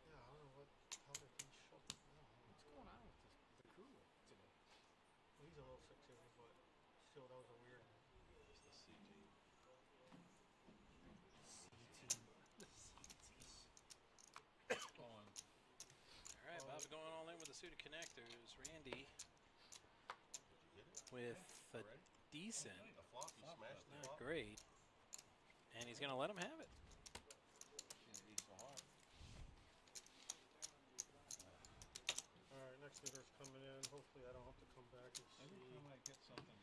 Yeah, I don't know how did he shut it down. What's going on with the crew today? Well, he's a little sick too, but still, that was a weird. It's the C team. All right, Bob's going all in with a suit of connectors. Randy with a decent, A flop, he smashed the not flop. great, and he's going to let him have it. All right, next hitter's coming in. Hopefully, I don't have to come back and see. Every time I get something,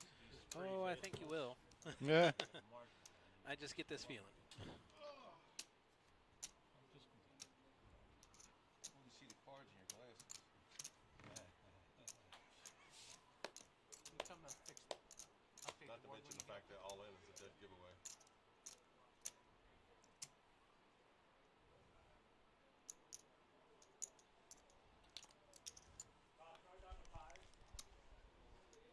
Oh, I think you will. Yeah. I just get this feeling. I want to see the cards in your glasses. You come to fix it. Update Not the to board mention when the you fact that all in is a dead giveaway.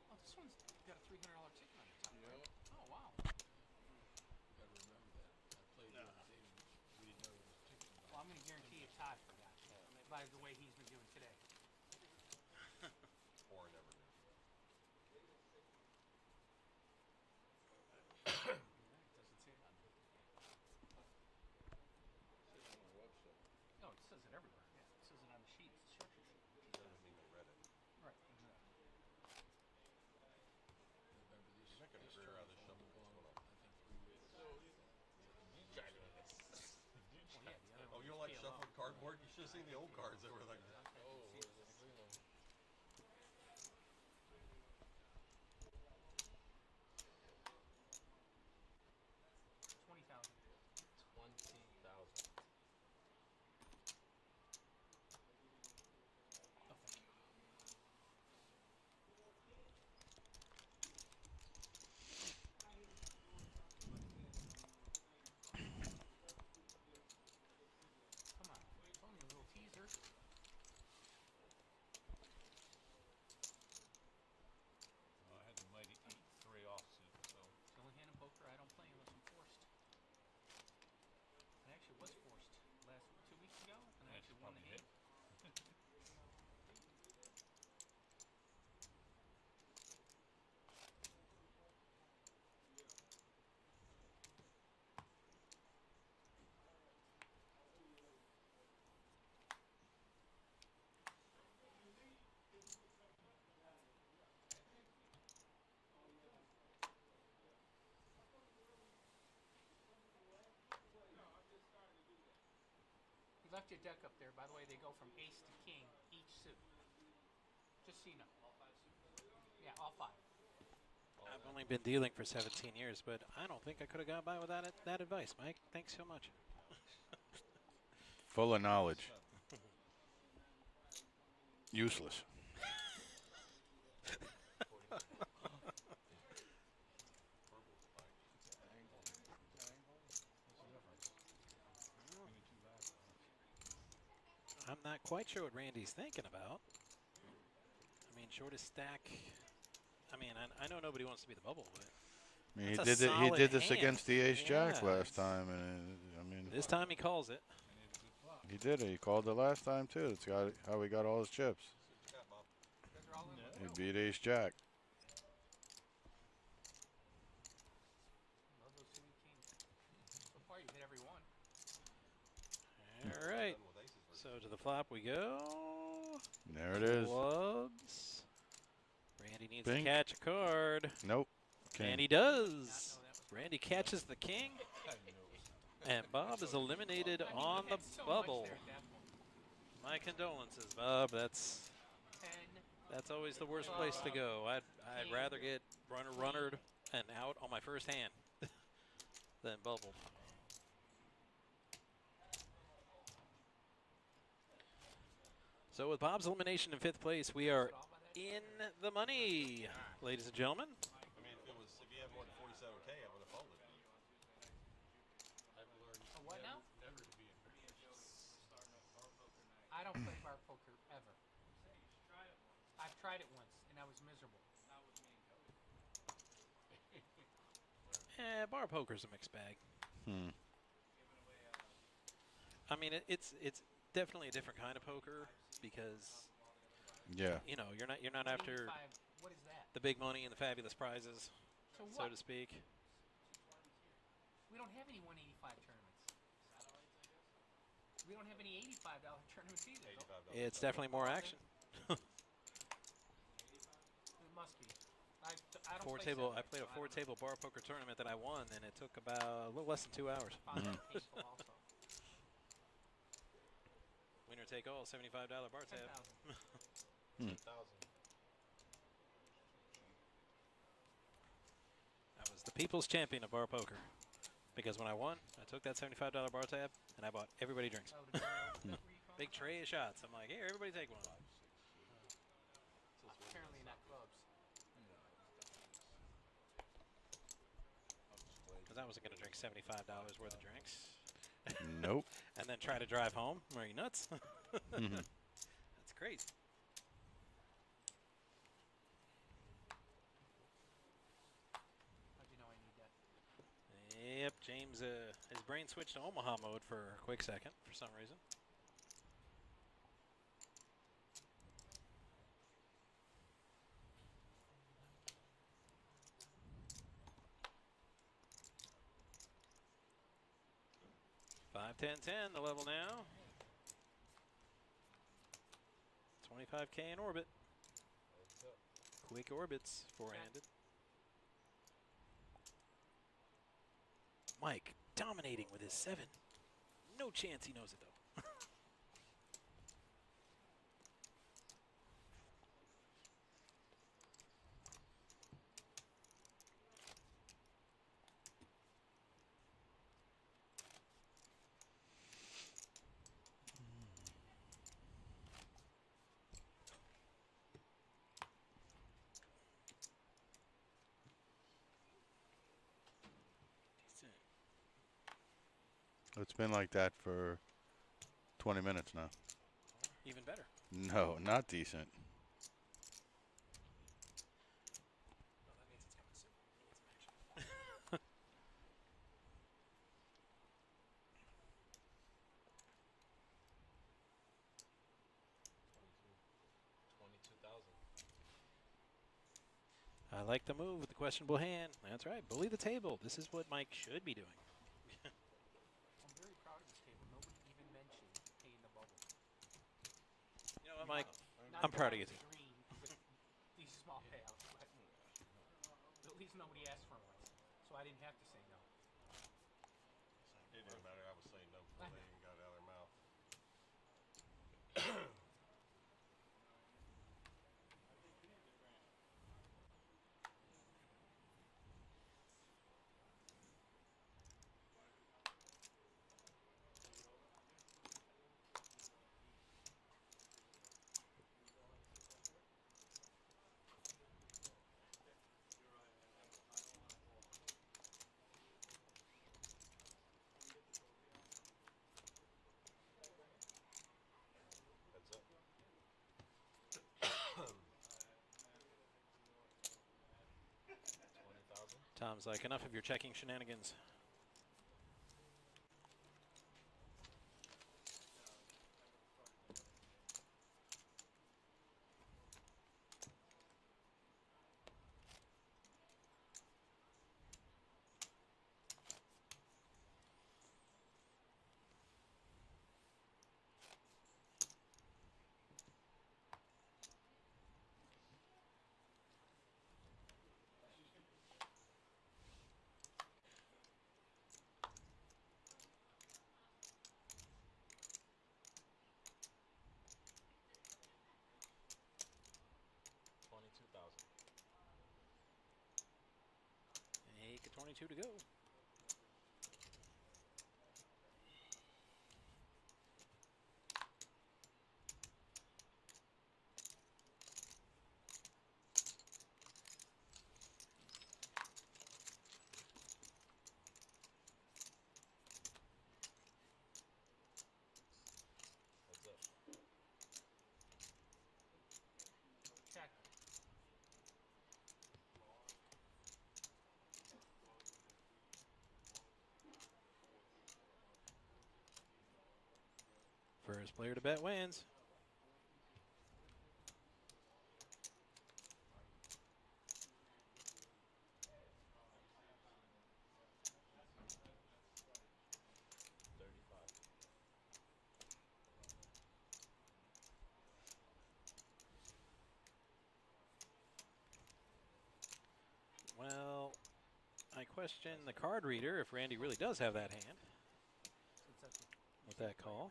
Oh, this one's got a $300 ticket on the top. Right? Oh, wow. Gotta remember that. I played the other day and we didn't know it was ticking. Well, I'm going to guarantee you Todd forgot. By the way he's been doing today. Or never knew. Doesn't say it on there. No, it says it everywhere. Yeah, it says it on the sheet. It's a structure sheet. Doesn't mean they read it. Right, exactly. Remember this. You're not going to this figure term out this was shuffle. only What's going, going on? I think 3 weeks. Well, yeah, the other Oh, one you don't was like PLO. shuffling cardboard? You should have seen the old cards that were like. Oh, what was the green one? 20,000. 20,000. Oh, thank you. Come on, it's only a little teaser. I had the mighty 8-3 offsuit, so. It's the only hand in poker I don't play unless I'm forced. I actually was forced 2 weeks ago, and I actually won the game. You left your deck up there. By the way, they go from ace to king each suit. Just so you know. Yeah, all 5. I've only been dealing for 17 years, but I don't think I could have got by without that advice, Mike. Thanks so much. Full of knowledge. Useless. I'm not quite sure what Randy's thinking about. I mean, shortest stack. I mean, I know nobody wants to be the bubble, but I mean, that's a he solid did this hand. against the Ace Jack Yeah, last time, and I mean, this time he calls it. he did it. He called it last time too. That's how he got all his chips. He beat Ace Jack. Love those suited kings. So far, you hit every one. All right. So to the flop we go. There it is. Clubs. Randy needs Bing. to catch a card. Nope. King. And he does. Randy catches the king. And Bob is eliminated on the bubble. My condolences, Bob. That's always the worst place to go. I'd rather get runnered and out on my first hand than bubbled. So with Bob's elimination in 5th place, we are in the money, ladies and gentlemen. I mean, if you had more than 47K, I would have folded. I've learned what now? never to be embarrassed. I don't play bar poker ever. I've tried it once, and I was miserable. Bar poker's a mixed bag. Hmm. I mean, it's definitely a different kind of poker because Yeah. you know you're not after 85, what is that? the big money and the fabulous prizes, So so what? to speak. We don't have any 185 tournaments. We don't have any $85 tournaments either. though. It's definitely more action. It must be. I don't play I seven. played a 4-table bar poker tournament that I won, and it took about a little less than 2 hours. Painful also. Winner take all, $75 bar tab. 10,000. I was the people's champion of bar poker because when I won, I took that $75 bar tab and I bought everybody drinks. Big tray of shots. I'm like, hey, everybody take one. Apparently not clubs. Because I wasn't going to drink $75 worth of drinks. Nope. And then try to drive home. Are you nuts? Mhm. That's crazy. How'd you know I need that? Yep, James, his brain switched to Omaha mode for a quick second for some reason. Five, 10, 10, the level now. 25K in orbit. Quick orbits, four-handed. Mike dominating with his 7. No chance he knows it, though. It's been like that for 20 minutes now. Even better. No, not decent. Well, that means it's coming soon. We need some action. 22,000. I like the move with the questionable hand. That's right. Bully the table. This is what Mike should be doing. I'm very proud of this table. Nobody even mentioned paying the bubble. You know what, Mike? Not I'm that proud I of you, was too. green with these small payouts, but at least nobody asked for one, so I didn't have to say no. It didn't matter. I was saying no before they even got it out of their mouth. Heads up. Tom's like, enough of your checking shenanigans. Make a 22 to go. First player to bet wins. Well, I question the card reader if Randy really does have that hand with that call.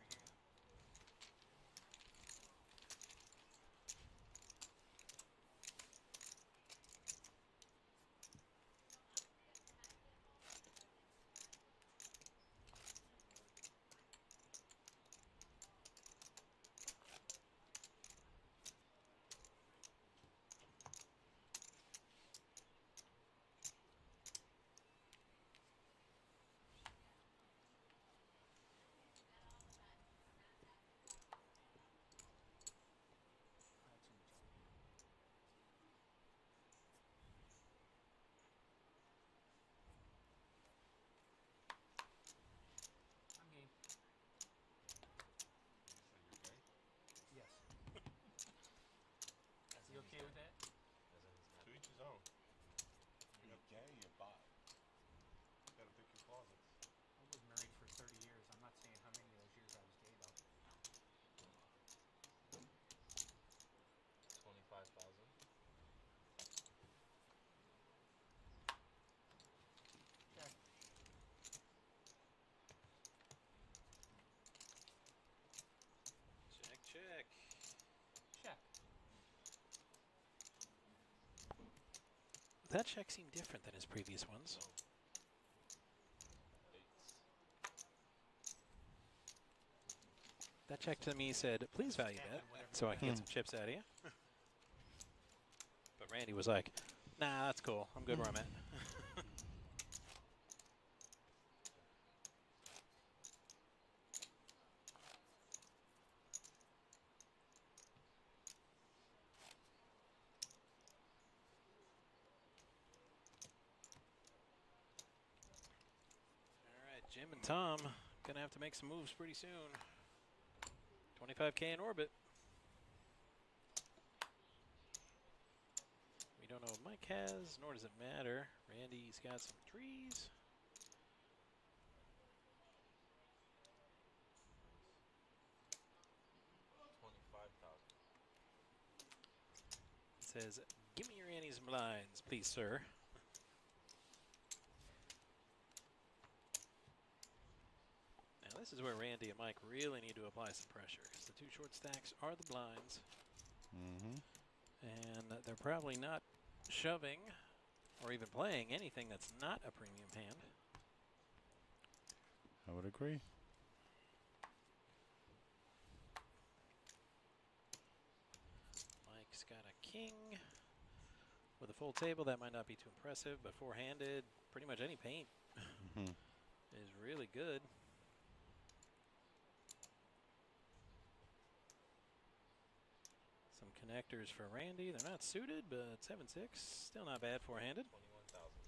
I'm game. Yes. You okay with that? To each his own. You're gay, you're bi. You gotta pick your closets. I was married for 30 years. I'm not saying how many of those years I was gay, though. 25,000. Check. Check, check. Check. That check seemed different than his previous ones. That check to me said, please value bet, so I can get some chips out of you. But Randy was like, nah, that's cool. I'm good where I'm at. All right, Jim and Tom gonna have to make some moves pretty soon. 25K in orbit. We don't know what Mike has, nor does it matter. Randy's got some threes. It says, give me your antes and blinds, please, sir. Now this is where Randy and Mike really need to apply some pressure, because the two short stacks are the blinds. Mm-hmm. And they're probably not shoving or even playing anything that's not a premium hand. I would agree. Mike's got a king with a full table. That might not be too impressive, but four-handed, pretty much any paint is really good. Some connectors for Randy. They're not suited, but 7-6, still not bad four-handed. 21,000.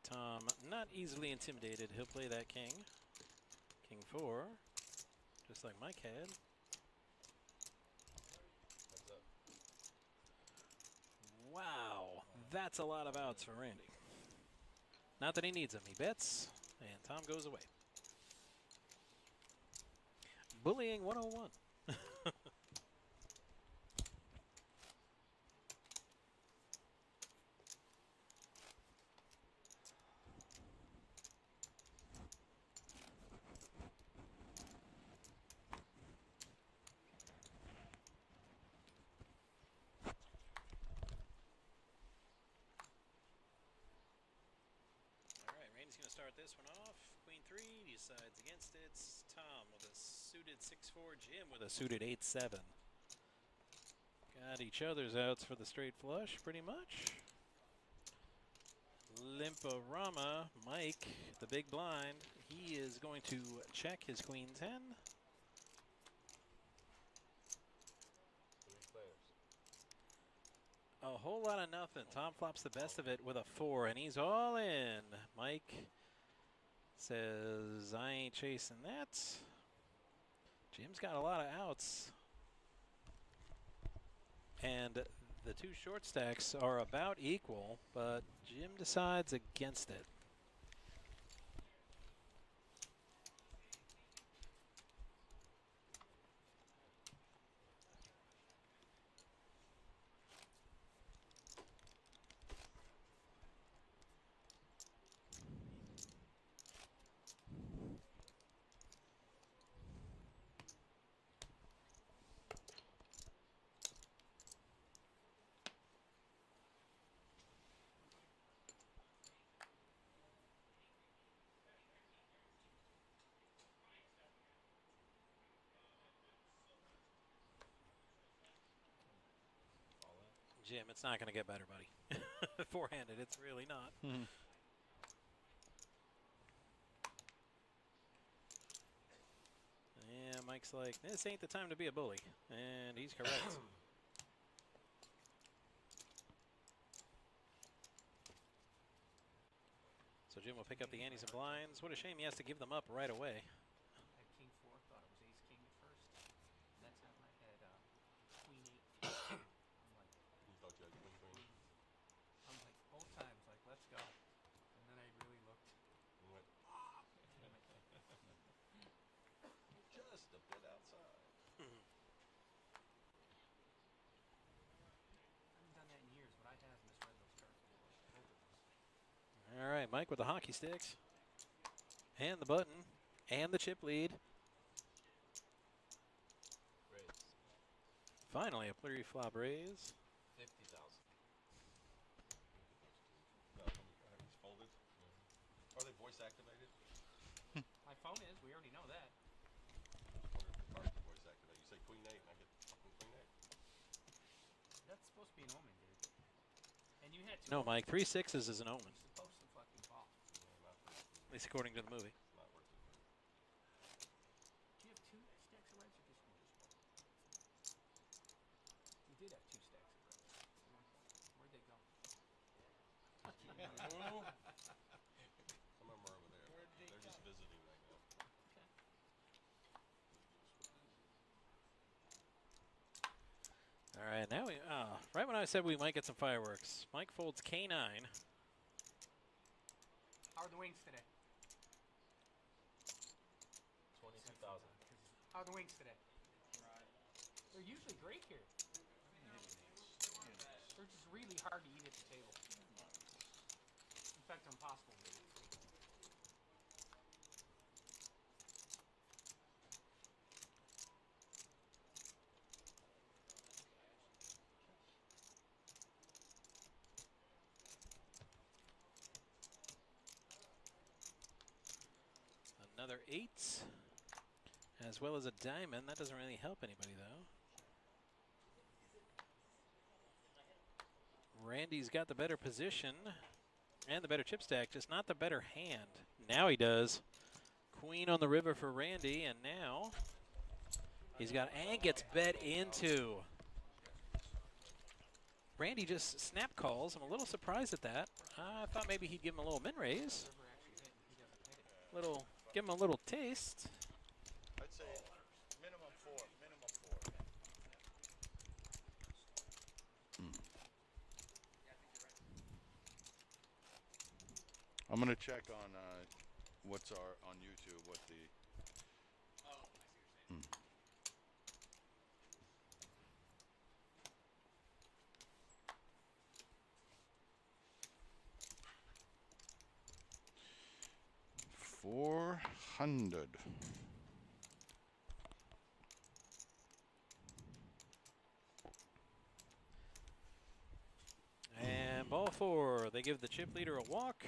Tom, not easily intimidated. He'll play that king. King 4, just like Mike had. Heads up. Wow, that's a lot of outs for Randy. Not that he needs them. He bets, and Tom goes away. Bullying 101. Randy's going to start this one off. Queen 3 decides against it. It's Tom with a suited 6-4. Jim with a suited 8-7. Got each other's outs for the straight flush, pretty much. Limporama, Mike, the big blind. He is going to check his Queen 10. 3 players. A whole lot of nothing. Tom flops the best of it with a 4, and he's all in. Mike says, I ain't chasing that. Jim's got a lot of outs. And the two short stacks are about equal, but Jim decides against it. Jim, it's not going to get better, buddy. Four-handed, it's really not. Yeah, Mike's like, this ain't the time to be a bully. And he's correct. So Jim will pick up the antes and blinds. What a shame he has to give them up right away. I had king 4, thought it was ace king at first. Next time I had queen 8. I'm like, You thought you had queen queen? I'm like, both times, like, let's go. And then I really looked. You went, Damn it. just a bit outside. I haven't done that in years, but I have misread those cards before. Both of them. All right, Mike with the hockey sticks. And the button. And the chip lead. Raise. Finally, a pre-flop raise. 50,000. No, he's folded. Are they voice activated? My phone is, we already know that. Or if the cards are voice activated? You say queen 8 and I get fucking queen 8. That's supposed to be an omen, dude. And you had two. No, Mike, 3 6s is an omen. You're supposed to fucking fall. At least according to the movie. Not worth it. Do you have 2 stacks of reds or just 1? You did have 2 stacks of reds. At one point. Where'd they go? Some of them are over there. They're just visiting right now. Okay. All right, now we, right when I said we might get some fireworks, Mike folds K9. How are the wings today? 22,000. How are the wings today? They're usually great here. They're just really hard to eat at the table. In fact, impossible to eat at the table. Another 8, as well as a diamond. That doesn't really help anybody, though. Randy's got the better position and the better chip stack, just not the better hand. Now he does. Queen on the river for Randy, and now he's got and gets bet into. Randy just snap calls. I'm a little surprised at that. I thought maybe he'd give him a little min raise. Give him a little taste. I'd say minimum 4. Minimum 4. I'm gonna check on what's on YouTube. What the? Oh, I see what you're saying. 400. And ball 4. They give the chip leader a walk.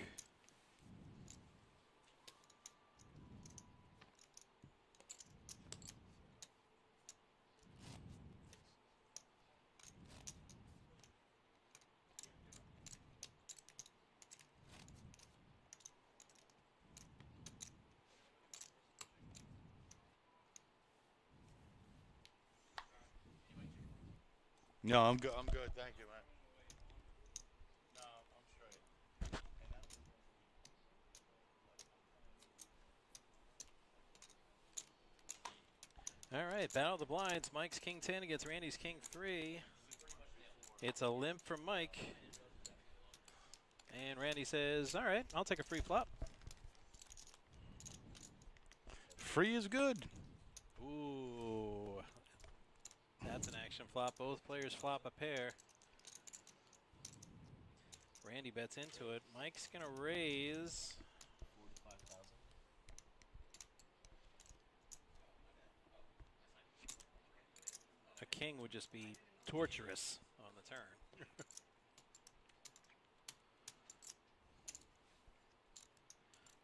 No, I'm good. I'm good. Thank you, man. No, I'm straight. All right, battle of the blinds. Mike's king 10 against Randy's king 3. It's a limp from Mike. And Randy says, all right, I'll take a free flop. Free is good. Ooh. That's an action flop. Both players flop a pair. Randy bets into it. Mike's going to raise. 45,000. A king would just be torturous on the turn.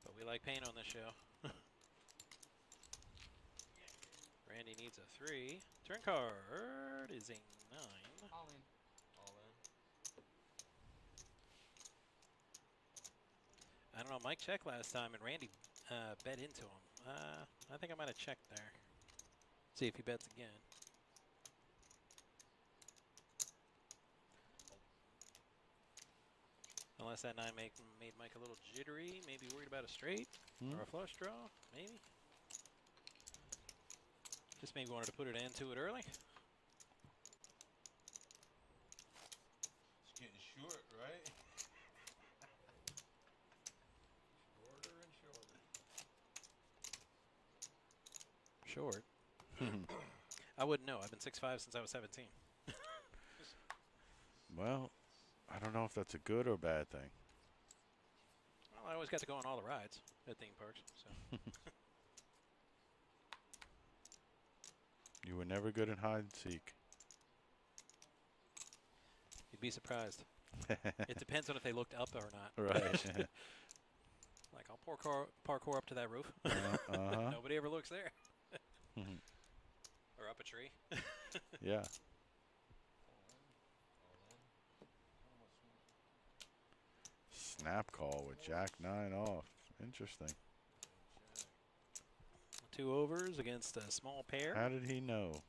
But we like pain on this show. Randy needs a 3. Turn card is a 9. All in. All in. I don't know. Mike checked last time, and Randy bet into him. I think I might have checked there. See if he bets again. Unless that 9 made Mike a little jittery, maybe worried about a straight or a flush draw, maybe. Just maybe wanted to put it into it early. It's getting short, right? Shorter and shorter. Short. I wouldn't know. I've been 6'5" since I was 17. Well, I don't know if that's a good or bad thing. Well, I always got to go on all the rides at theme parks. So. You were never good in hide and seek. You'd be surprised. It depends on if they looked up or not. Right. Like, I'll parkour up to that roof. Uh-huh. Nobody ever looks there. Or up a tree. Yeah. Snap call with Jack 9 off. Interesting. 2 overs against a small pair. How did he know?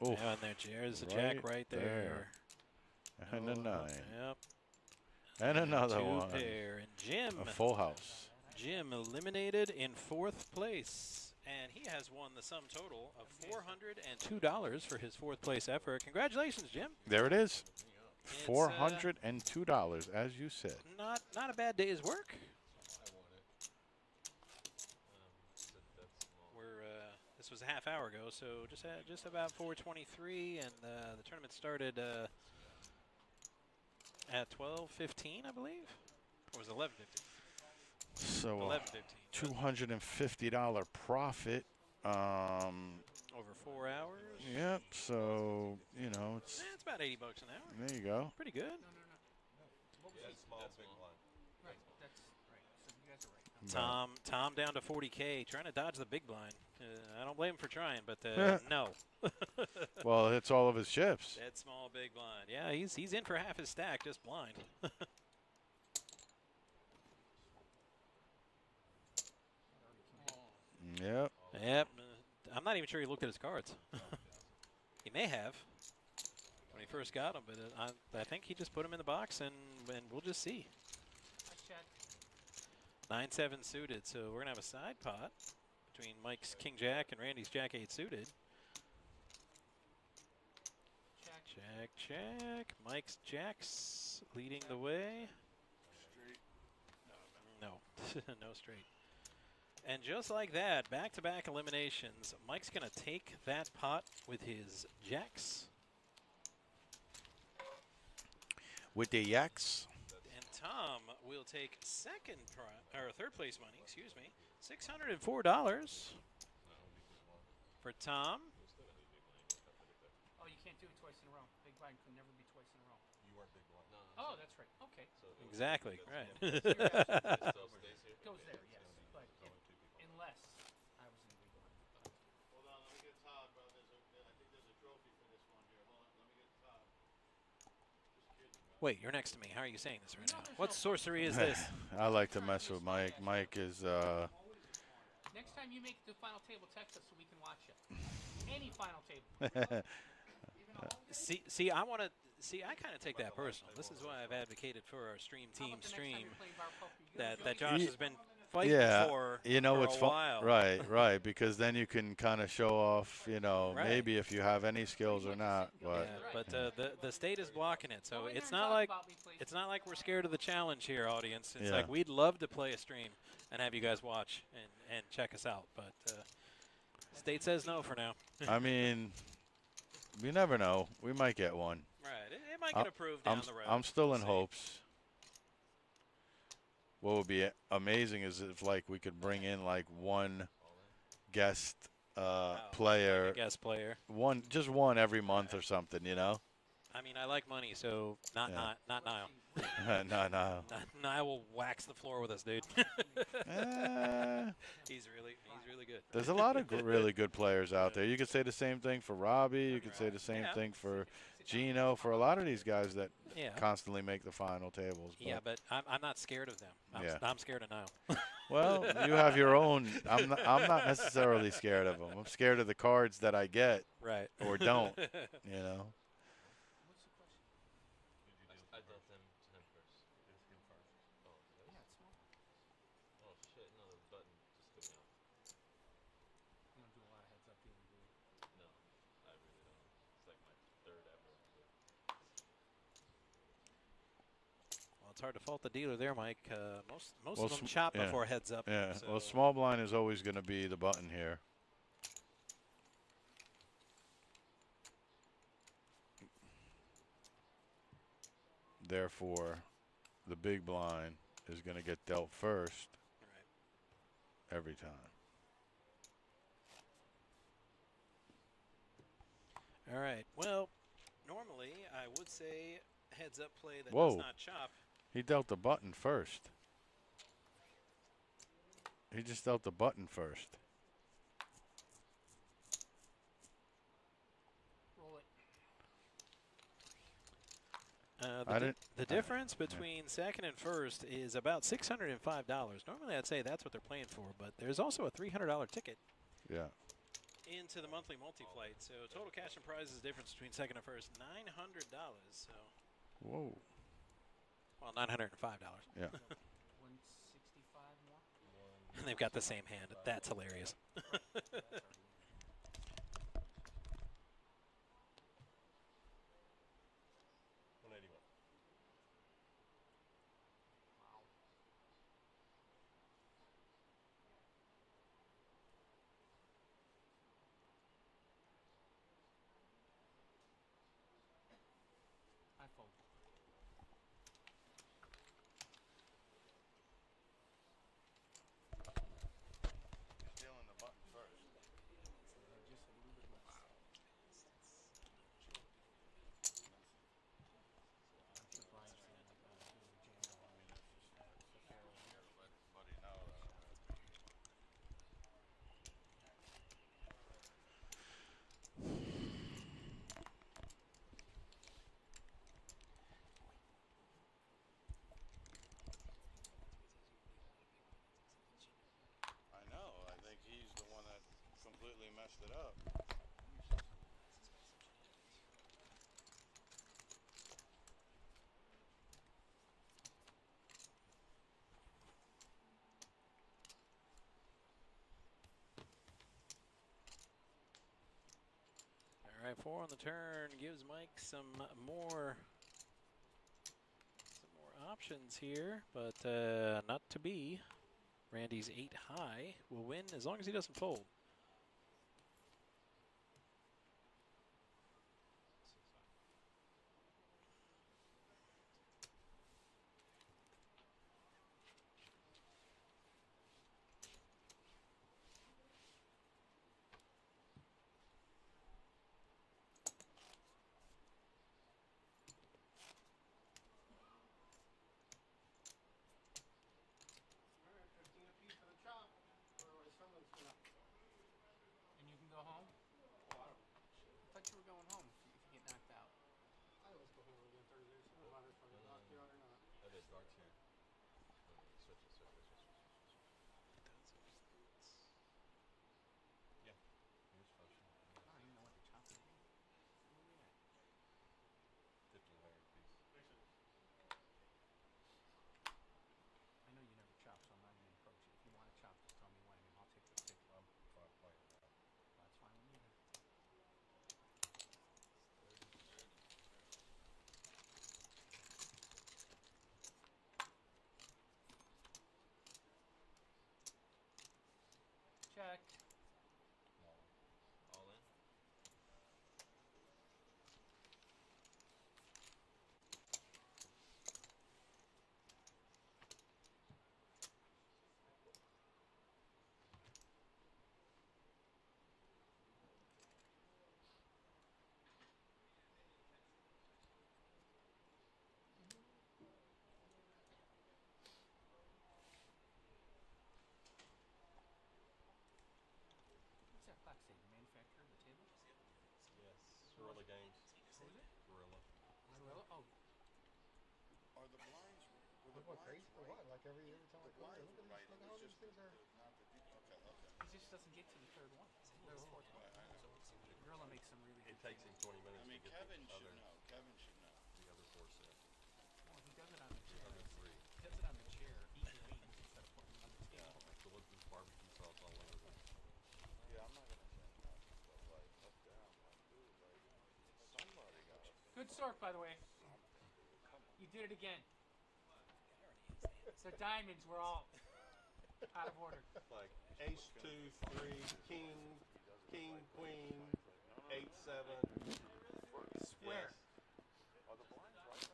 Oh, and there's a jack right there. And a 9. Yep. And another 2 one. pair. And Jim. A full house. Jim eliminated in 4th place. And he has won the sum total of $402 for his 4th place effort. Congratulations, Jim. There it is. $402, as you said. Not a bad day's work. This was a half hour ago, so just about 4:23, and the tournament started at 12:15, I believe, or was it 11:15? So 11:15. $250 profit. Over 4 hours. Yep. So it's it's about $80 an hour. There you go. Pretty good. What was That's small, big blind. Right, that's right. So you guys are right. Tom down to 40K, trying to dodge the big blind. I don't blame him for trying, but no. Well, it's all of his chips. That small big blind. Yeah, he's in for half his stack, just blind. Yep. Yep. I'm not even sure he looked at his cards. He may have when he first got them, but I think he just put them in the box, and we'll just see. 9-7 suited, so we're going to have a side pot between Mike's King Jack and Randy's Jack 8 suited. Check. Mike's Jacks leading the way. Straight. No, no straight. And just like that, back-to-back eliminations. Mike's going to take that pot with his Jacks. With the Yaks. And Tom will take third place money, excuse me, $604 for Tom. Oh, you can't do it twice in a row. Big blind could never be twice in a row. You weren't big blind. Oh, that's right. Okay. Exactly, right. Goes there, yes. But unless I was in big blind. Hold on, let me get Todd, bro. I think there's a trophy for this one here. Hold on, let me get Todd. Just kidding, bro. Wait, you're next to me. How are you saying this right now? What sorcery is this? I like to mess with Mike. Mike is Next time you make the final table, text us so we can watch it. Any final table. I kind of take that personal. This is why I've advocated for our stream team stream that Josh has been fighting yeah, for you know, for it's a fun. while. Right, because then you can kind of show off, you know, Right. maybe if you have any skills or not. But Yeah, but the state is blocking it, so it's not like we're scared of the challenge here, audience. It's Yeah. like we'd love to play a stream and have you guys watch and check us out, but state says no for now. I mean, you never know. We might get one. Right, it might get approved down the road. I'm still We'll in see. hopes. What would be amazing is if like we could bring in like one guest player, like a guest player, just one every month or something, you know. I mean, I like money, so not Yeah. Niall. No. Niall will wax the floor with us, dude. He's really good. There's a lot of really good players out there. You could say the same thing for Robbie. You could say the same thing for Gino, for a lot of these guys that constantly make the final tables. But Yeah, but I'm not scared of them. I'm scared of Niall. Well, you have your own. I'm not necessarily scared of them. I'm scared of the cards that I get, right, or don't. You know. I dealt him to him first. Oh, yeah, it's small. Oh shit! No, the button just took me out. You don't do a lot of heads up games, do you? No, I really don't. It's like my third ever. Well, it's hard to fault the dealer there, Mike. Most of them chop before heads up. Yeah. So. Well, small blind is always going to be the button here. Therefore, the big blind is going to get dealt first every time. All right. Well, normally I would say heads up play that Whoa. does not chop. He dealt the button first. He just dealt the button first. Roll it. The difference between second and first is about $605. Normally I'd say that's what they're playing for, but there's also a $300 ticket Yeah. into the monthly multi-flight. So total cash and prizes difference between second and first, $900. So Whoa. well, $905. Yeah. 165 more. And they've got the same hand. That's hilarious. 181. I fold. Stealing the button first. Just a little bit less. I'm sure Brian's saying like doing Django on Buddy, no. I know. I think he's the one that completely messed it up. All right, 4 on the turn gives Mike some more options here, but not to be. Randy's 8 high will win as long as he doesn't fold. And you can go home? I thought you were going home if you get knocked out. I always go home on Thursdays, no matter if I get knocked out or not. That is darts here. Switch it. Yeah. Here's function. I don't even know what the chop is. Dip the layer piece. I know you never chop, so I'm not even approaching. If Gorilla Games. Who is it? Gorilla. Gorilla? Oh. Are the blinds? Were the What, blinds crazy or what? Like every time I The go in there, blinds look were at right. these, look It at was how these just things are. not the okay. He just doesn't get to the third one. The fourth one. I know. Gorilla makes some really It good takes him 20 minutes I mean, to get Kevin the should other, know. Kevin should know. the other 4 sets. Well, he does it on the chair. other 3. He does it on the chair, eating wings instead of putting them on the table. So look, there's barbecue sauce all over them. Yeah, I'm not gonna say nothing, but like up down, like dude, like somebody got to. Good sort, by the way. You did it again. The diamonds were all out of order. Like ace, 2, 3, king, king, queen, 8, 7. Square.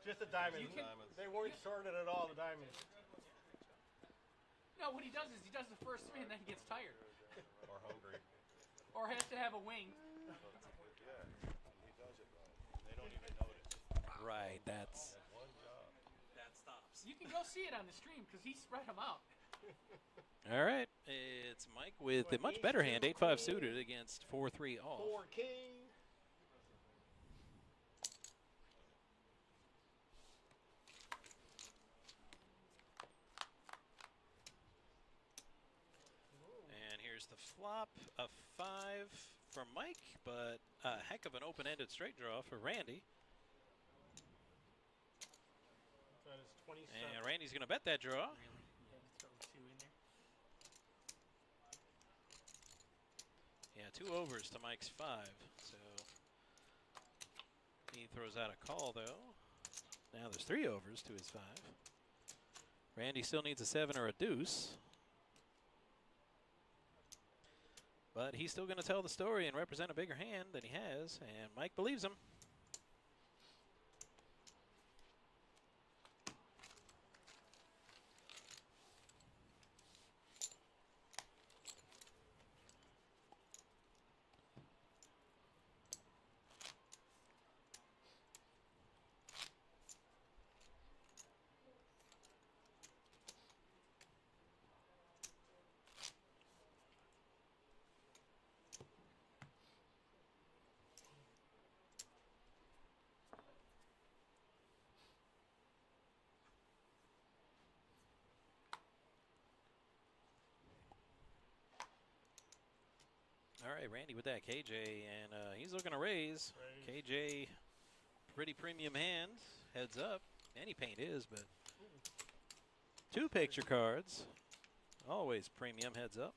Just the diamonds. Diamonds. They weren't sorted at all, the diamonds. No, what he does is he does the first 3 and then he gets tired. Or hungry. Or has to have a wing. Yeah, he does it right. They don't even notice. Right, that's One job. that stops. You can go see it on the stream because he spread them out. All right, it's Mike with the much better hand, 8-5 suited against 4-3 off. 4 king. And here's the flop, a 5 from Mike, but a heck of an open-ended straight draw for Randy. That is 27. And Randy's going to bet that draw. Really? Yeah, throw 2 in there. Yeah, 2 overs to Mike's 5. So he throws out a call, though. Now there's 3 overs to his 5. Randy still needs a 7 or a deuce. But he's still going to tell the story and represent a bigger hand than he has, and Mike believes him. All right, Randy with that KJ, and he's looking to raise. KJ, pretty premium hand, heads up. Any paint is, but 2 picture cards, always premium heads up.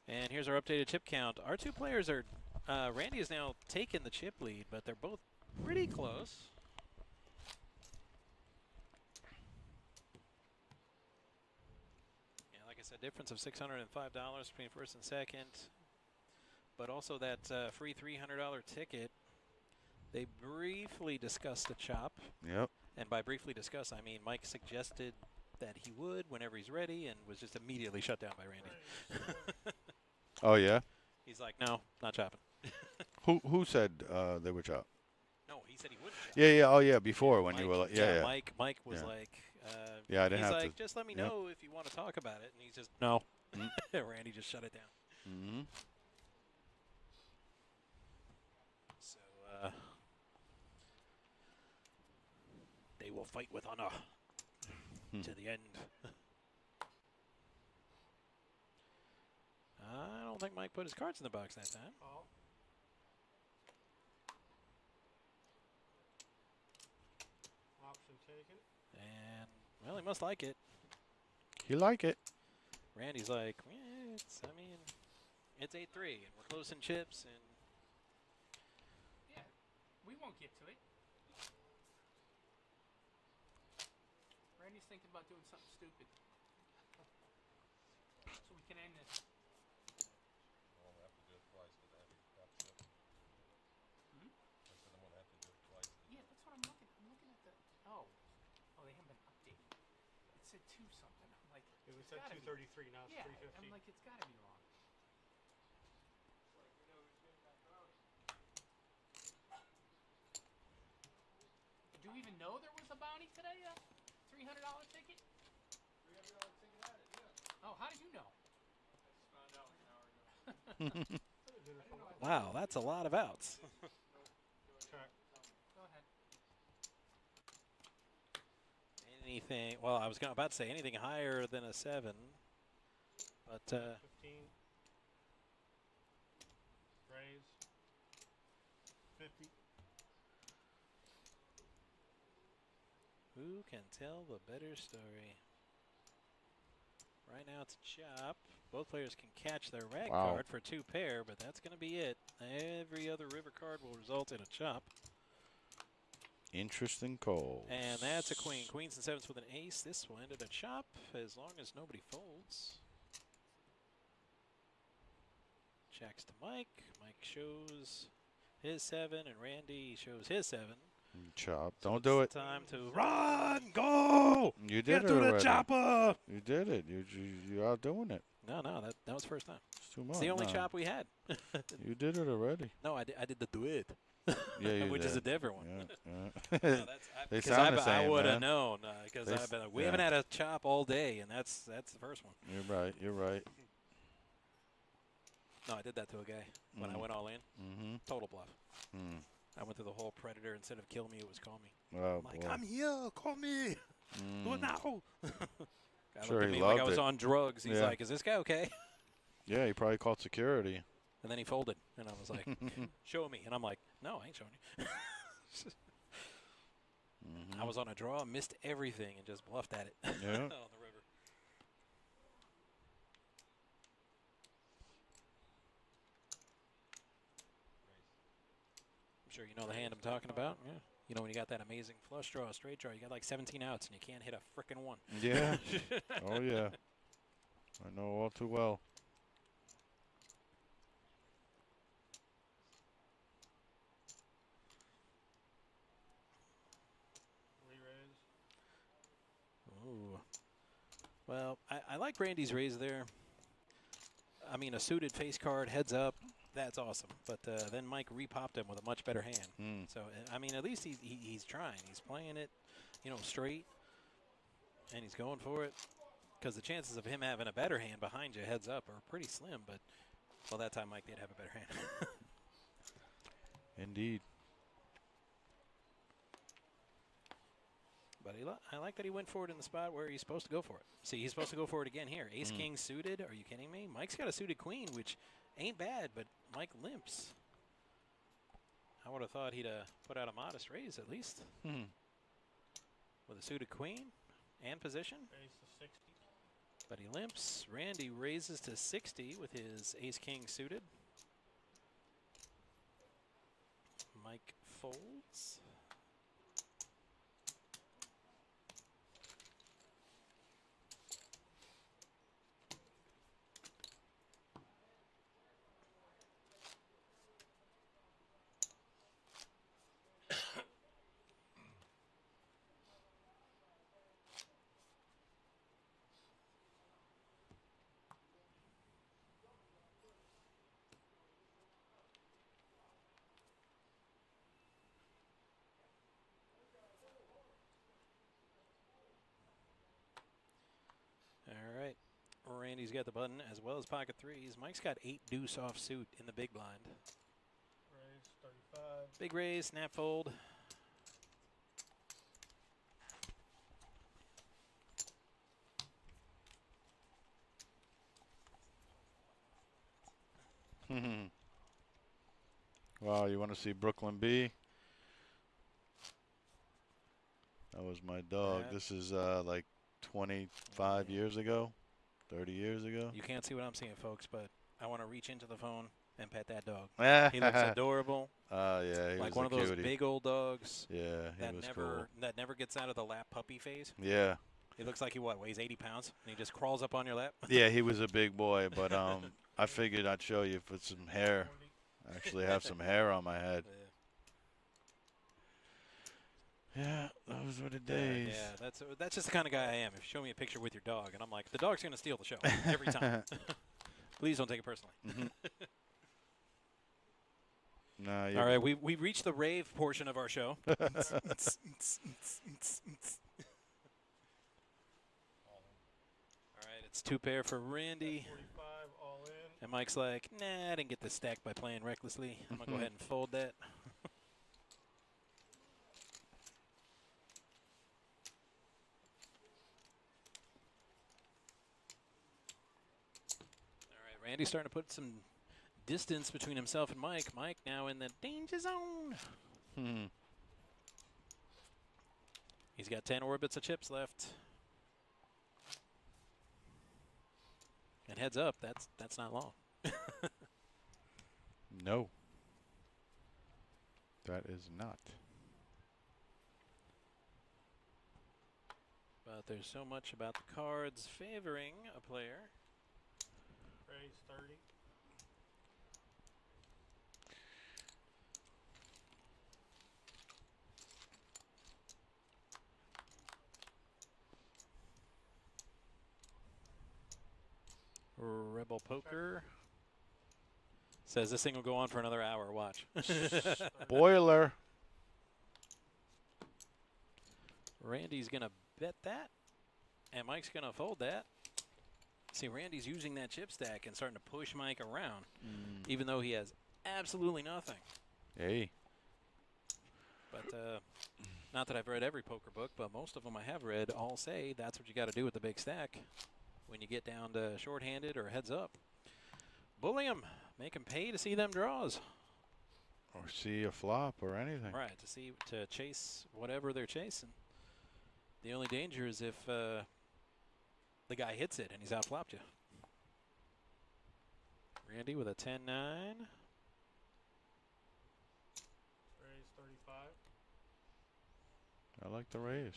And here's our updated chip count. Our 2 players are, Randy has now taken the chip lead, but they're both pretty close. Like I said, difference of $605 between first and second, but also that free $300 ticket. They briefly discussed a chop. Yep. And by briefly discuss, I mean Mike suggested that he would whenever he's ready, and was just immediately shut down by Randy. Oh yeah. He's like, no, not chopping. Who said they would chop? No, he said he wouldn't chop. Yeah. Oh yeah. Before when Mike, you were like, yeah. Mike was Yeah. like. Yeah, I didn't he's have like, to. just let me Yep. know if you want to talk about it. And he's just, no. Randy just shut it down. Mm-hmm. So, they will fight with honor to the end. I don't think Mike put his cards in the box that time. Oh. Option taken. And, well, he must like it. You like it? Randy's like, eh, it's 8-3, and we're close in chips, and Yeah, we won't get to it. Randy's thinking about doing something stupid. So we can end this. I'm gonna have to do it twice because I have to stop chip. Hmm? I said I'm gonna have to do it twice. Yeah, that's what I'm looking. I'm looking at the. Oh, they haven't been updated. It said 2 something. I'm like, It was it's at gotta be- 233. Now it's Yeah, 350. I'm like, it's got to be wrong. Do we even know there was a bounty today? A $300 ticket? $300 ticket at it, yeah. Oh, how did you know? I just found out like an hour ago. Wow, that's a lot of outs. Go ahead. Anything? Well, I was about to say anything higher than a 7, but 15. Raise. 50. who can tell the better story? Right now it's a chop. Both players can catch their rag Wow. card for 2 pair, but that's going to be it. Every other river card will result in a chop. Interesting calls. And that's a queen. Queens and 7s with an ace. This will end at a chop as long as nobody folds. Checks to Mike. Mike shows his 7, and Randy shows his 7. Chop. Don't do it. Time to run, go. You did Get it to the already. chopper. You did it. You're outdoing it. No, that was first time. It's too much. It's the only No. chop we had. You did it already. No, I did the duet. Yeah, you which did. is a different one. Yeah. No, They sound the same, I would have man. known because we haven't had a chop all day, and that's the first one. You're right. You're right. No, I did that to a guy when I went all in. Mm-hmm. Total bluff. Mm. I went through the whole predator. Instead of kill me, it was call me. Oh, I'm like, boy. I'm here. Call me. Do it now. Guy Sure, looked at he me like I loved was it. on drugs. He's Yeah. like, is this guy okay? Yeah, he probably called security. And then he folded. And I was like, show me. And I'm like, no, I ain't showing you. I was on a draw, missed everything, and just bluffed at it Yeah. on the river. I'm sure you know the hand I'm talking about. Yeah. You know when you got that amazing flush draw, straight draw, you got like 17 outs, and you can't hit a frickin' 1. Yeah. Oh, yeah. I know all too well. Ooh. Well, I like Randy's raise there. I mean, a suited face card, heads up, that's awesome. But then Mike repopped him with a much better hand. So, I mean, at least he's trying. He's playing it, straight, and he's going for it. Because the chances of him having a better hand behind you, heads up, are pretty slim. But, well, that time Mike did have a better hand. Indeed. But I like that he went for it in the spot where he's supposed to go for it. See, he's supposed to go for it again here. Ace-king suited. Are you kidding me? Mike's got a suited queen, which ain't bad, but Mike limps. I would have thought he'd put out a modest raise at least. With a suited queen and position. Ace to 60. But he limps. Randy raises to 60 with his ace-king suited. Mike folds. All right. Randy's got the button as well as pocket threes. Mike's got 8 deuce offsuit in the big blind. Raise 35. Big raise, snap fold. Wow, you want to see Brooklyn B? That was my dog. Yeah. This is like 25 years ago, 30 years ago. You can't see what I'm seeing, folks, but I want to reach into the phone and pet that dog. He looks adorable. Yeah, he like was one a of those cutie. big old dogs. Yeah, he was cool. That never gets out of the lap puppy phase. Yeah. He looks like he weighs 80 pounds, and he just crawls up on your lap. Yeah, he was a big boy, but I figured I'd show you with some hair. I actually have some hair on my head. Yeah, those were the days. Yeah, that's just the kind of guy I am. If you show me a picture with your dog, and I'm like, the dog's going to steal the show every time. Please don't take it personally. Nah, all right, we reached the rave portion of our show. All right, it's 2 pair for Randy. 45 all in. And Mike's like, nah, I didn't get this stack by playing recklessly. I'm going to go ahead and fold that. All right, Randy's starting to put some distance between himself and Mike. Mike now in the danger zone. He's got 10 orbits of chips left. And heads up, that's not long. No. That is not. But there's so much about the cards favoring a player. Raise 30. Rebel Poker says this thing will go on for another hour. Watch. Spoiler. Randy's going to bet that, and Mike's going to fold that. See, Randy's using that chip stack and starting to push Mike around, even though he has absolutely nothing. Hey. But not that I've read every poker book, but most of them I have read all say that's what you got to do with the big stack when you get down to shorthanded or heads up. Bully them. Make them pay to see them draws. Or see a flop or anything. Right, to chase whatever they're chasing. The only danger is if the guy hits it and he's outflopped you. Randy with a 10-9. Raise 35. I like the raise.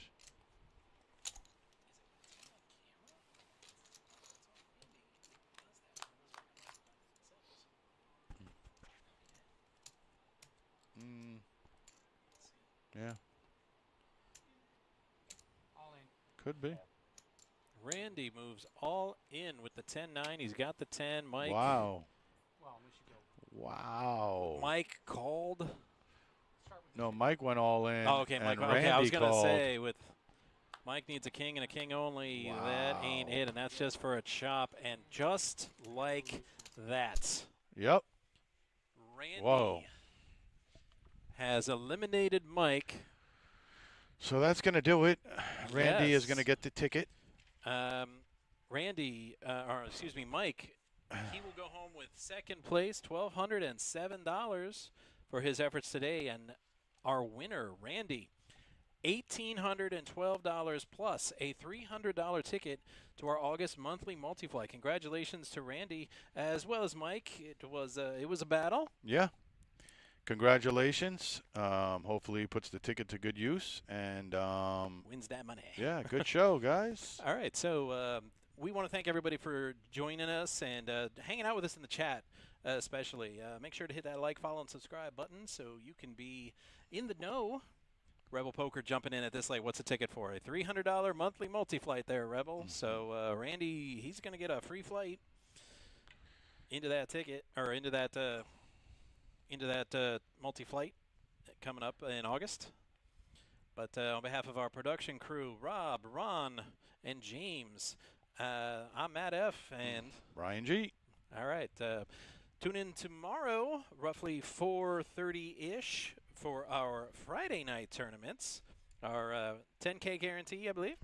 Yeah. All in. Could be. Randy moves all in with the 10-9. He's got the 10. Mike. Wow. Well, we should go. Wow. Mike called. No, Mike went all in. Oh, okay, Mike. And Okay, I was Randy going to called. say with Mike needs a king and a king only. Wow. That ain't it, and that's just for a chop. And just like that. Yep. Randy Whoa. has eliminated Mike. So that's going to do it. Randy Yes. is going to get the ticket. Randy, or excuse me, Mike, he will go home with second place, $1,207 for his efforts today. And our winner, Randy, $1,812 plus a $300 ticket to our August monthly multifly. Congratulations to Randy as well as Mike. It was a battle. Yeah. Congratulations. Hopefully he puts the ticket to good use and wins that money. Yeah, good show, guys. All right, so we want to thank everybody for joining us and hanging out with us in the chat, especially. Make sure to hit that like, follow, and subscribe button so you can be in the know. Rebel Poker jumping in at this late. What's the ticket for? A $300 monthly multi-flight there, Rebel. So Randy, he's going to get a free flight into that ticket, or into that multi-flight coming up in August. But on behalf of our production crew, Rob, Ron, and James, I'm Matt F. and Brian G. All right. Tune in tomorrow, roughly 4:30-ish, for our Friday night tournaments, our 10K guarantee, I believe.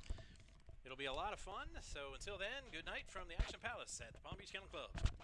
It'll be a lot of fun. So until then, good night from the Action Palace at the Palm Beach Kennel Club.